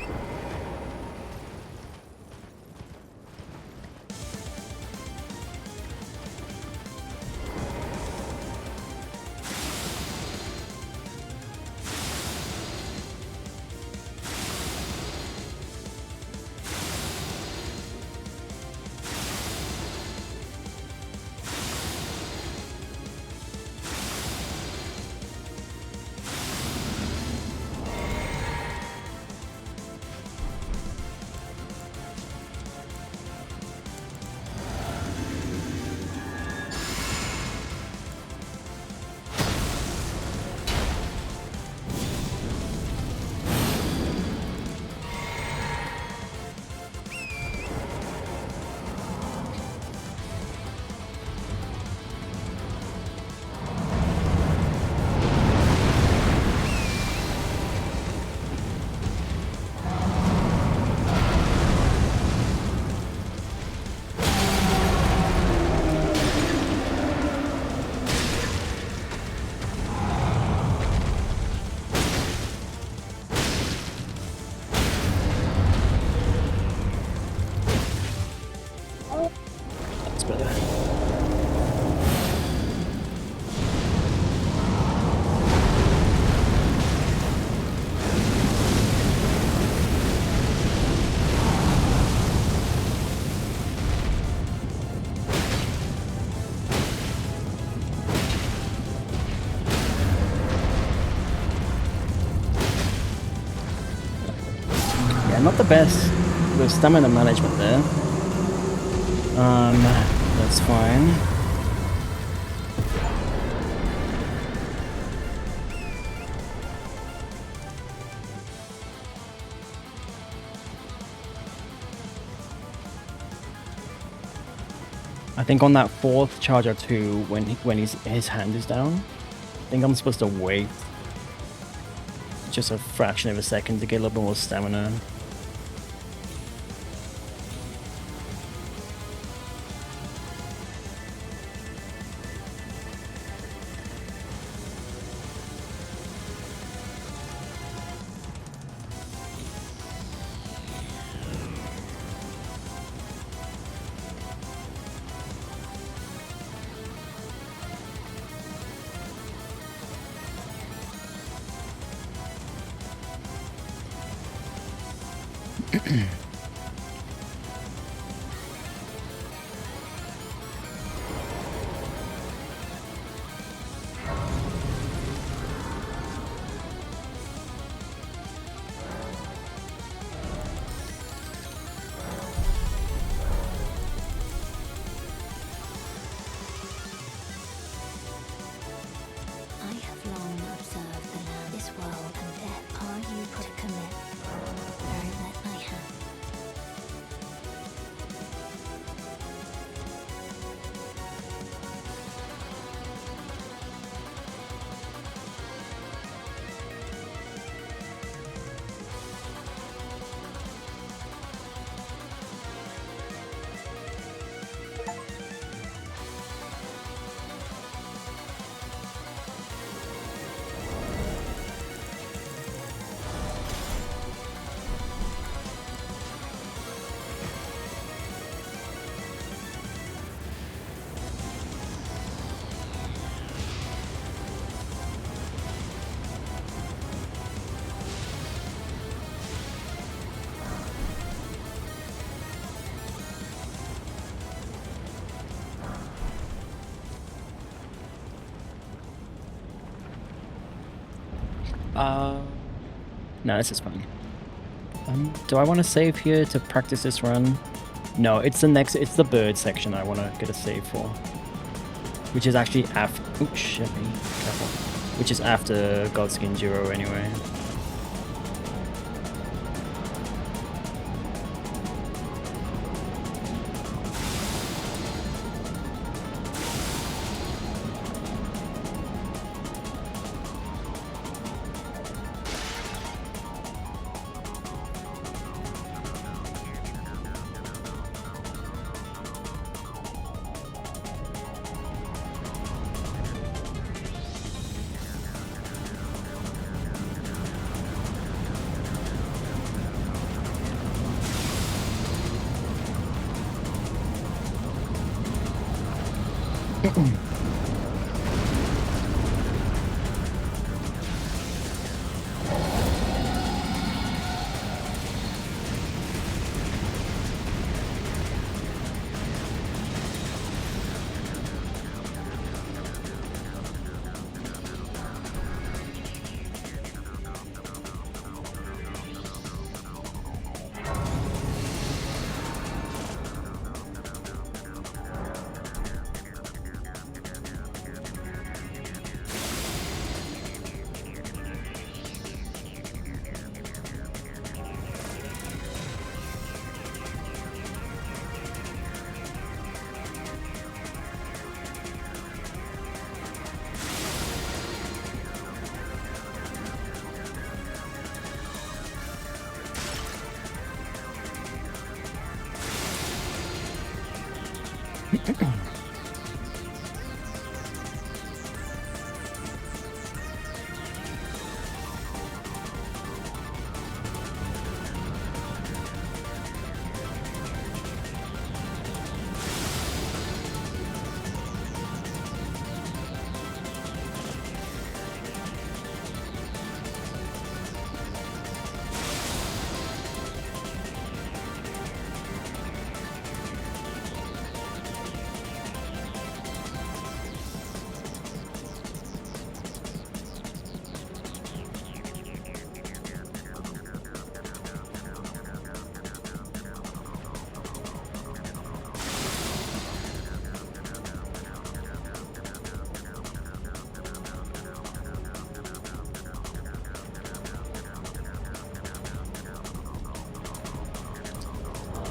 Yeah, not the best with stamina management there. That's fine. I think on that fourth charger too, when his hand is down, I think I'm supposed to wait just a fraction of a second to get a little bit more stamina. I have long observed the land, this world and death. Are you put to commit? Don't let my hand. No, this is fine. Do I want to save here to practice this run? No, it's the bird section I want to get a save for. Which is actually after, oh shit, be careful. Which is after Godskin Jiro anyway.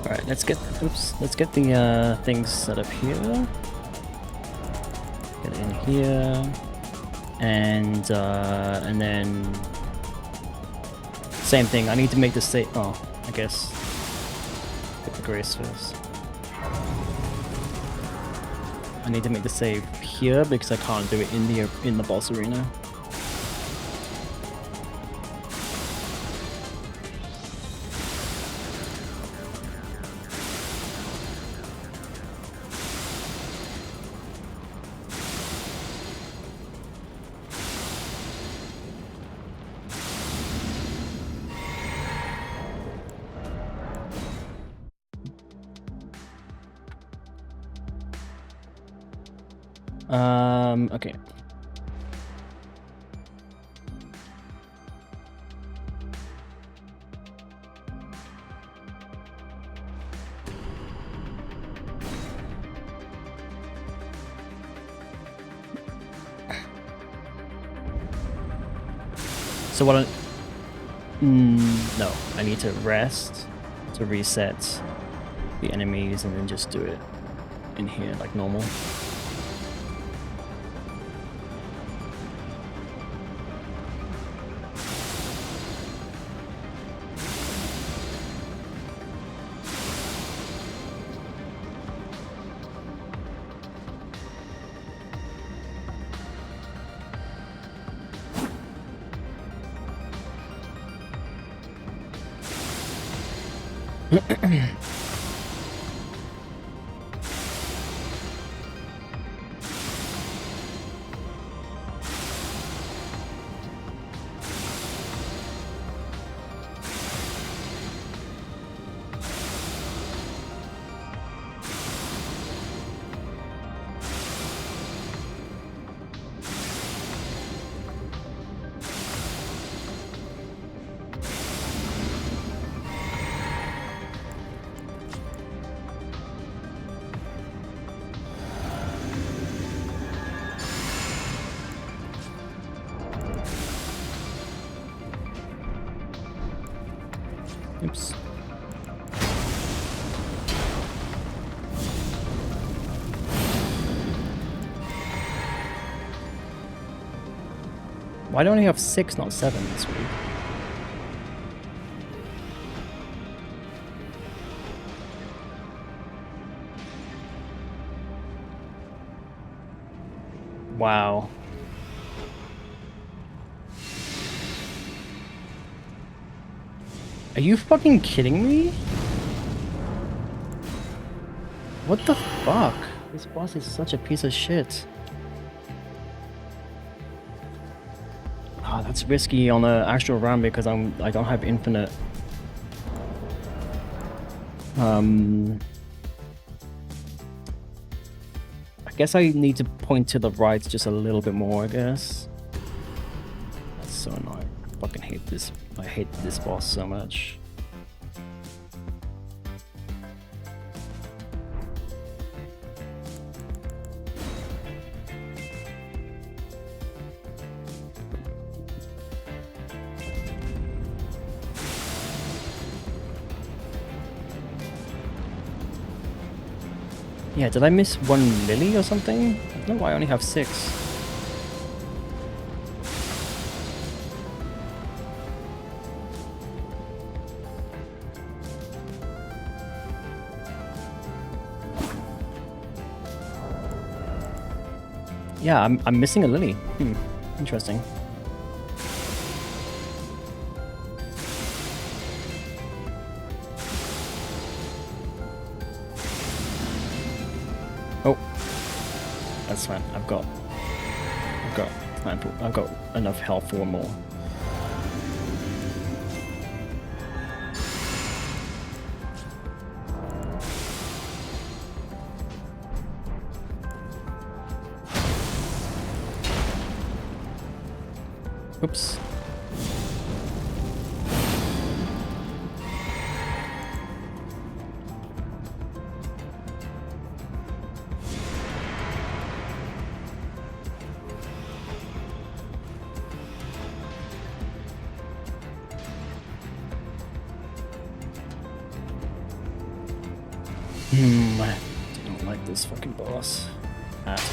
Alright, let's get the things set up here. Get it in here. And then same thing. I need to make the save. Oh, I guess get the grace first. I need to make the save here because I can't do it in the boss arena. Okay. So what no, I need to rest to reset the enemies and then just do it in here like normal. Oops. Why don't you have 6, not 7 this week? Wow. Are you fucking kidding me? What the fuck? This boss is such a piece of shit. Ah, that's risky on the actual round because I don't have infinite. I guess I need to point to the right just a little bit more, I guess. That's so annoying. I fucking hate this. I hate this boss so much. Yeah, did I miss 1 lily or something? I don't know why I only have 6. Yeah, I'm missing a lily. Interesting. Oh, that's fine. I've got enough health for one more. Oops. I don't like this fucking boss at all.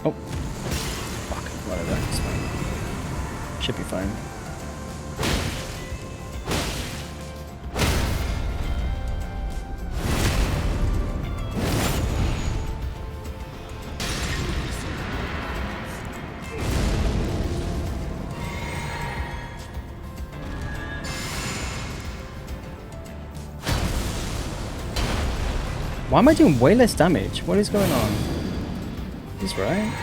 Oh. Fuck, whatever, it's fine. Should be fine. Why am I doing way less damage? What is going on? He's right.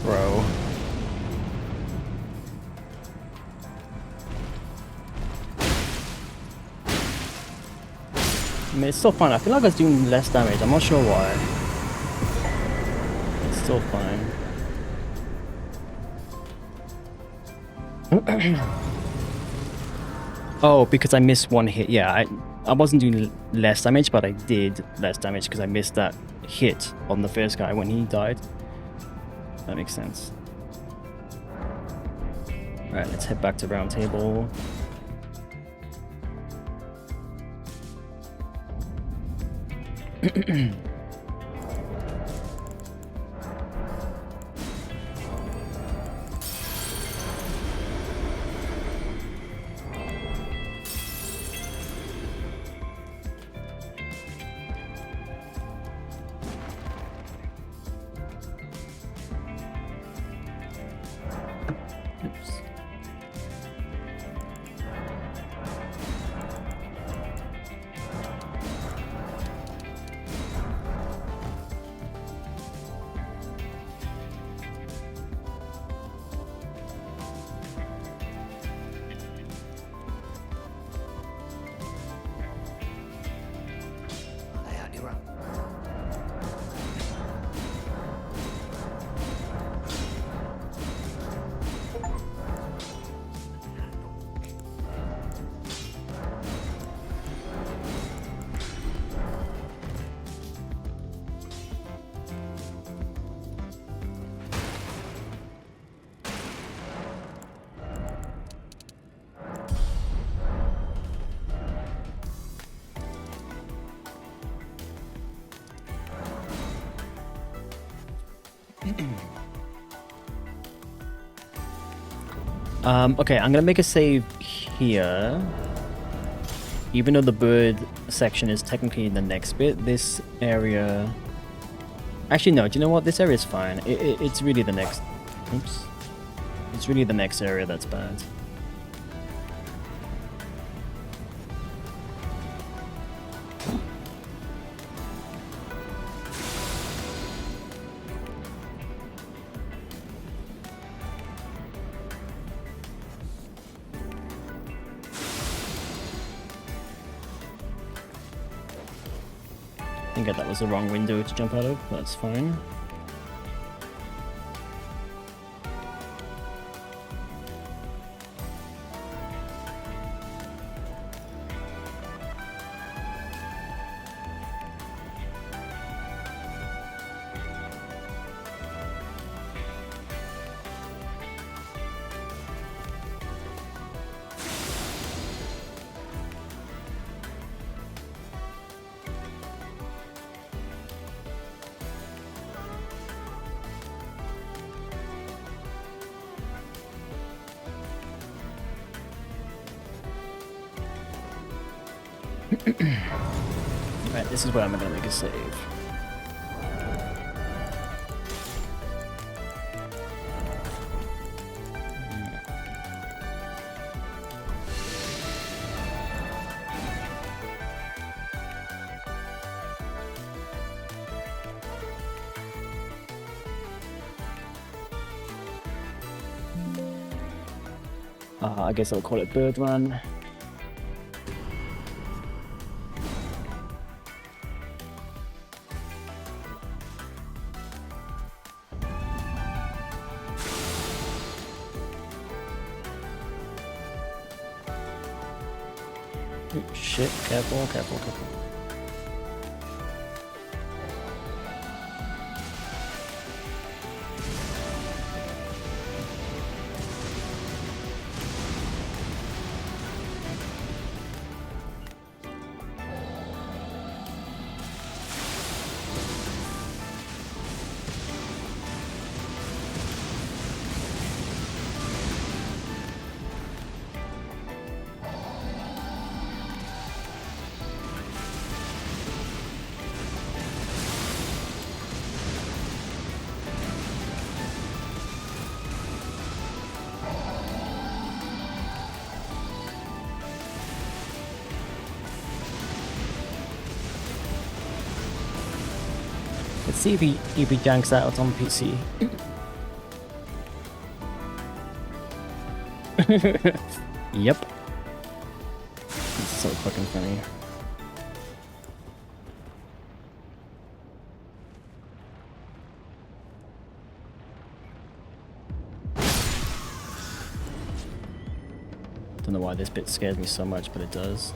Bro. I mean, it's still fine. I feel like I was doing less damage. I'm not sure why. It's still fine. Oh, because I missed one hit. Yeah, I wasn't doing less damage, but I did less damage because I missed that hit on the first guy when he died. That makes sense. Alright, let's head back to round table. Oops. Okay, I'm gonna make a save here. Even though the bird section is technically in the next bit, this area... Actually, no, do you know what? This area is fine. It's really the next... Oops. It's really the next area that's bad. I think that was the wrong window to jump out of, but that's fine. Right, this is where I'm gonna make a save. I guess I'll call it Bird Run. Shit, careful, careful, careful. Let's see if he ganks out on PC. Yep. It's so fucking funny. Don't know why this bit scares me so much, but it does.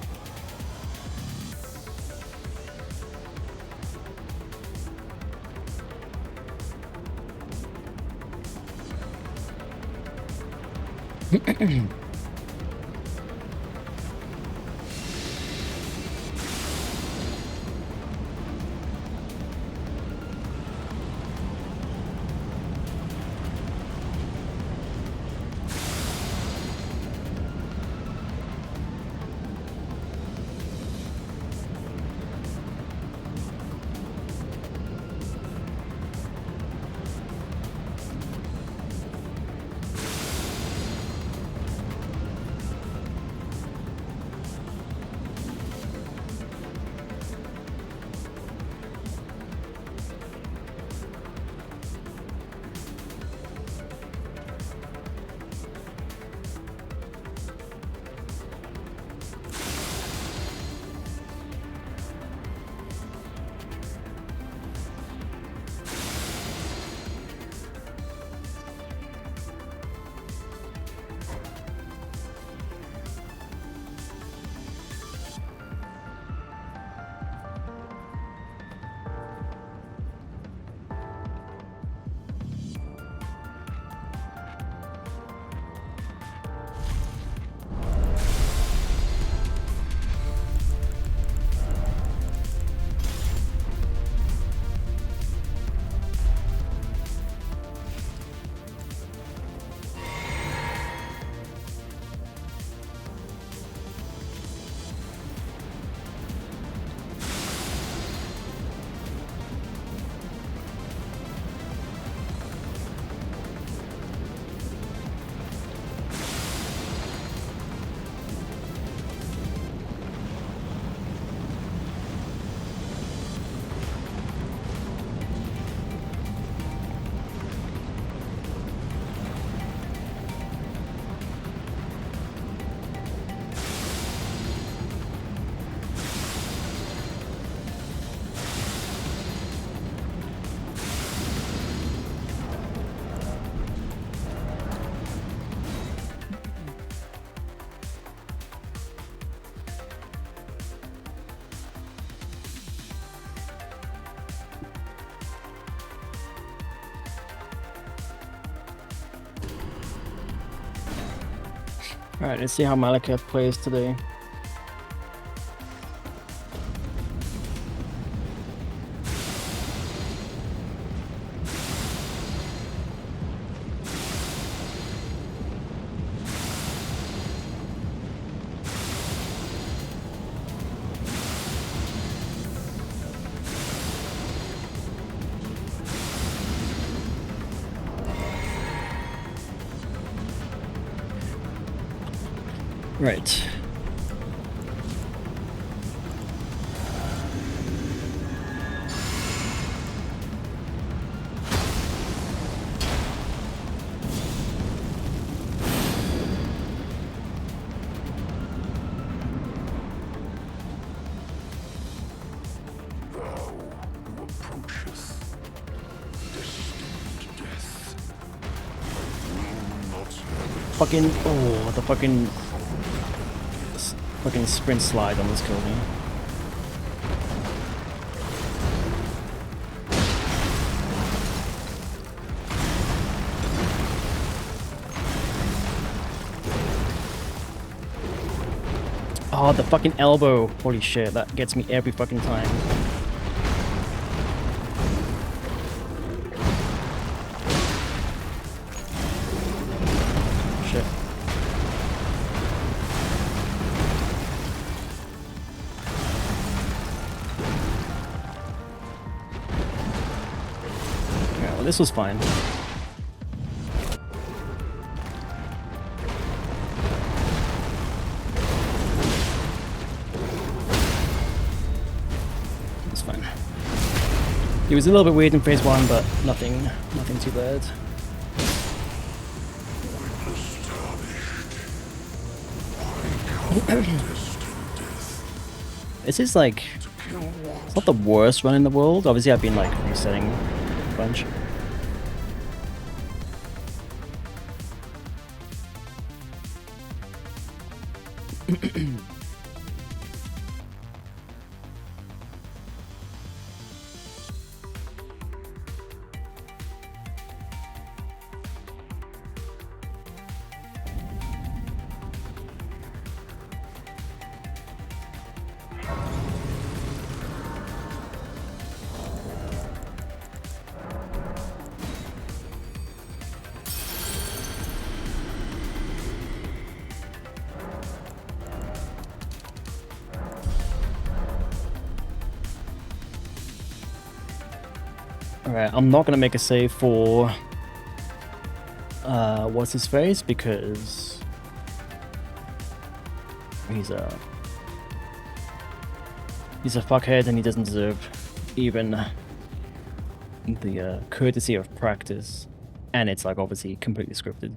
Alright, let's see how Malika plays today. Right. Fucking, oh, the fucking Fucking sprint slide almost killed me. Oh, the fucking elbow. Holy shit, that gets me every fucking time. Shit. Yeah, well, this was fine. It's fine. It was a little bit weird in phase 1, but nothing too bad. This is like, it's not the worst run in the world. Obviously I've been like resetting a bunch. Alright, I'm not gonna make a save for what's his face because he's a fuckhead and he doesn't deserve even the courtesy of practice, and it's like obviously completely scripted.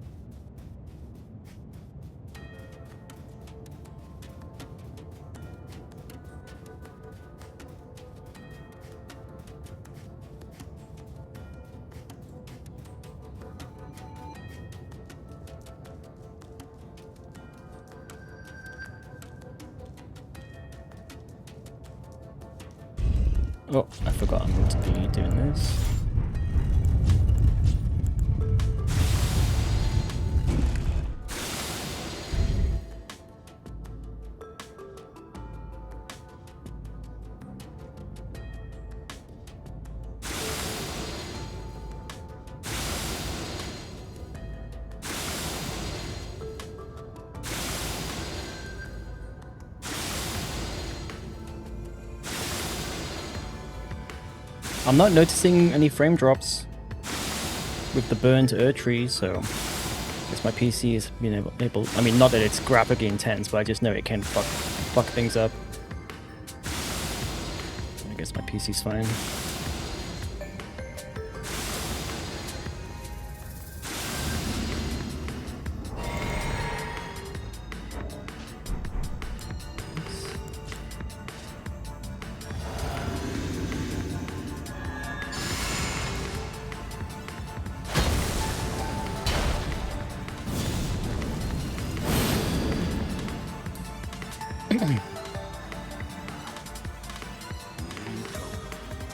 Oh, I forgot I'm going to be doing this. I'm not noticing any frame drops with the burn to earth tree, so I guess my PC is being able. I mean, not that it's graphically intense, but I just know it can fuck things up. I guess my PC's fine.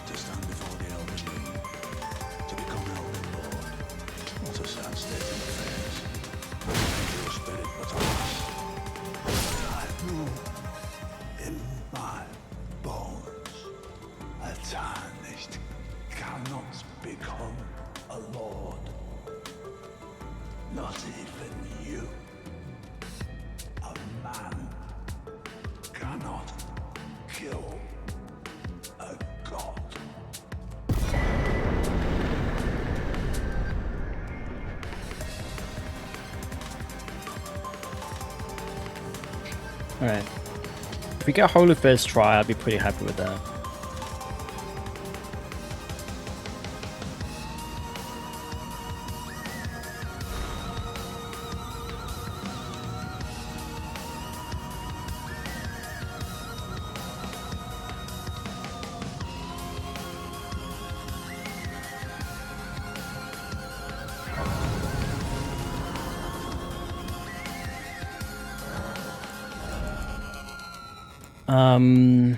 To stand before the Elden Ring, to become Elden Lord. What a sad state of affairs. No angel spirit but us. I know in my bones, a tarnished cannot become a lord. Not even you. A man cannot kill a god. Alright. If we get Holy first try, I'd be pretty happy with that. Oh,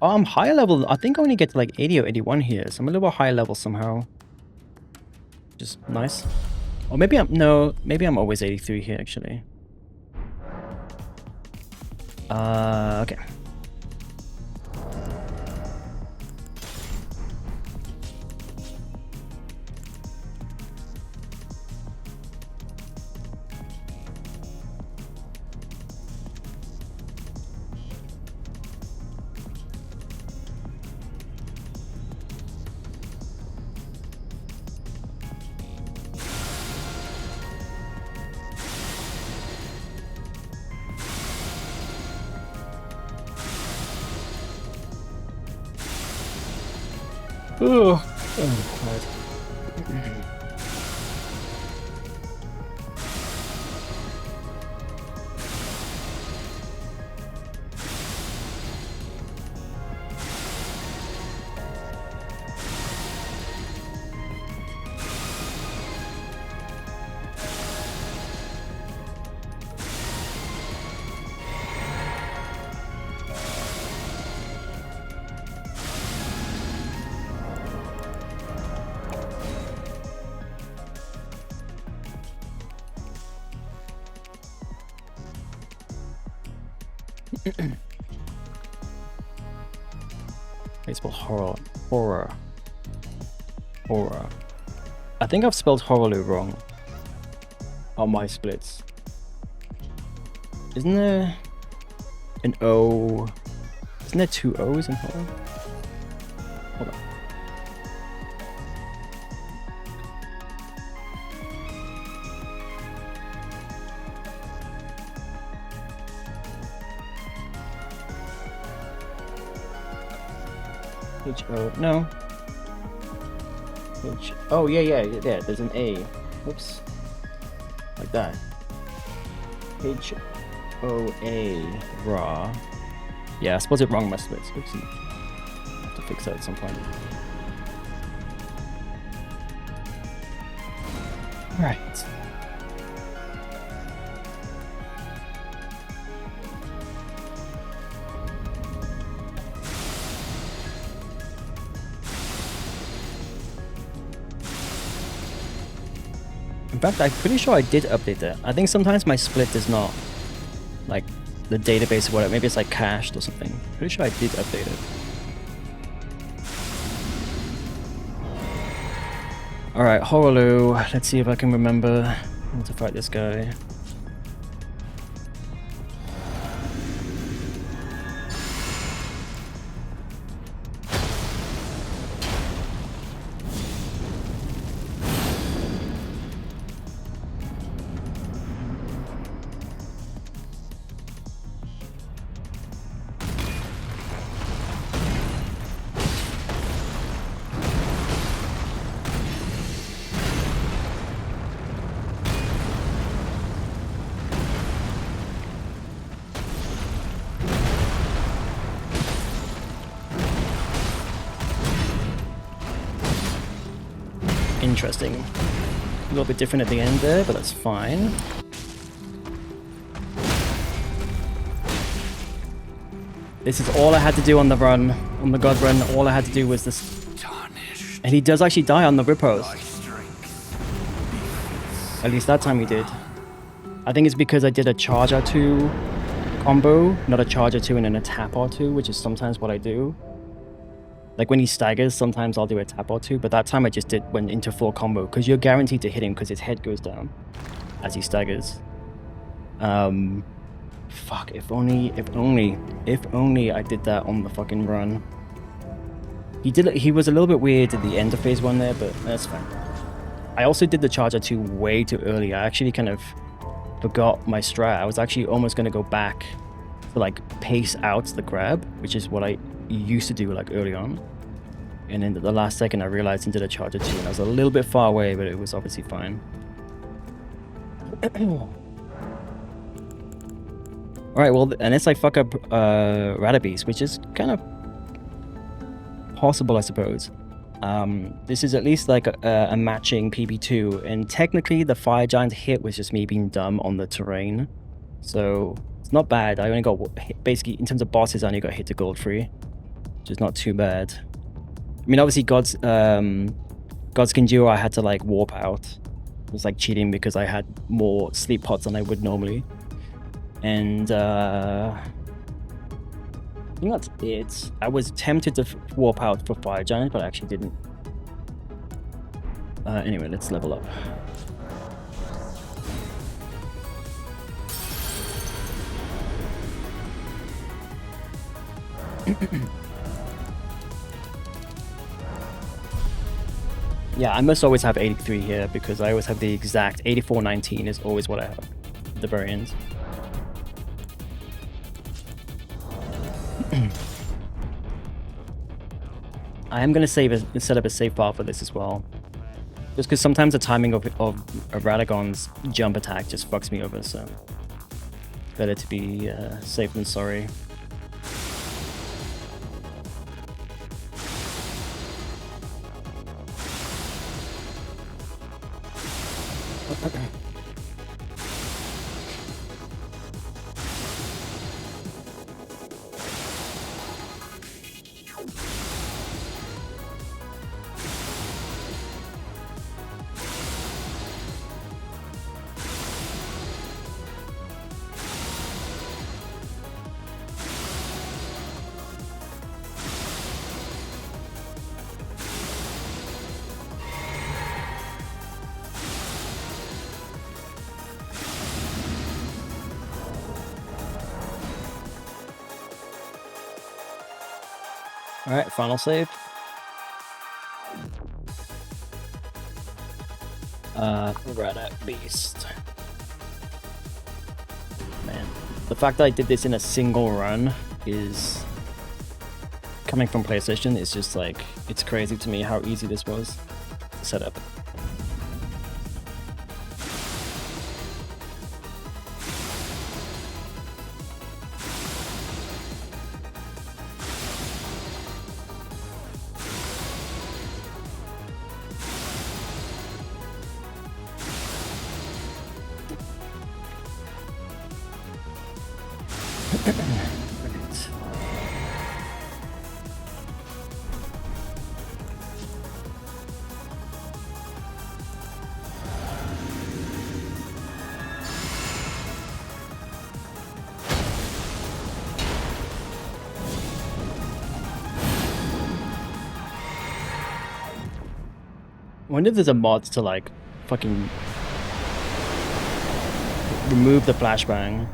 I'm higher level. I think I only get to like 80 or 81 here, so I'm a little higher level somehow. Just nice. Or maybe maybe I'm always 83 here actually. Okay. Oh, It's spelled horror. I think I've spelled horror wrong on my splits. Isn't there an O? Isn't there 2 O's in horror? Hold on. H-O, no. Oh, yeah, there's an A. Whoops. Like that. H-O-A, raw. Yeah, I spelled it wrong in my splits. Oops. I have to fix that at some point. Alright. In fact, I'm pretty sure I did update that. I think sometimes my split is not like the database or whatever. Maybe it's like cached or something. Pretty sure I did update it. Alright, Horolu. Let's see if I can remember how to fight this guy. Interesting. A little bit different at the end there, but that's fine. This is all I had to do on the run, on the god run. All I had to do was this. And he does actually die on the riposte. At least that time he did. I think it's because I did a charge R2 combo, not a charge R2 and then a tap R2, which is sometimes what I do. Like when he staggers, sometimes I'll do a tap or two, but that time I just went into full combo because you're guaranteed to hit him because his head goes down as he staggers. Fuck, if only I did that on the fucking run. He was a little bit weird at the end of phase 1 there, but that's fine. I also did the charger 2 way too early. I actually kind of forgot my strat. I was actually almost going to go back to like pace out the grab, which is what I used to do like early on, and then at the last second I realized into the charger 2 and I was a little bit far away, but it was obviously fine. Alright, well, and it's like fuck up Radabeast, which is kind of possible, I suppose. This is at least like a matching PB2, and technically the Fire Giant hit was just me being dumb on the terrain, so It's not bad. I only got basically in terms of bosses, I only got hit to gold 3, which is not too bad. I mean, obviously God's Conjure I had to like warp out. It was like cheating because I had more sleep pots than I would normally. And I think that's it. I was tempted to warp out for Fire Giant, but I actually didn't. Anyway, let's level up. Yeah, I must always have 83 here because I always have the exact 8419 is always what I have at the very end. I am going to set up a save file for this as well. Just because sometimes the timing of Radagon's jump attack just fucks me over, so better to be safe than sorry. Alright, final save. Radak Beast. Man, the fact that I did this in a single run is, coming from PlayStation, is just like, it's crazy to me how easy this was to set up. I wonder if there's a mod to like fucking remove the flashbang.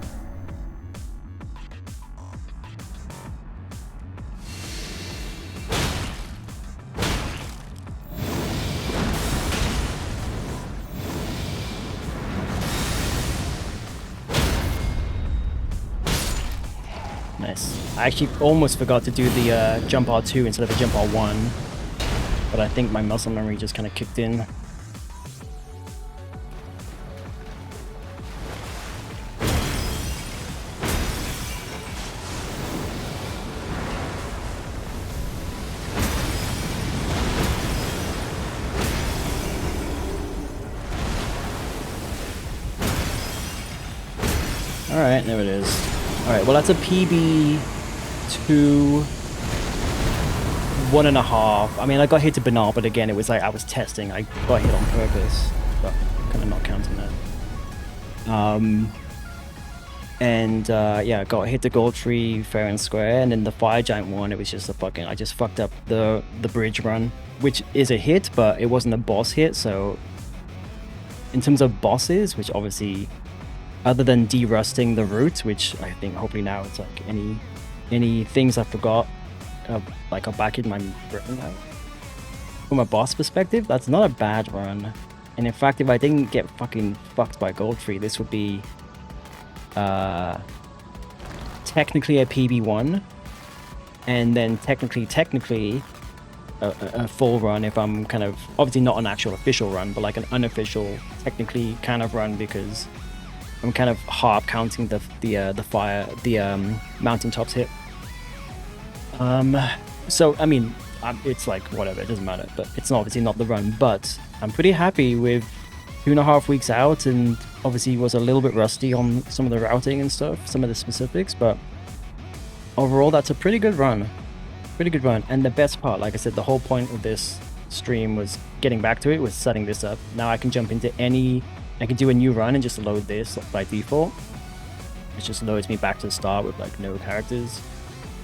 Nice. I actually almost forgot to do the jump R2 instead of a jump R1. But I think my muscle memory just kind of kicked in. Alright, there it is. Alright, well that's a PB 2... 1.5. I mean, I got hit to banal, but again, it was like I was testing. I got hit on purpose, but kind of not counting that. Yeah, got hit to gold tree fair and square, and then the fire giant one, it was just a fucking, I just fucked up the bridge run, which is a hit, but it wasn't a boss hit. So in terms of bosses, which obviously, other than de-rusting the route, which I think hopefully now it's like any things I forgot, like are back in my brain now. From a boss perspective, that's not a bad run. And in fact, if I didn't get fucking fucked by Goldtree, this would be technically a PB1, and then technically a full run if I'm kind of, obviously not an actual official run, but like an unofficial technically kind of run, because I'm kind of half counting the mountaintops hit. So I mean, it's like whatever, it doesn't matter, but it's obviously not the run. But I'm pretty happy with 2.5 weeks out and obviously was a little bit rusty on some of the routing and stuff, some of the specifics, but overall that's a pretty good run. Pretty good run. And the best part, like I said, the whole point of this stream was getting back to it, was setting this up. Now I can jump into I can do a new run and just load this by default. It just loads me back to the start with like no characters.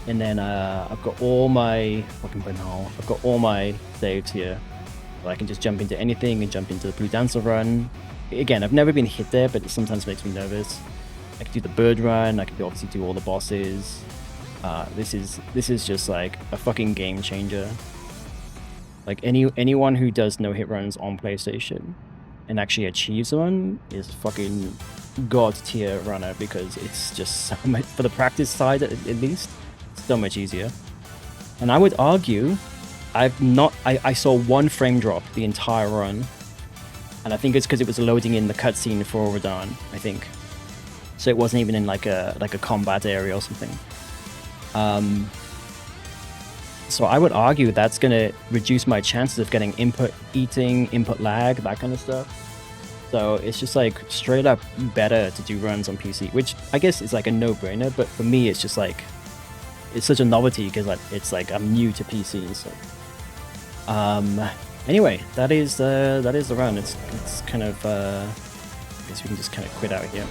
And then I've got all my fucking banal. I've got all my saves here. So I can just jump into anything and jump into the Blue Dancer run. Again, I've never been hit there, but it sometimes makes me nervous. I can do the bird run. I can obviously do all the bosses. This is just like a fucking game changer. Like anyone who does no hit runs on PlayStation and actually achieves one is fucking god tier runner, because it's just so much, for the practice side at least, so much easier. And I would argue I saw one frame drop the entire run, and I think it's because it was loading in the cutscene for Radahn, I think. So it wasn't even in like a combat area or something. So I would argue that's gonna reduce my chances of getting input lag, that kind of stuff. So it's just like straight up better to do runs on PC, which I guess is like a no-brainer, but for me it's just like, it's such a novelty because it's like I'm new to PC. So anyway, that is the run. It's kind of I guess we can just kind of quit out here.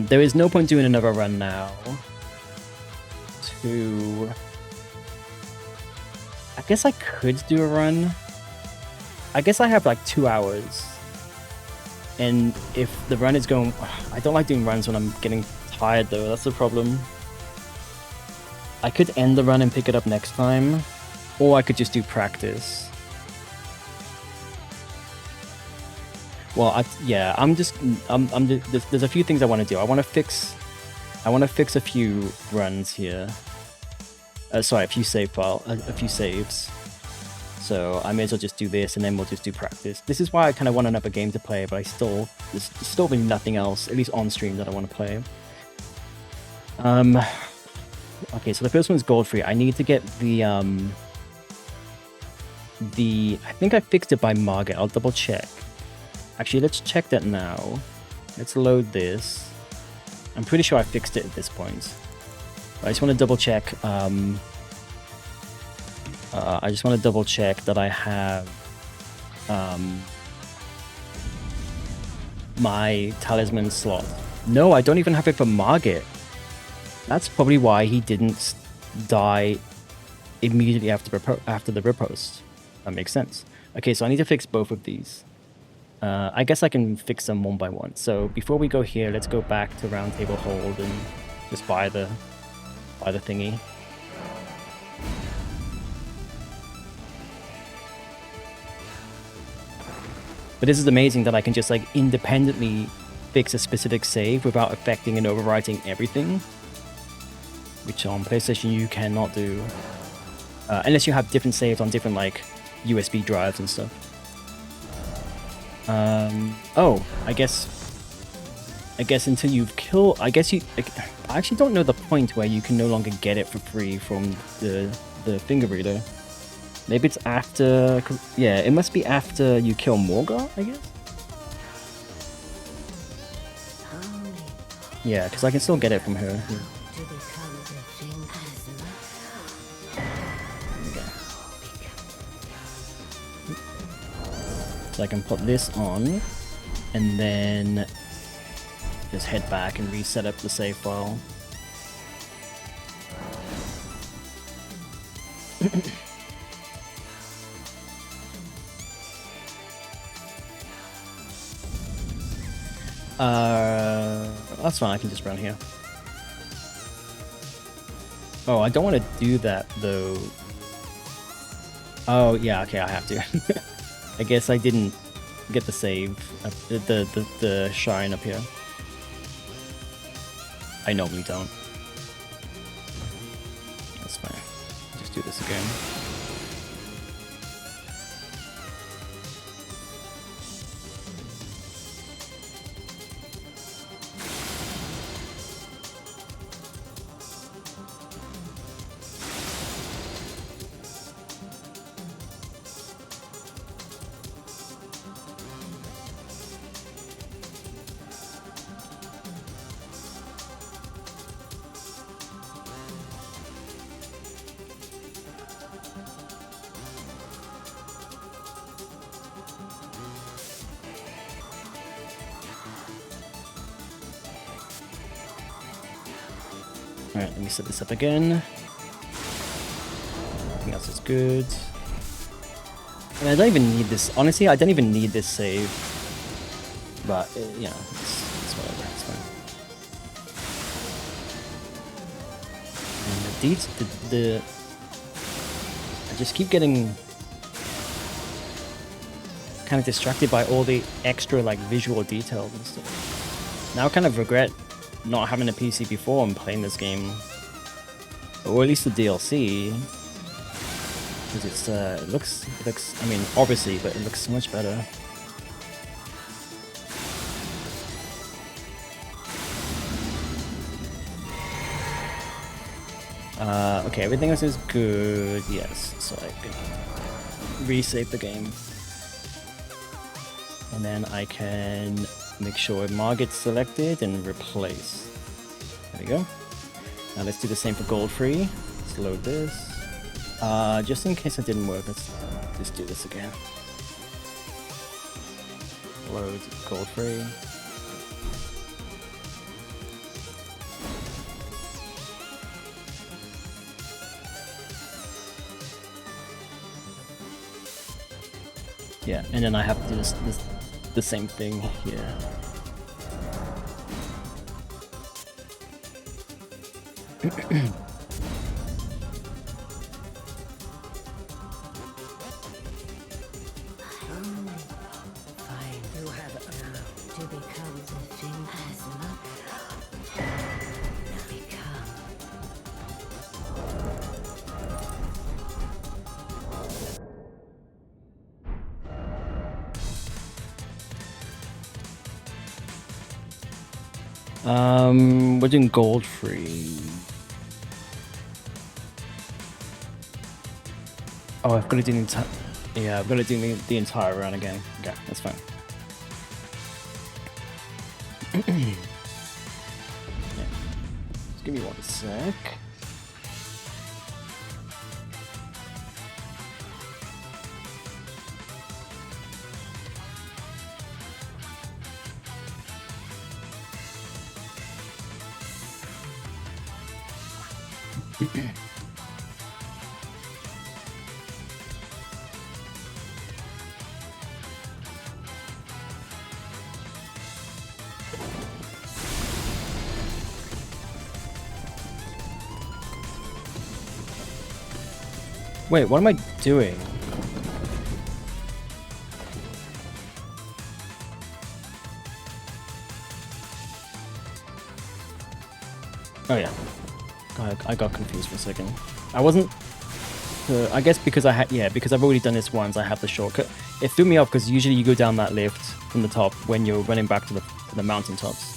There is no point doing another run now. I guess I could do a run. I guess I have like 2 hours. And if the run is going... I don't like doing runs when I'm getting tired though, that's the problem. I could end the run and pick it up next time. Or I could just do practice. Well, there's a few things I want to do. I want to fix a few runs here. Sorry, a few saves. So I may as well just do this, and then we'll just do practice. This is why I kind of want another game to play, but there's still been nothing else, at least on stream, that I want to play. Okay, so the first one's gold free. I need to get I think I fixed it by Margit. I'll double check. Actually, let's check that now. Let's load this. I'm pretty sure I fixed it at this point. I just want to double check. I just want to double check that I have my talisman slot. No, I don't even have it for Margit. That's probably why he didn't die immediately after the riposte. That makes sense. Okay, so I need to fix both of these. I guess I can fix them one by one. So before we go here, let's go back to Round Table Hold and just buy the thingy. But this is amazing that I can just like independently fix a specific save without affecting and overwriting everything, which on PlayStation you cannot do unless you have different saves on different like USB drives and stuff. Oh, I guess until you've killed, I actually don't know the point where you can no longer get it for free from the finger reader. Maybe it's after, yeah, it must be after you kill Morgar, I guess? Yeah, because I can still get it from her. So I can put this on, and then just head back and reset up the save file. That's fine, I can just run here. Oh, I don't want to do that though. Oh yeah, okay, I have to. I guess I didn't get the save, the shrine up here. I normally don't. That's fine. Just do this again. Alright, let me set this up again. Everything else is good. I mean, I don't even need this. Honestly, I don't even need this save. But, you know, it's whatever. It's fine. And the I just keep getting kind of distracted by all the extra, like, visual details and stuff. Now I kind of regret not having a PC before and playing this game. Or at least the DLC. Because it's, it looks, I mean, obviously, but it looks so much better. Okay, everything else is good, yes, so I can resave the game. And then I can make sure Mar gets selected and replace. There we go. Now let's do the same for gold free. Let's load this. Just in case it didn't work, let's just do this again. Load gold free. Yeah, and then I have to do the same thing here. Fine, you have now to become the thing as much. Now become. We're doing gold free. Oh, I've got to do the entire. Yeah, I've got to do the entire run again. Okay, that's fine. Yeah. Just give me 1 sec. Wait, what am I doing? Oh yeah, I got confused for a second. I wasn't. I guess because because I've already done this once, I have the shortcut. It threw me off because usually you go down that lift from the top when you're running back to the mountaintops.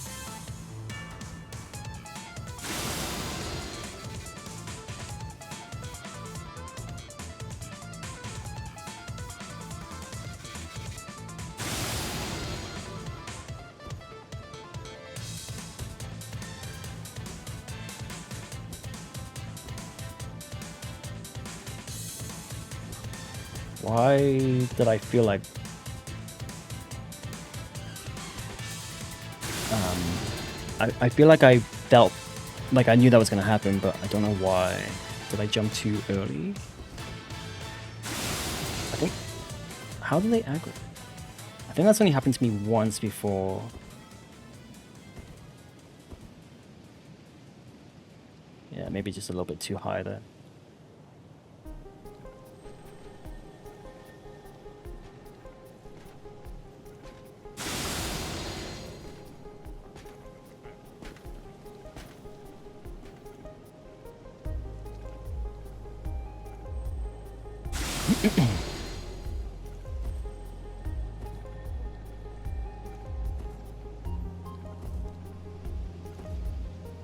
Why did I feel like I feel like I felt like I knew that was gonna happen, but I don't know why. Did I jump too early? I think, how do they aggro? I think that's only happened to me once before. Yeah, maybe just a little bit too high there.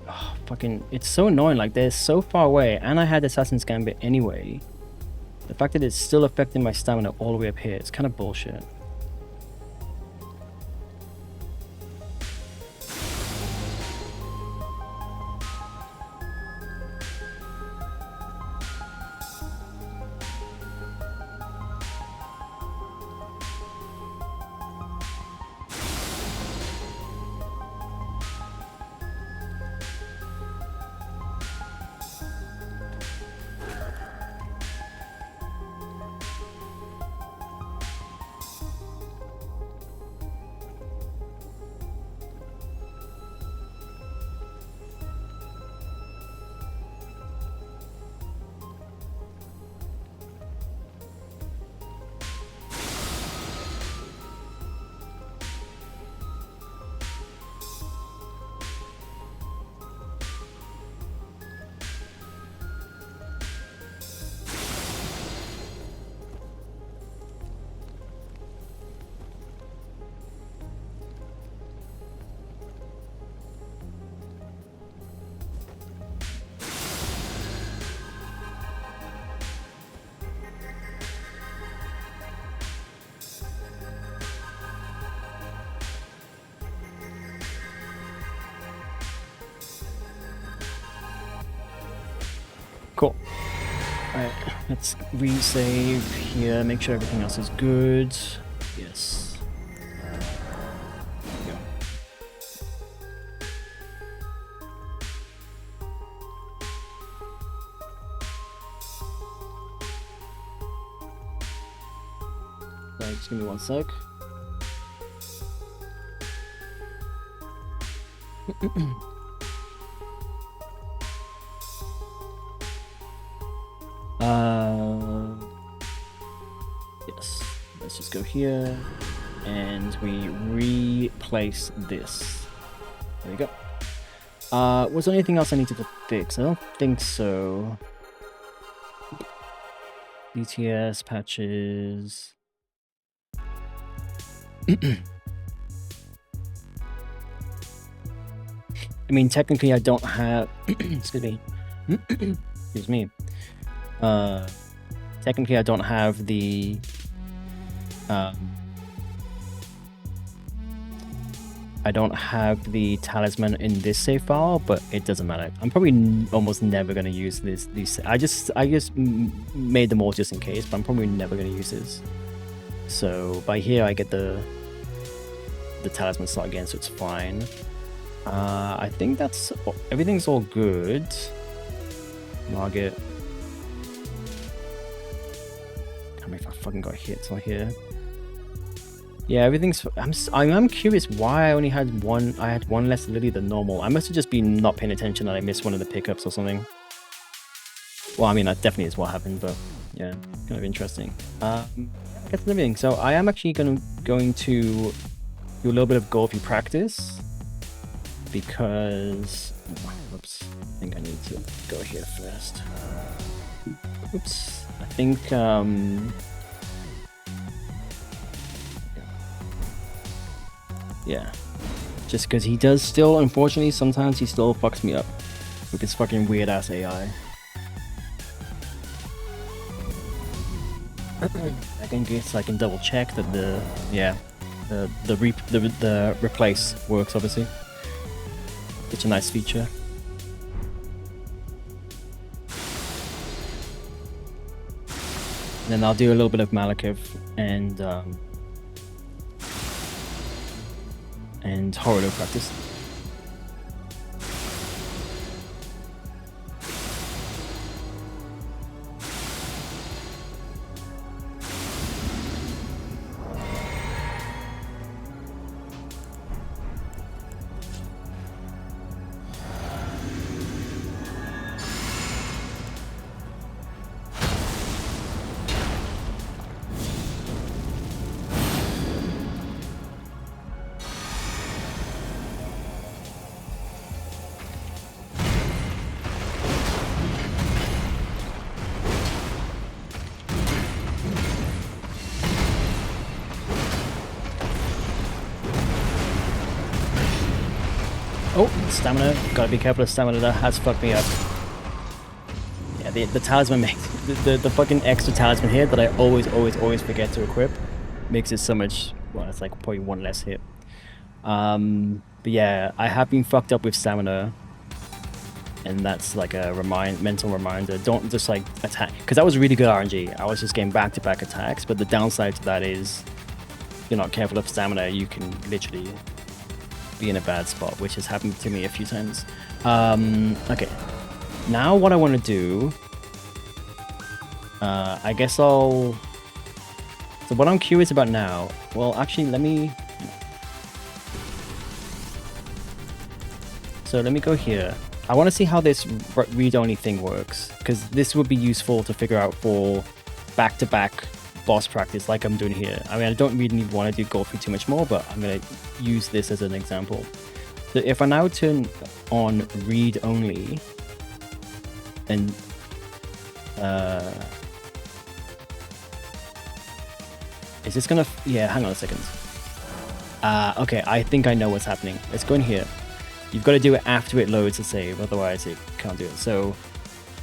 Oh, fucking, it's so annoying, like they're so far away and I had Assassin's Gambit anyway. The fact that it's still affecting my stamina all the way up here, it's kind of bullshit. Alright, let's resave here, make sure everything else is good. Yes. There we go. Sorry, just give me one sec. Yes, let's just go here and we replace this. There we go. Was there anything else I needed to fix? I don't think so. BTS patches. I mean, technically I don't have excuse me. Excuse me. Technically I don't have the I don't have the talisman in this save file, but it doesn't matter. I'm probably almost never going to use these. I just made them all just in case, but I'm probably never going to use this. So by here I get the talisman slot again, so it's fine. I think that's everything's all good. Market. I mean, if I fucking got hits on here. Yeah, everything's. I'm curious why I only had one. I had one less lily than normal. I must have just been not paying attention and I missed one of the pickups or something. Well, I mean, that definitely is what happened, but yeah, kind of interesting. I guess everything. So I am actually going to do a little bit of golfy practice because. Oops, I think I need to go here first. Oops, I think. Yeah, just because he does still, unfortunately, sometimes he still fucks me up with his fucking weird ass AI. I guess I can double check that the replace works, obviously. It's a nice feature. And then I'll do a little bit of Malekith and Horror practice. Oh, stamina. Gotta be careful of stamina. That has fucked me up. Yeah, the talisman makes the fucking extra talisman here that I always forget to equip makes it so much. Well, it's like probably one less hit. But yeah, I have been fucked up with stamina, and that's like a mental reminder. Don't just like attack, because that was really good RNG. I was just getting back-to-back attacks, but the downside to that is, if you're not careful of stamina, you can literally be in a bad spot, which has happened to me a few times. Okay, now what I want to do, I guess so what I'm curious about now, well actually let me go here. I want to see how this read-only thing works, because this would be useful to figure out for back-to-back boss practice like I'm doing here. I mean, I don't really want to do Golfy too much more, but I'm going to use this as an example. So if I now turn on read only, then is this gonna yeah, hang on a second. Okay, I think I know what's happening. Let's go in here. You've got to do it after it loads the save, otherwise it can't do it. So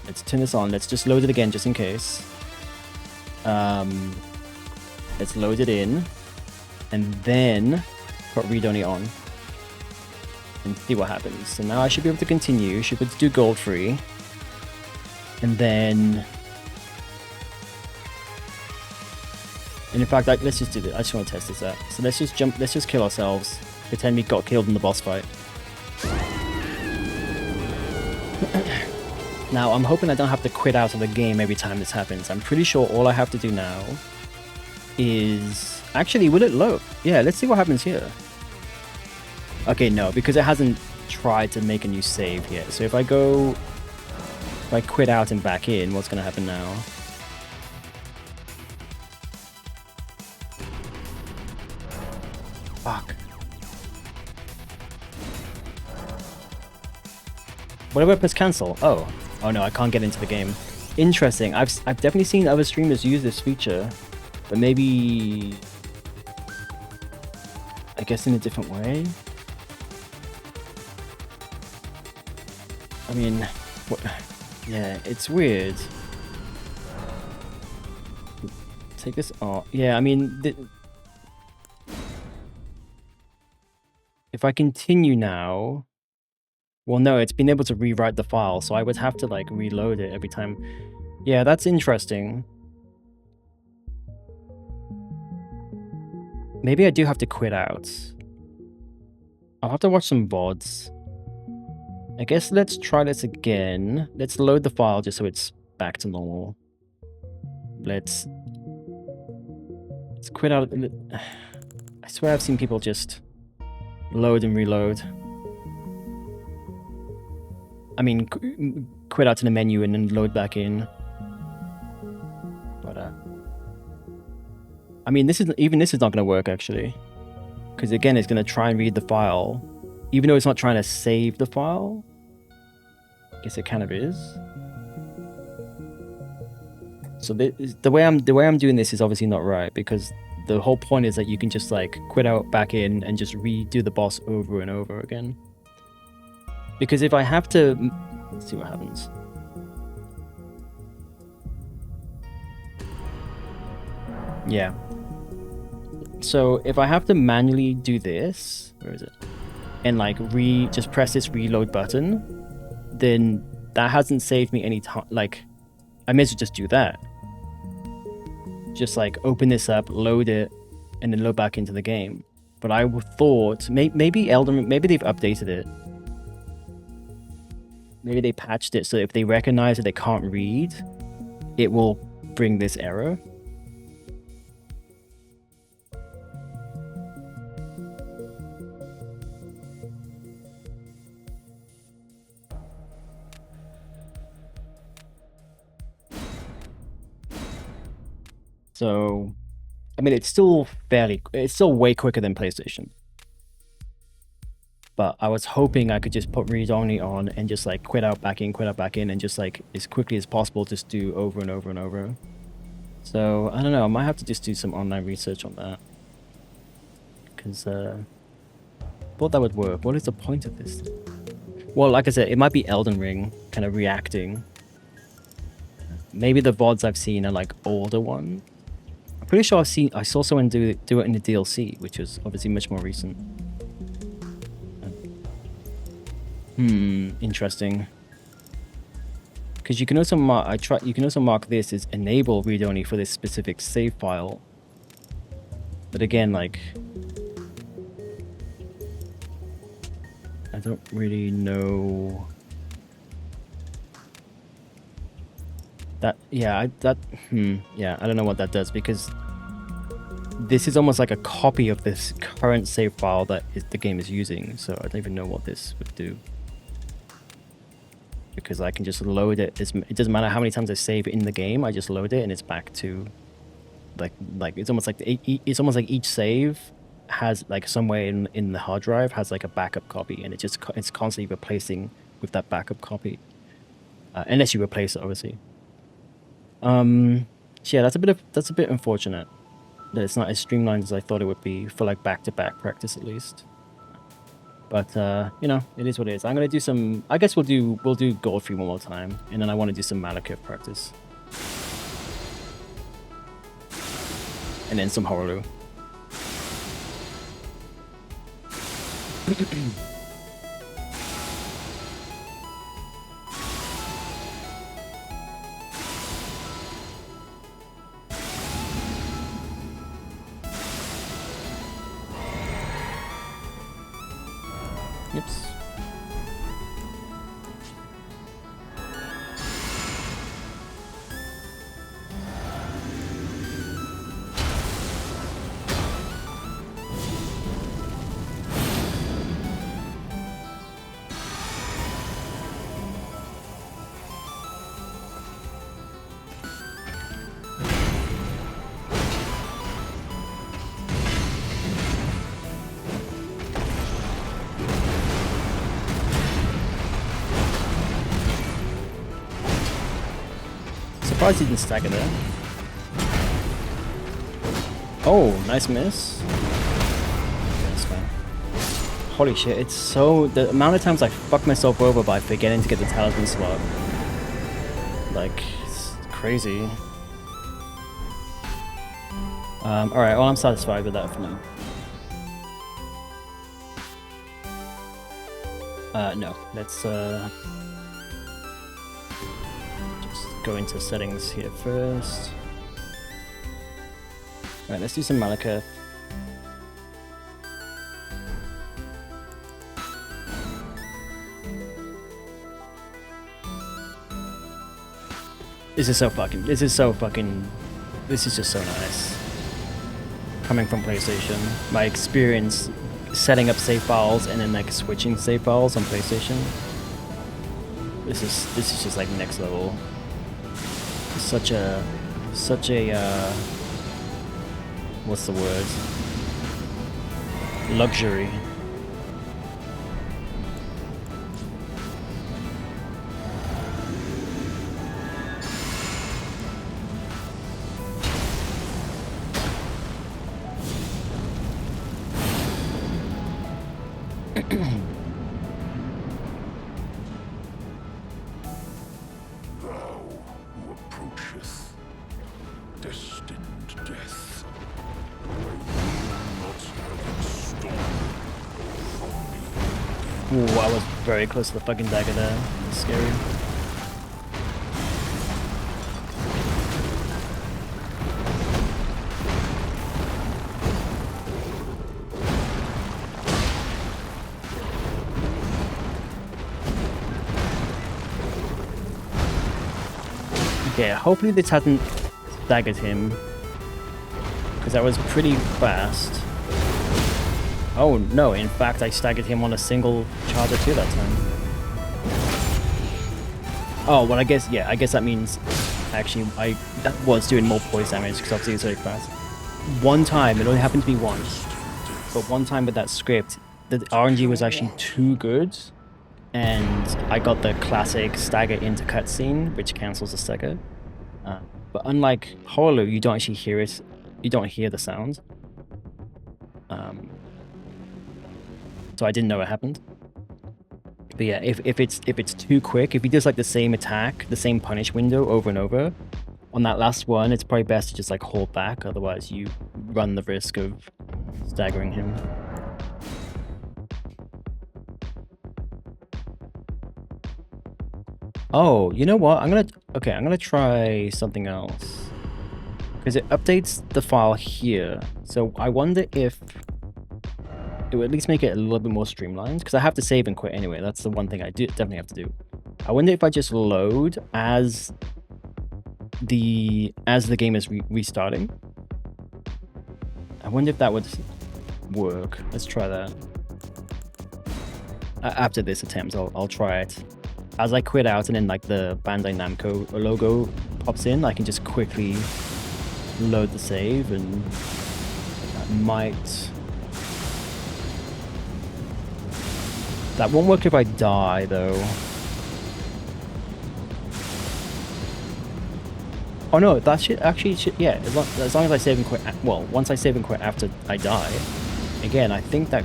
let's turn this on. Let's just load it again just in case. Let's load it in and then put read only on and see what happens. So now I should be able to continue, should be able to do gold free, and then And in fact, like, let's just do this. I just want to test this out. So let's just jump. Let's just kill ourselves. Pretend we got killed in the boss fight. Now, I'm hoping I don't have to quit out of the game every time this happens. I'm pretty sure all I have to do now is... Actually, will it load? Yeah, let's see what happens here. Okay, no, because it hasn't tried to make a new save yet. So if I go... If I quit out and back in, what's going to happen now? Fuck. What if I press cancel? Oh. Oh no, I can't get into the game. Interesting. I've definitely seen other streamers use this feature, but maybe... I guess in a different way? I mean... What? Yeah, it's weird. Take this off. Yeah, I mean... If I continue now... Well, no, it's been able to rewrite the file, so I would have to, like, reload it every time. Yeah, that's interesting. Maybe I do have to quit out. I'll have to watch some VODs. I guess let's try this again. Let's load the file just so it's back to normal. Let's quit out. I swear I've seen people just load and reload. I mean, quit out to the menu and then load back in. But I mean, this is not going to work actually, because again, it's going to try and read the file, even though it's not trying to save the file. I guess it kind of is. So the way I'm doing this is obviously not right, because the whole point is that you can just like quit out, back in, and just redo the boss over and over again. Because if I have to... Let's see what happens. Yeah. So if I have to manually do this... Where is it? And like just press this reload button, then that hasn't saved me any time. Like, I may as well just do that. Just like open this up, load it, and then load back into the game. But I thought... Maybe Elden... Maybe they've updated it. Maybe they patched it so if they recognize that they can't read, it will bring this error. So, I mean, it's still way quicker than PlayStation. But I was hoping I could just put read only on and just like quit out, back in, and just like as quickly as possible just do over and over and over. So I don't know, I might have to just do some online research on that. Because I thought that would work. What is the point of this? Well, like I said, it might be Elden Ring kind of reacting. Maybe the VODs I've seen are like older ones. I'm pretty sure I saw someone do it in the DLC, which was obviously much more recent. Interesting. Because you can also mark this as enable read only for this specific save file. But again, like, I don't really know that. Yeah, I don't know what that does, because this is almost like a copy of this current save file that the game is using. So I don't even know what this would do. Because I can just load it. It doesn't matter how many times I save in the game. I just load it and it's back to like it's almost like each save has like somewhere in the hard drive has like a backup copy, and it's constantly replacing with that backup copy, unless you replace it, obviously. So yeah, that's a bit unfortunate that it's not as streamlined as I thought it would be for like back-to-back practice at least. But you know, it is what it is. I'm gonna do some. I guess we'll do Godfrey one more time, and then I want to do some Malekith practice, and then some Horolu. Oops. Surprised he didn't stagger there. Oh, nice miss. That's fine. Holy shit, it's so... The amount of times I fuck myself over by forgetting to get the talisman slot. Like, it's crazy. Alright, well I'm satisfied with that for now. No, let's just go into settings here first. Alright, let's do some Malekith. This is just so nice. Coming from PlayStation, my experience setting up save files and then like switching save files on PlayStation. This is just like next level. Such a what's the word? Luxury. Thou who approacheth destined death, I will not have it stolen from me. Ooh, I was very close to the fucking dagger there. It's scary. Okay, hopefully this hasn't staggered him, because that was pretty fast. Oh no, in fact I staggered him on a single charger too that time. Oh, well I guess that means actually that was doing more poison damage because obviously it's very fast. One time, it only happened to be once, but one time with that script, the RNG was actually too good. And I got the classic stagger into cutscene, which cancels the stagger. But unlike Hollow, you don't actually hear it. You don't hear the sound. So I didn't know it happened. But yeah, if it's too quick, if he does like the same attack, the same punish window over and over, on that last one, it's probably best to just like hold back. Otherwise, you run the risk of staggering him. Oh, you know what? I'm gonna try something else. Because it updates the file here. So I wonder if it would at least make it a little bit more streamlined. Because I have to save and quit anyway. That's the one thing I definitely have to do. I wonder if I just load as the game is restarting. I wonder if that would work. Let's try that. After this attempt, I'll try it. As I quit out and then like the Bandai Namco logo pops in, I can just quickly load the save, and that might... That won't work if I die though. Oh no, that should yeah, as long as I save and quit, well, once I save and quit after I die, again, I think that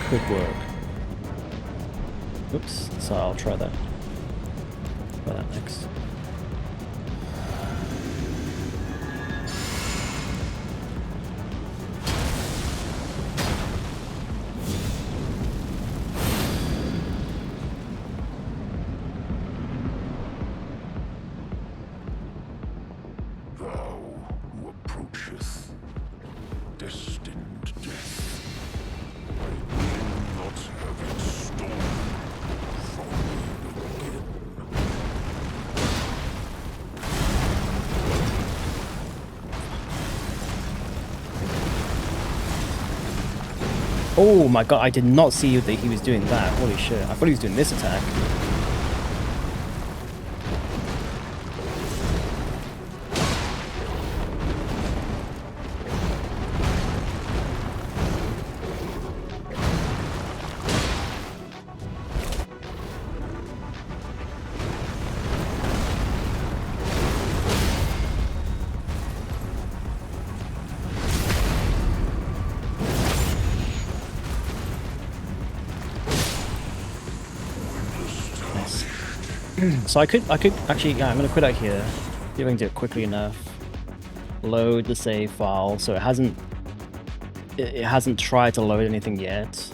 could work. Oops, so I'll try that. Try that next. Thou who approacheth destined death, I will not have it stolen. Oh my god, I did not see that he was doing that. Holy shit. I thought he was doing this attack. So I could actually, yeah, I'm gonna quit out here. See if I can do it quickly enough. Load the save file, so it hasn't tried to load anything yet.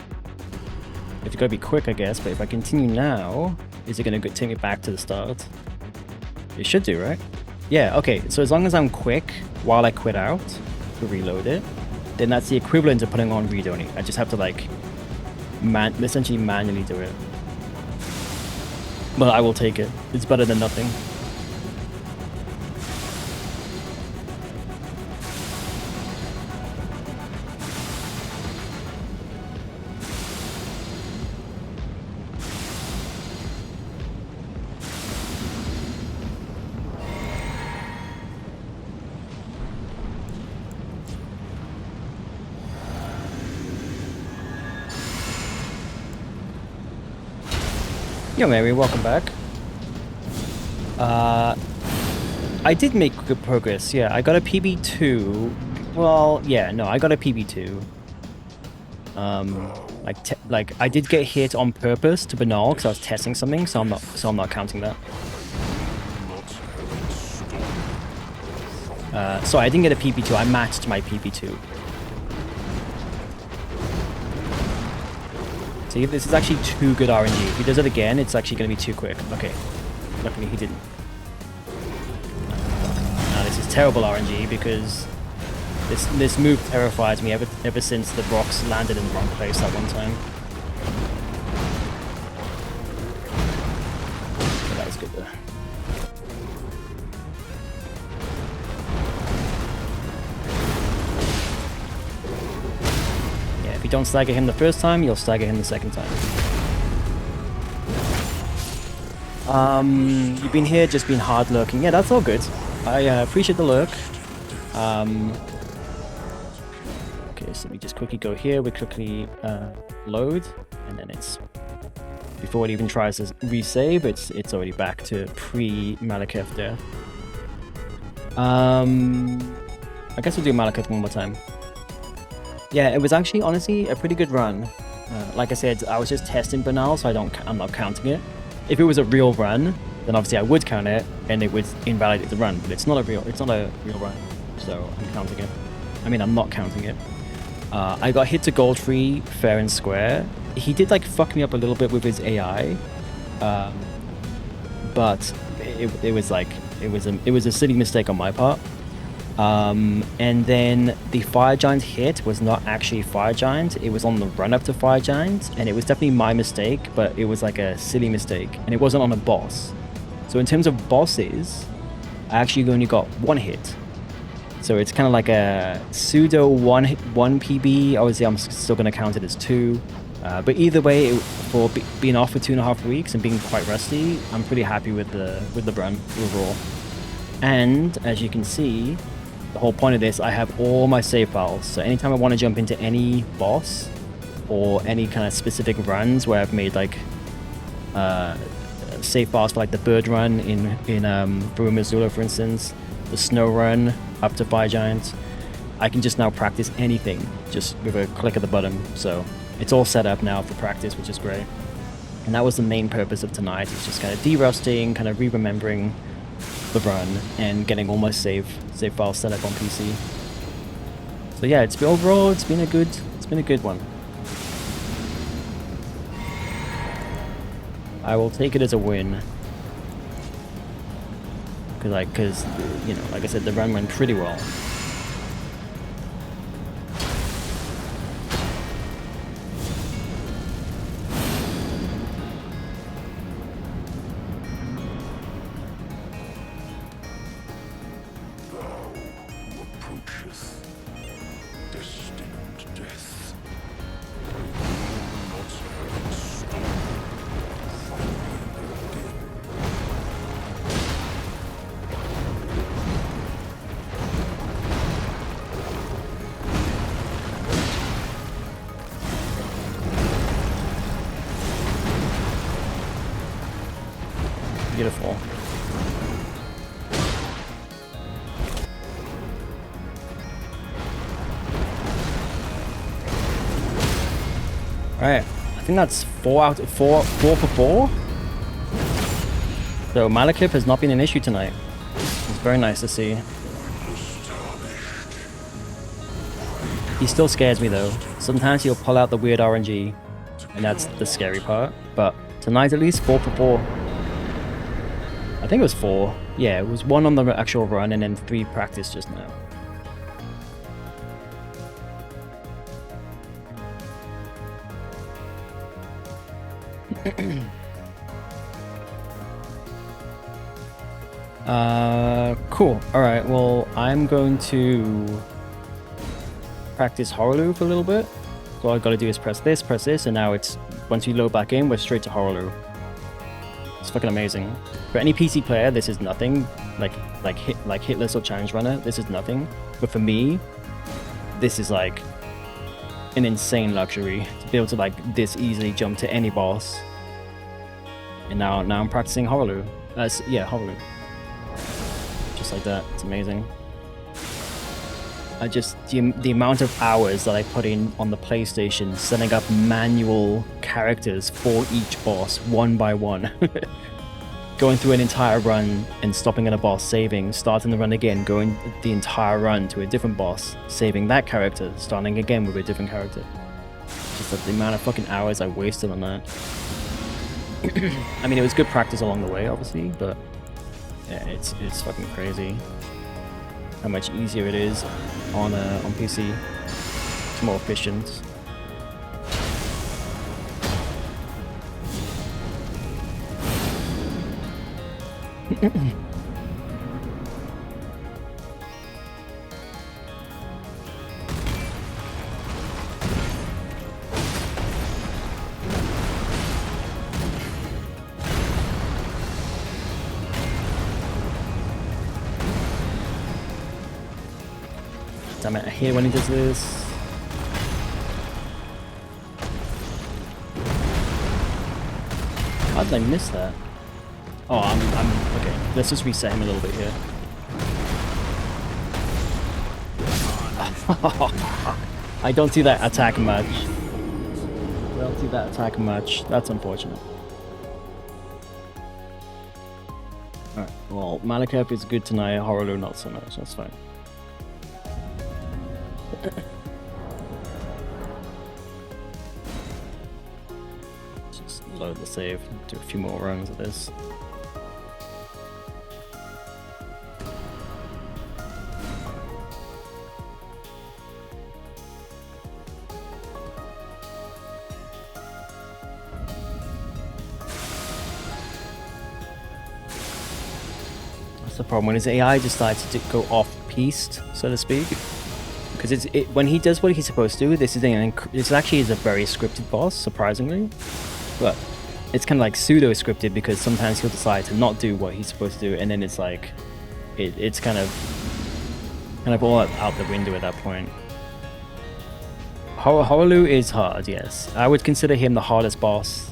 It's gotta be quick, I guess. But if I continue now, is it gonna take me back to the start? It should do, right? Yeah. Okay. So as long as I'm quick while I quit out to reload it, then that's the equivalent of putting on read only. I just have to like essentially manually do it. But I will take it. It's better than nothing. Yo, Mary, welcome back. I did make good progress. Yeah, I got a PB2. Well, yeah, no, I got a PB2. Like I did get hit on purpose to banal because I was testing something, so I'm not counting that. Sorry, I didn't get a PB2. I matched my PB2. See, this is actually too good RNG. If he does it again, it's actually going to be too quick. Okay. Luckily he didn't. Now this is terrible RNG because this move terrifies me ever since the rocks landed in the wrong place that one time. But that was good though. If you don't stagger him the first time, you'll stagger him the second time. You've been here, just been hard lurking. Yeah, that's all good. I appreciate the lurk. Okay, so we just quickly go here. We quickly load, and then it's before it even tries to resave. It's already back to pre-Malekith death. I guess we'll do Malekith one more time. Yeah, it was actually honestly a pretty good run. Like I said, I was just testing banal, so I'm not counting it. If it was a real run, then obviously I would count it, and it would invalidate the run. But it's not a real run, so I'm counting it. I mean, I'm not counting it. I got hit to gold tree fair and square. He did like fuck me up a little bit with his AI, but it was a silly mistake on my part. And then the Fire Giant hit was not actually Fire Giant, it was on the run up to Fire Giant, and it was definitely my mistake, but it was like a silly mistake, and it wasn't on a boss. So in terms of bosses, I actually only got one hit. So it's kind of like a pseudo one PB. Obviously I'm still going to count it as 2. But either way, for being off for 2.5 weeks and being quite rusty, I'm pretty happy with the run overall. And as you can see, the whole point of this, I have all my save files. So anytime I want to jump into any boss or any kind of specific runs where I've made like save files for like the bird run in Brew Missoula, for instance, the snow run up to Fire Giant, I can just now practice anything just with a click of the button. So it's all set up now for practice, which is great. And that was the main purpose of tonight. It's just kind of de-rusting, kind of re-remembering the run and getting all my save files set up on PC. So yeah, overall it's been a good one. I will take it as a win because you know, like I said, the run went pretty well. Beautiful. Alright, I think that's 4 for 4. So Malekith has not been an issue tonight. It's very nice to see. He still scares me though. Sometimes he'll pull out the weird RNG, and that's the scary part. But tonight at least 4 for 4. I think it was 4. Yeah, it was 1 on the actual run and then 3 practice just now. Cool. Alright, well, I'm going to practice Horolu for a little bit. So all I gotta do is press this, and now it's, once we load back in, we're straight to Horolu. It's fucking amazing. For any PC player, this is nothing. Like Hitless or Challenge Runner, this is nothing. But for me, this is like an insane luxury to be able to like this easily jump to any boss. And now I'm practicing Horolu. Yeah, Horolu. Just like that. It's amazing. The amount of hours that I put in on the PlayStation setting up manual characters for each boss one by one. Going through an entire run and stopping at a boss, saving, starting the run again, going the entire run to a different boss, saving that character, starting again with a different character. Just like the amount of fucking hours I wasted on that. I mean, it was good practice along the way, obviously, but yeah, it's fucking crazy how much easier it is on PC. It's more efficient. Damn it, I hate when he does this. How did I miss that? Oh, I'm okay. Let's just reset him a little bit here. I don't do that attack much. I don't do that attack much. That's unfortunate. Alright, well, Malekith is good tonight, Horolu not so much, that's fine. Just load the save, do a few more runs of this. That's the problem, when his AI decides to go off-piste, so to speak. Because when he does what he's supposed to, this actually is a very scripted boss, surprisingly. But it's kind of like pseudo-scripted because sometimes he'll decide to not do what he's supposed to do, and then it's like, it's kind of all out the window at that point. Horolu is hard, yes. I would consider him the hardest boss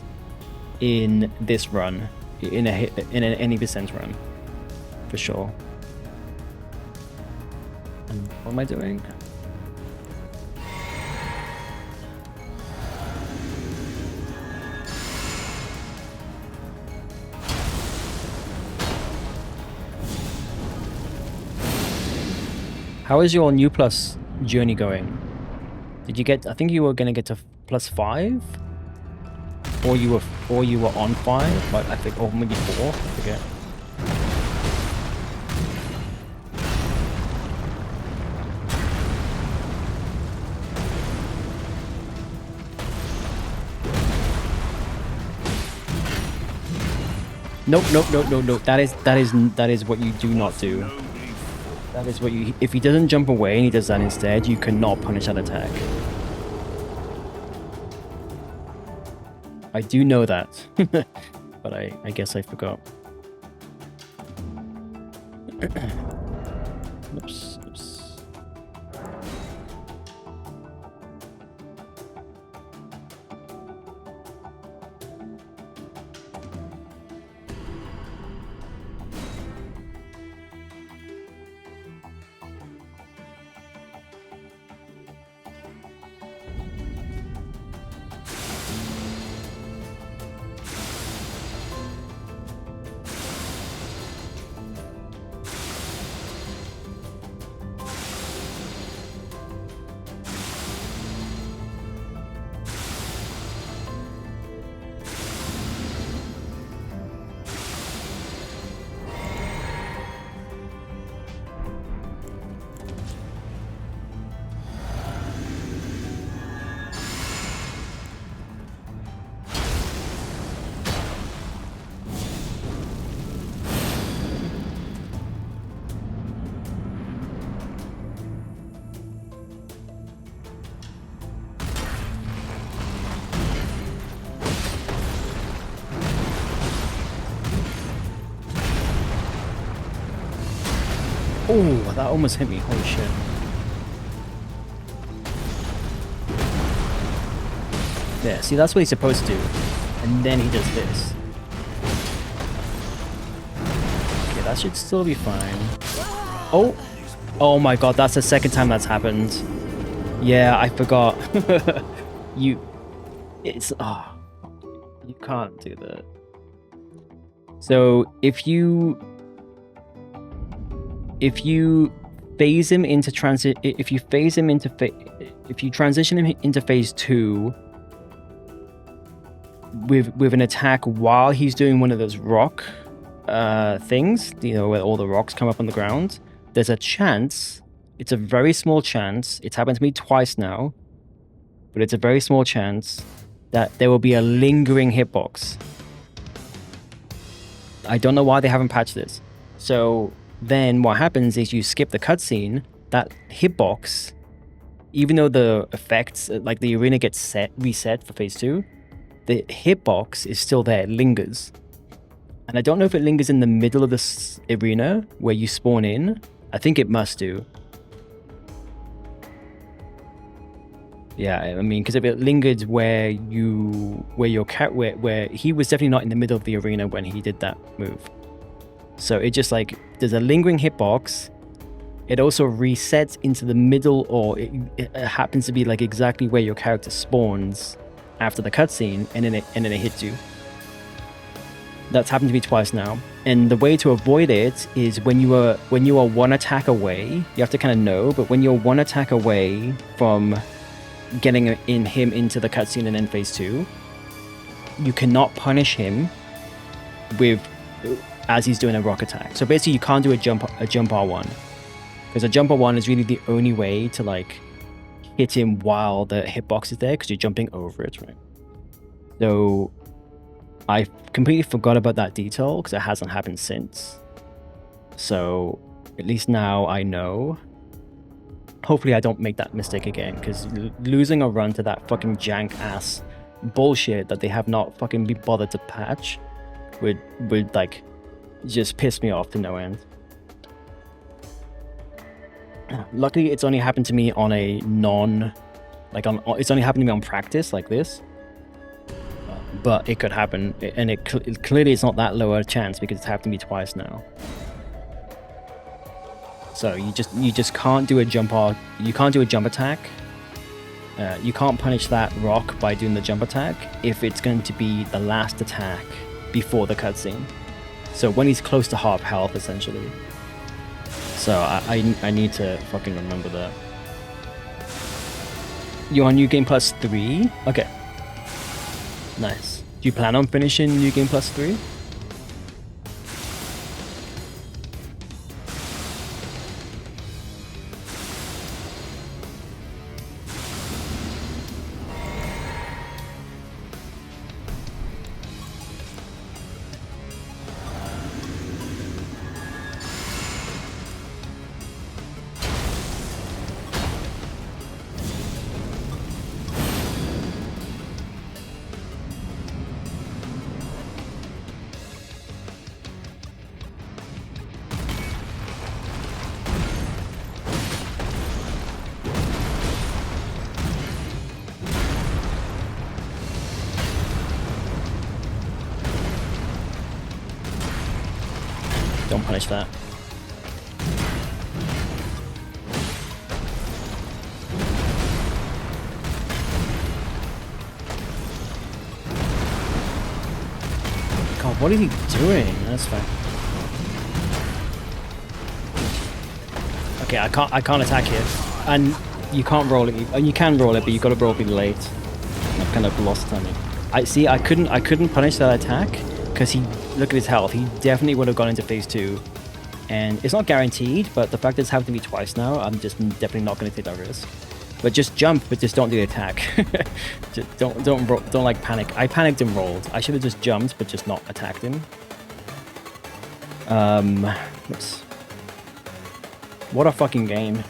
in this run, in an any percent run, for sure. And what am I doing? How is your new plus journey going? Did you get? I think you were gonna get to +5, or you were on 5. Like I think, or maybe 4. I forget. Nope. That is what you do not do. That is what you. If he doesn't jump away and he does that instead, you cannot punish that attack. I do know that, but I guess I forgot. Oops. Oh, that almost hit me. Holy shit. Yeah, see, that's what he's supposed to do. And then he does this. Okay, that should still be fine. Oh! Oh my god, that's the second time that's happened. Yeah, I forgot. It's... Oh, you can't do that. So, if you phase him into if you transition him into phase 2 with an attack while he's doing one of those rock things, you know, where all the rocks come up on the ground, there's a chance, it's a very small chance, it's happened to me twice now, but it's a very small chance that there will be a lingering hitbox. I don't know why they haven't patched this. So then what happens is you skip the cutscene, that hitbox, even though the effects, like the arena gets reset for phase 2, the hitbox is still there, it lingers. And I don't know if it lingers in the middle of this arena where you spawn in. I think it must do. Yeah, I mean, because if it lingered where he was definitely not in the middle of the arena when he did that move. So it just like, there's a lingering hitbox. It also resets into the middle, or it happens to be like exactly where your character spawns after the cutscene, and then it hits you. That's happened to me twice now. And the way to avoid it is when you are one attack away, you have to kind of know, but when you're one attack away from getting him into the cutscene and then phase 2, you cannot punish him as he's doing a rock attack. So basically you can't do a jump R1, because a jump R1 is really the only way to like hit him while the hitbox is there, because you're jumping over it, right? So I completely forgot about that detail because it hasn't happened since. So at least now I know. Hopefully I don't make that mistake again, because losing a run to that fucking jank ass bullshit that they have not fucking be bothered to patch would like just piss me off to no end. Luckily it's only happened to me on a it's only happened to me on practice like this, but it could happen, and clearly it's not that low a chance because it's happened to me twice now. So you just can't do a jump attack. You can't punish that rock by doing the jump attack if it's going to be the last attack before the cutscene. So when he's close to half health, essentially. So I need to fucking remember that. You're on New Game Plus 3? Okay. Nice. Do you plan on finishing New Game Plus 3? Don't punish that. God, what is he doing? That's fine. Okay, I can't attack here, and you can't roll it. And you can roll it, but you got to roll it late. I've kind of lost timing. I couldn't punish that attack because look at his health. He definitely would have gone into phase 2, and it's not guaranteed. But the fact that it's happened to me twice now, I'm just definitely not going to take that risk. But just jump, but just don't do the attack. Just don't like panic. I panicked and rolled. I should have just jumped, but just not attacked him. Oops. What a fucking game.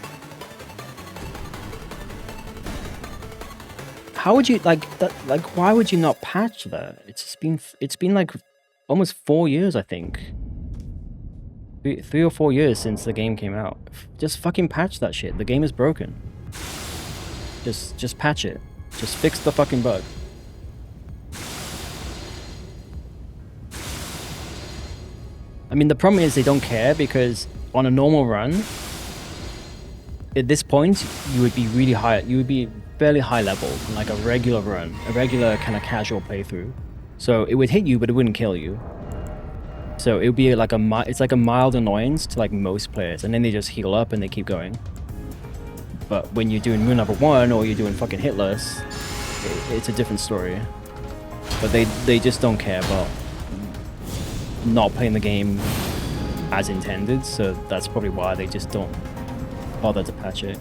How would you like that? Like, why would you not patch that? It's been like almost 4 years, I think. 3 or 4 years since the game came out. Just fucking patch that shit. The game is broken. Just patch it. Just fix the fucking bug. I mean, the problem is they don't care because on a normal run, at this point, you would be really high. You would be fairly high level on like a regular run, a regular kind of casual playthrough. So it would hit you, but it wouldn't kill you. So it would be like it's like a mild annoyance to like most players, and then they just heal up and they keep going. But when you're doing Moon Number 1 or you're doing fucking Hitless, it's a different story. But they just don't care about not playing the game as intended, so that's probably why they just don't bother to patch it.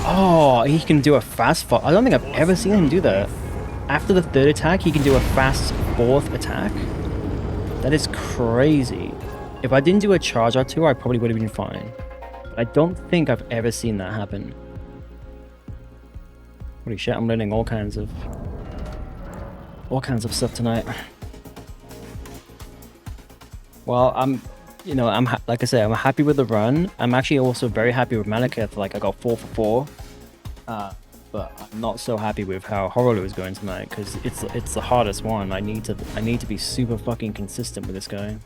Oh, he can do a fast fall. I don't think I've ever seen him do that. After the 3rd attack, he can do a fast 4th attack. That is crazy. If I didn't do a charge or 2, I probably would have been fine. But I don't think I've ever seen that happen. Holy shit, I'm learning all kinds of stuff tonight. Well, like I said, I'm happy with the run. I'm actually also very happy with Malekith. Like I got 4 for 4. But I'm not so happy with how Horolu is going tonight because it's the hardest one. I need to be super fucking consistent with this guy.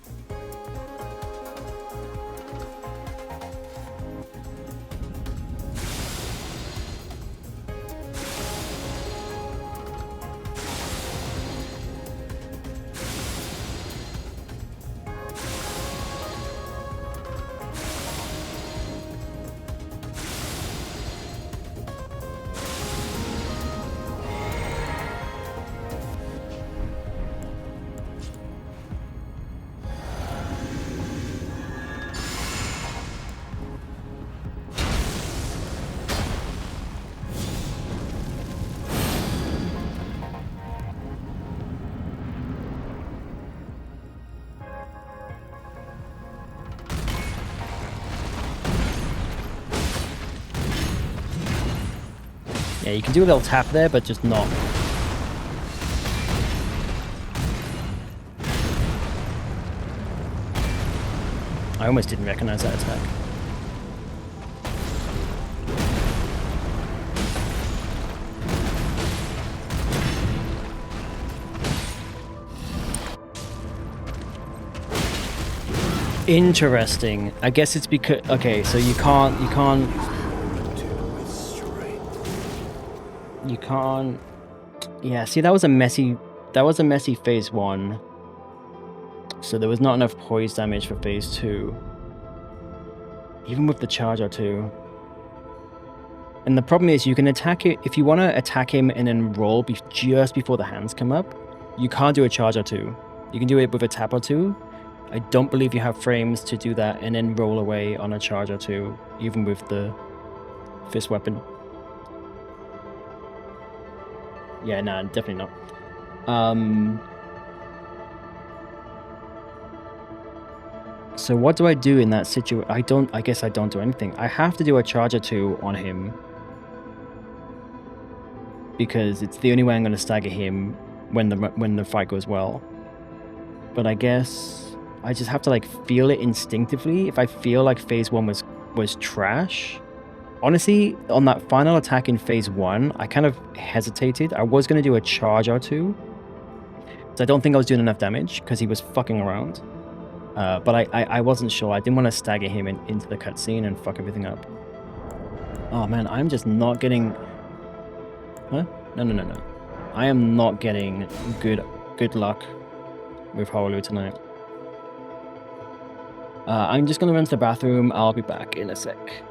Yeah, you can do a little tap there, but just not. I almost didn't recognize that attack. Interesting. I guess it's because okay, so you can't. Yeah, see, that was a messy phase 1. So there was not enough poise damage for phase 2. Even with the charge or 2. And the problem is you can attack it if you want to attack him and then roll just before the hands come up. You can't do a charge or 2. You can do it with a tap or 2. I don't believe you have frames to do that and then roll away on a charge or 2, even with the fist weapon. Yeah, nah, definitely not. So what do I do in that situation? I guess I don't do anything. I have to do a charge or 2 on him. Because it's the only way I'm going to stagger him when the fight goes well. But I guess I just have to like feel it instinctively. If I feel like phase 1 was trash. Honestly, on that final attack in phase 1, I kind of hesitated. I was going to do a charge or 2. So I don't think I was doing enough damage because he was fucking around. But I wasn't sure. I didn't want to stagger him into the cutscene and fuck everything up. Oh man, I'm just not getting... Huh? No. I am not getting good luck with Horolu tonight. I'm just going to run to the bathroom. I'll be back in a sec.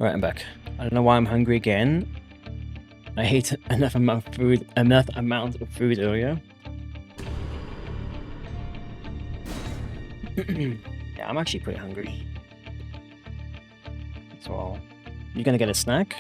Alright, I'm back. I don't know why I'm hungry again. I ate enough amount of food earlier. Yeah, I'm actually pretty hungry. So, you gonna get a snack?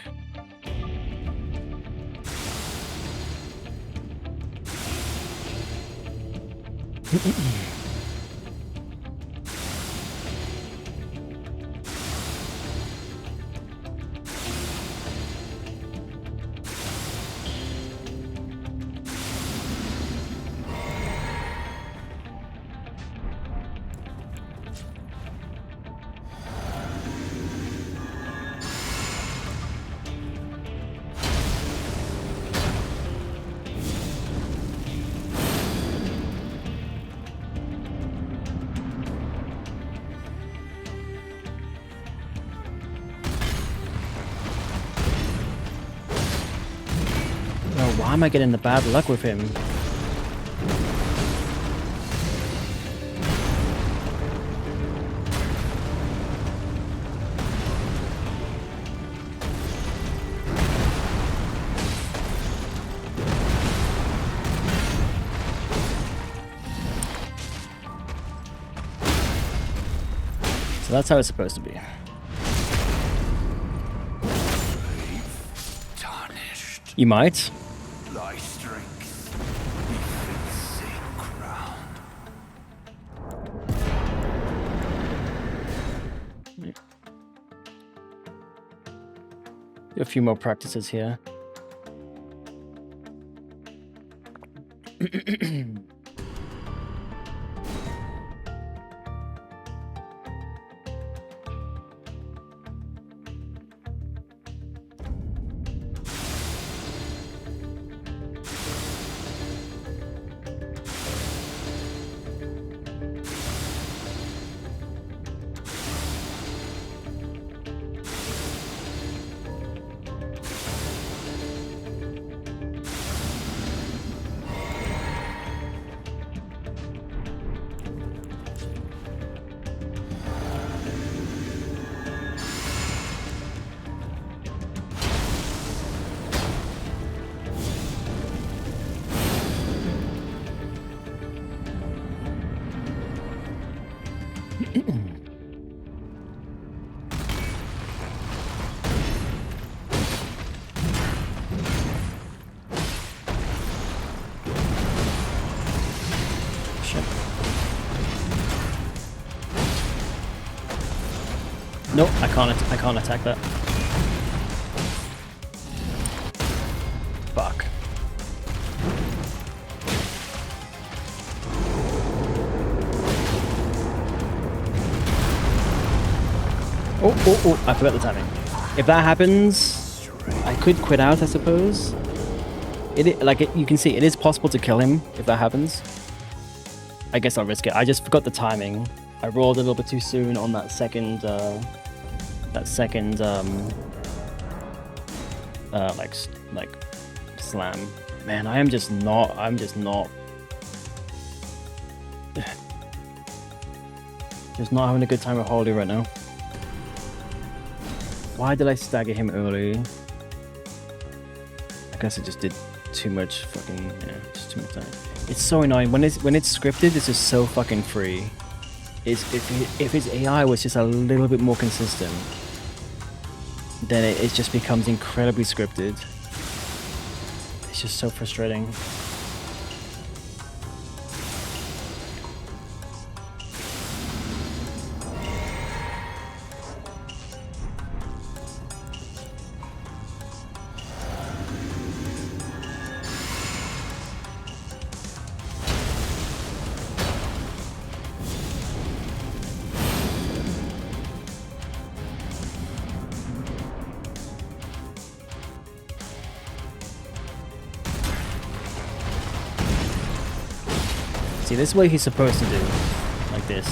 Why am I getting the bad luck with him? So that's how it's supposed to be. Tarnished. You might. Thy strength befits same ground. Do a few more practices here. Nope, I can't attack that. Fuck. Oh, I forgot the timing. If that happens, I could quit out, I suppose. You can see, it is possible to kill him if that happens. I guess I'll risk it. I just forgot the timing. I rolled a little bit too soon on that second, like slam. Man, I'm just not just not having a good time with Holly right now. Why did I stagger him early? I guess I just did too much fucking, yeah, just too much time. It's so annoying when it's scripted. It's just so fucking free. If his AI was just a little bit more consistent, then it just becomes incredibly scripted. It's just so frustrating. See, this is what he's supposed to do. Like this.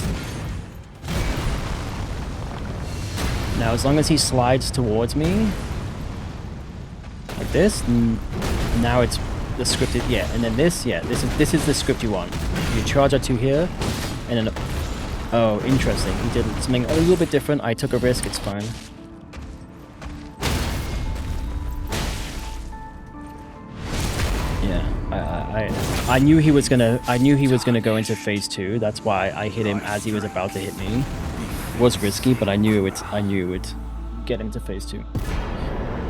Now, as long as he slides towards me, like this, now it's the scripted, yeah, and then this, yeah, this is the script you want. You charge R2 here, and then, oh, interesting, he did something a little bit different. I took a risk, it's fine. I knew he was gonna go into phase 2. That's why I hit him as he was about to hit me. It was risky, but I knew it would get him to phase 2.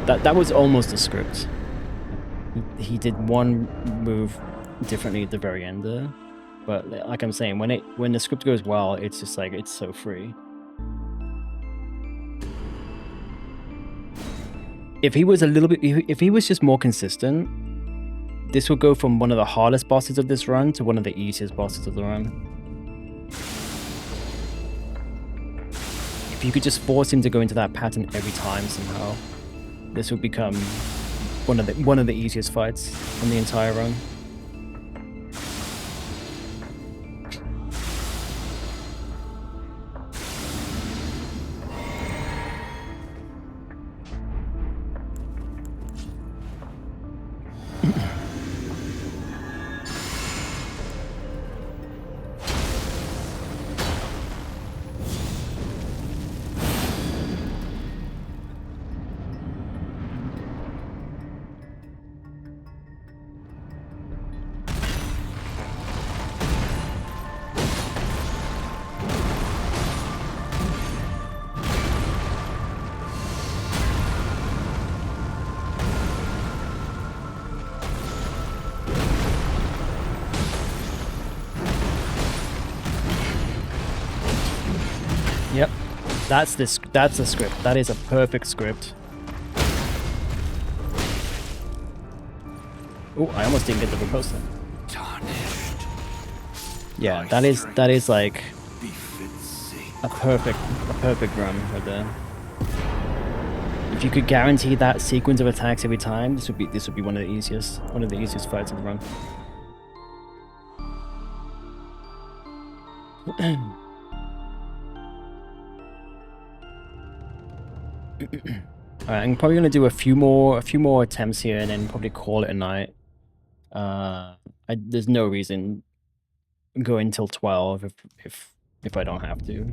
That was almost a script. He did one move differently at the very end there. But like I'm saying, when the script goes well, it's just like it's so free. If he was if he was just more consistent, this would go from one of the hardest bosses of this run to one of the easiest bosses of the run. If you could just force him to go into that pattern every time somehow, this would become one of the easiest fights in the entire run. Yep, that's a script. That is a perfect script. Oh, I almost didn't get the riposte then. Tarnished. Yeah, that is like a perfect run right there. If you could guarantee that sequence of attacks every time, this would be one of the easiest fights in the run. Alright, I'm probably gonna do a few more attempts here and then probably call it a night. There's no reason going until 12 if I don't have to.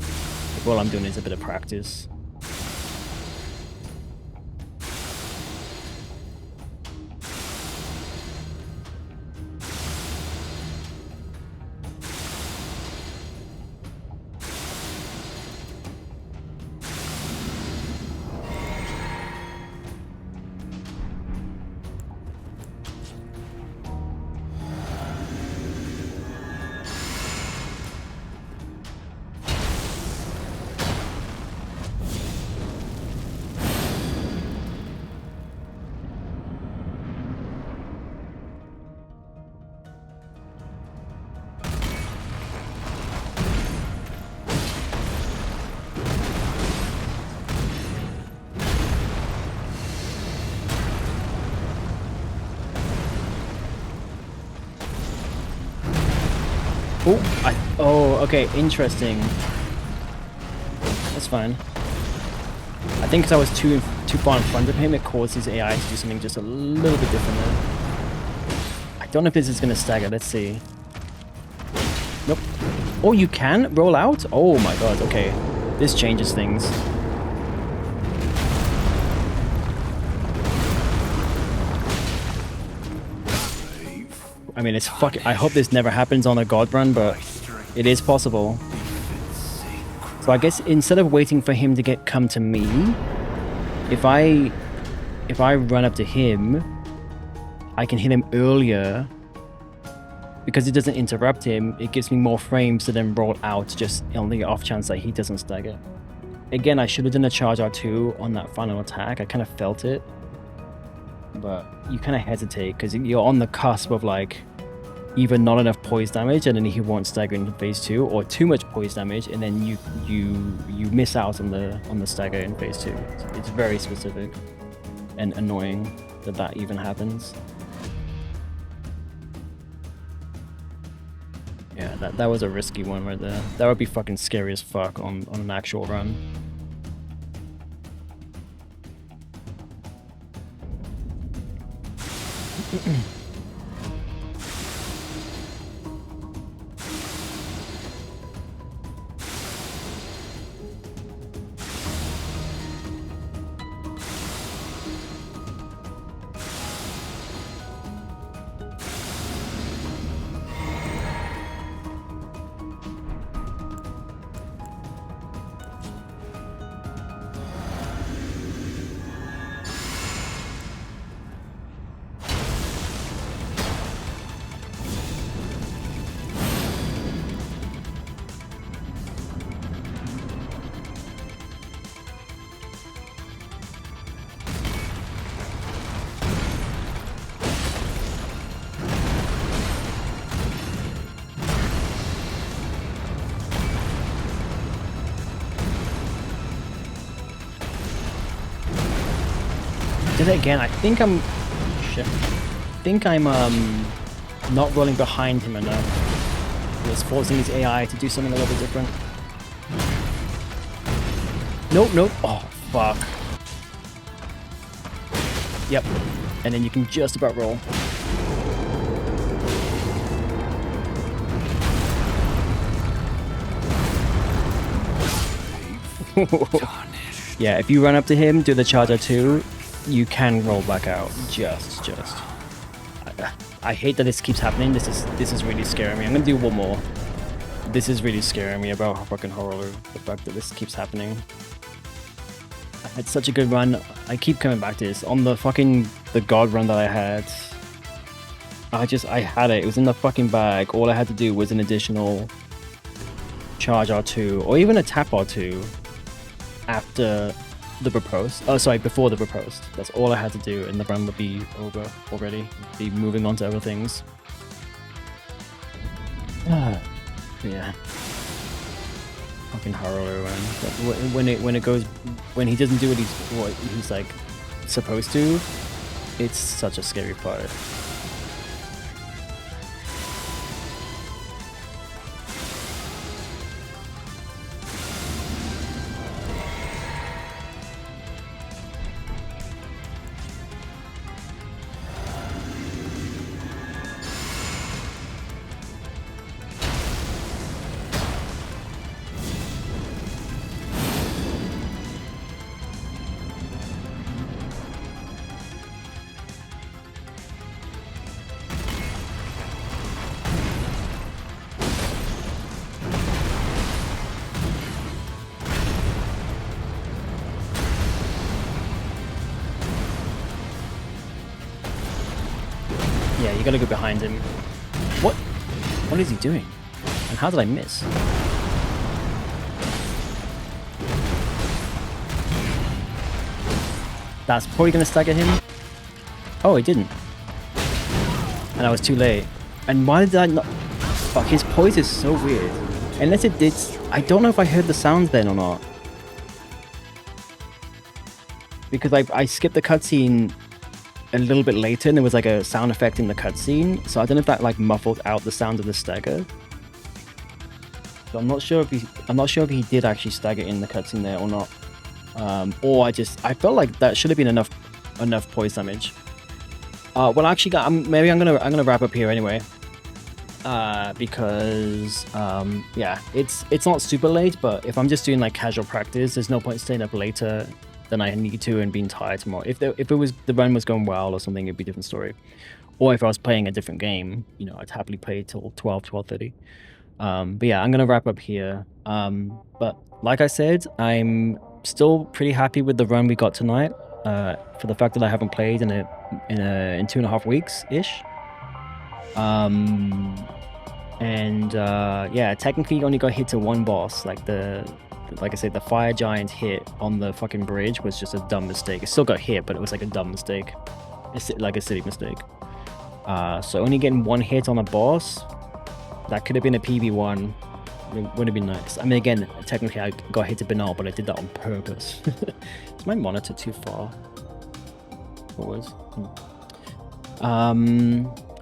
If all I'm doing is a bit of practice. Oh, okay, interesting. That's fine. I think because I was too far in front of him, it caused his AI to do something just a little bit different there. I don't know if this is going to stagger. Let's see. Nope. Oh, you can roll out? Oh my god, okay. This changes things. I mean, it's fucking... I hope this never happens on a god run, but it is possible. So I guess instead of waiting for him to come to me, if I run up to him, I can hit him earlier. Because it doesn't interrupt him, it gives me more frames to then roll out just on the off chance that he doesn't stagger. Again, I should have done a charge R2 on that final attack. I kind of felt it. But you kind of hesitate because you're on the cusp of like either not enough poise damage and then he won't stagger in phase 2, or too much poise damage and then you miss out on the stagger in phase 2. It's very specific and annoying that even happens. Yeah, that was a risky one right there. That would be fucking scary as fuck on an actual run. then again, I think I'm shit. I think I'm not rolling behind him enough. It's forcing his AI to do something a little bit different. Nope, nope. Oh, fuck. Yep. And then you can just about roll. Yeah, if you run up to him, do the charge R2, you can roll back out. Just. I hate that this keeps happening. This is really scaring me. I'm gonna do one more. This is really scaring me about fucking horror. The fact that this keeps happening. I had such a good run. I keep coming back to this. On the god run that I had, I had it. It was in the fucking bag. All I had to do was an additional charge R2 or even a tap R2 after the riposte. Oh, sorry, before the riposte. That's all I had to do, and the run would be over already. Be moving on to other things. Yeah. Fucking horror run. When he doesn't do what he's like supposed to, it's such a scary part. Yeah, you gotta go behind him. What? What is he doing? And how did I miss? That's probably gonna stagger him. Oh, he didn't. And I was too late. And why did I not? Fuck, his poise is so weird. Unless it did. I don't know if I heard the sounds then or not. Because I skipped the cutscene a little bit later and there was like a sound effect in the cutscene. So I don't know if that like muffled out the sound of the stagger. So I'm not sure if he did actually stagger in the cutscene there or not. Or I felt like that should have been enough poise damage. Well, actually, maybe I'm gonna wrap up here anyway. Because yeah, it's not super late, but if I'm just doing like casual practice, there's no point staying up later than I need to and being tired tomorrow. If the run was going well or something, it'd be a different story. Or if I was playing a different game, you know, I'd happily play till 12:30. But yeah, I'm gonna wrap up here. But like I said, I'm still pretty happy with the run we got tonight. For the fact that I haven't played in 2.5 weeks ish. Yeah, technically only got hit to one boss. Like I said, the fire giant hit on the fucking bridge was just a dumb mistake. It still got hit, but it was like a dumb mistake. It's like a silly mistake. So only getting one hit on a boss, that could have been a PB1. It would have been nice. I mean, again, technically I got hit to banal, but I did that on purpose. Is my monitor too far forward?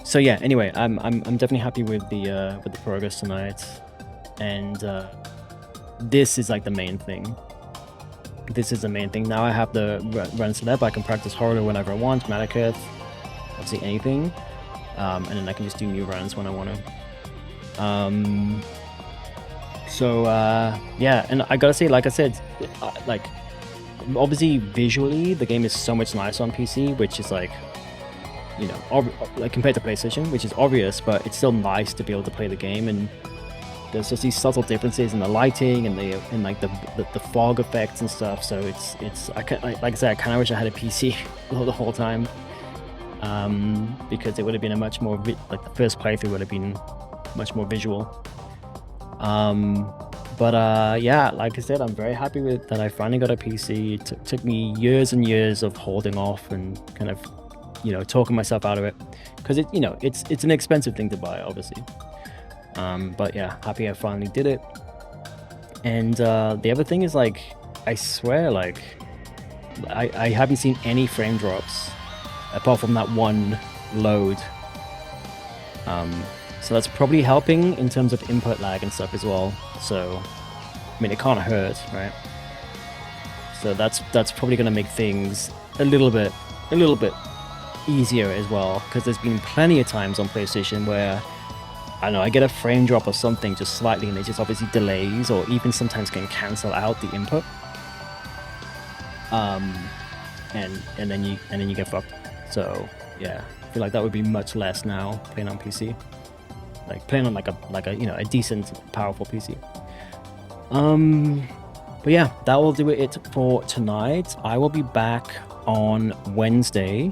So yeah, anyway, I'm definitely happy with the progress tonight, and this is like the main thing. This is the main thing. Now I have the run set up. I can practice horror whenever I want, Malekith, obviously anything, and then I can just do new runs when I want to. So yeah, and I gotta say, like I said, like obviously visually the game is so much nicer on PC, which is like, you know, like compared to PlayStation, which is obvious, but it's still nice to be able to play the game. And there's just these subtle differences in the lighting and like the fog effects and stuff. So it's like I said, I kind of wish I had a PC the whole time, because it would have been a much more like the first playthrough would have been much more visual. But yeah, like I said, I'm very happy with that. I finally got a PC. It took me years and years of holding off and kind of, you know, talking myself out of it, because it, you know, it's an expensive thing to buy, obviously. But yeah, happy I finally did it. And the other thing is, like, I swear, like, I haven't seen any frame drops apart from that one load. So that's probably helping in terms of input lag and stuff as well. So, I mean, it can't hurt, right? So that's probably gonna make things a little bit easier as well, because there's been plenty of times on PlayStation where I don't know, I get a frame drop or something just slightly, and it just obviously delays, or even sometimes can cancel out the input. And then you get fucked. So yeah, I feel like that would be much less now playing on PC, like playing on like a you know, a decent powerful PC. But yeah, that will do it for tonight. I will be back on Wednesday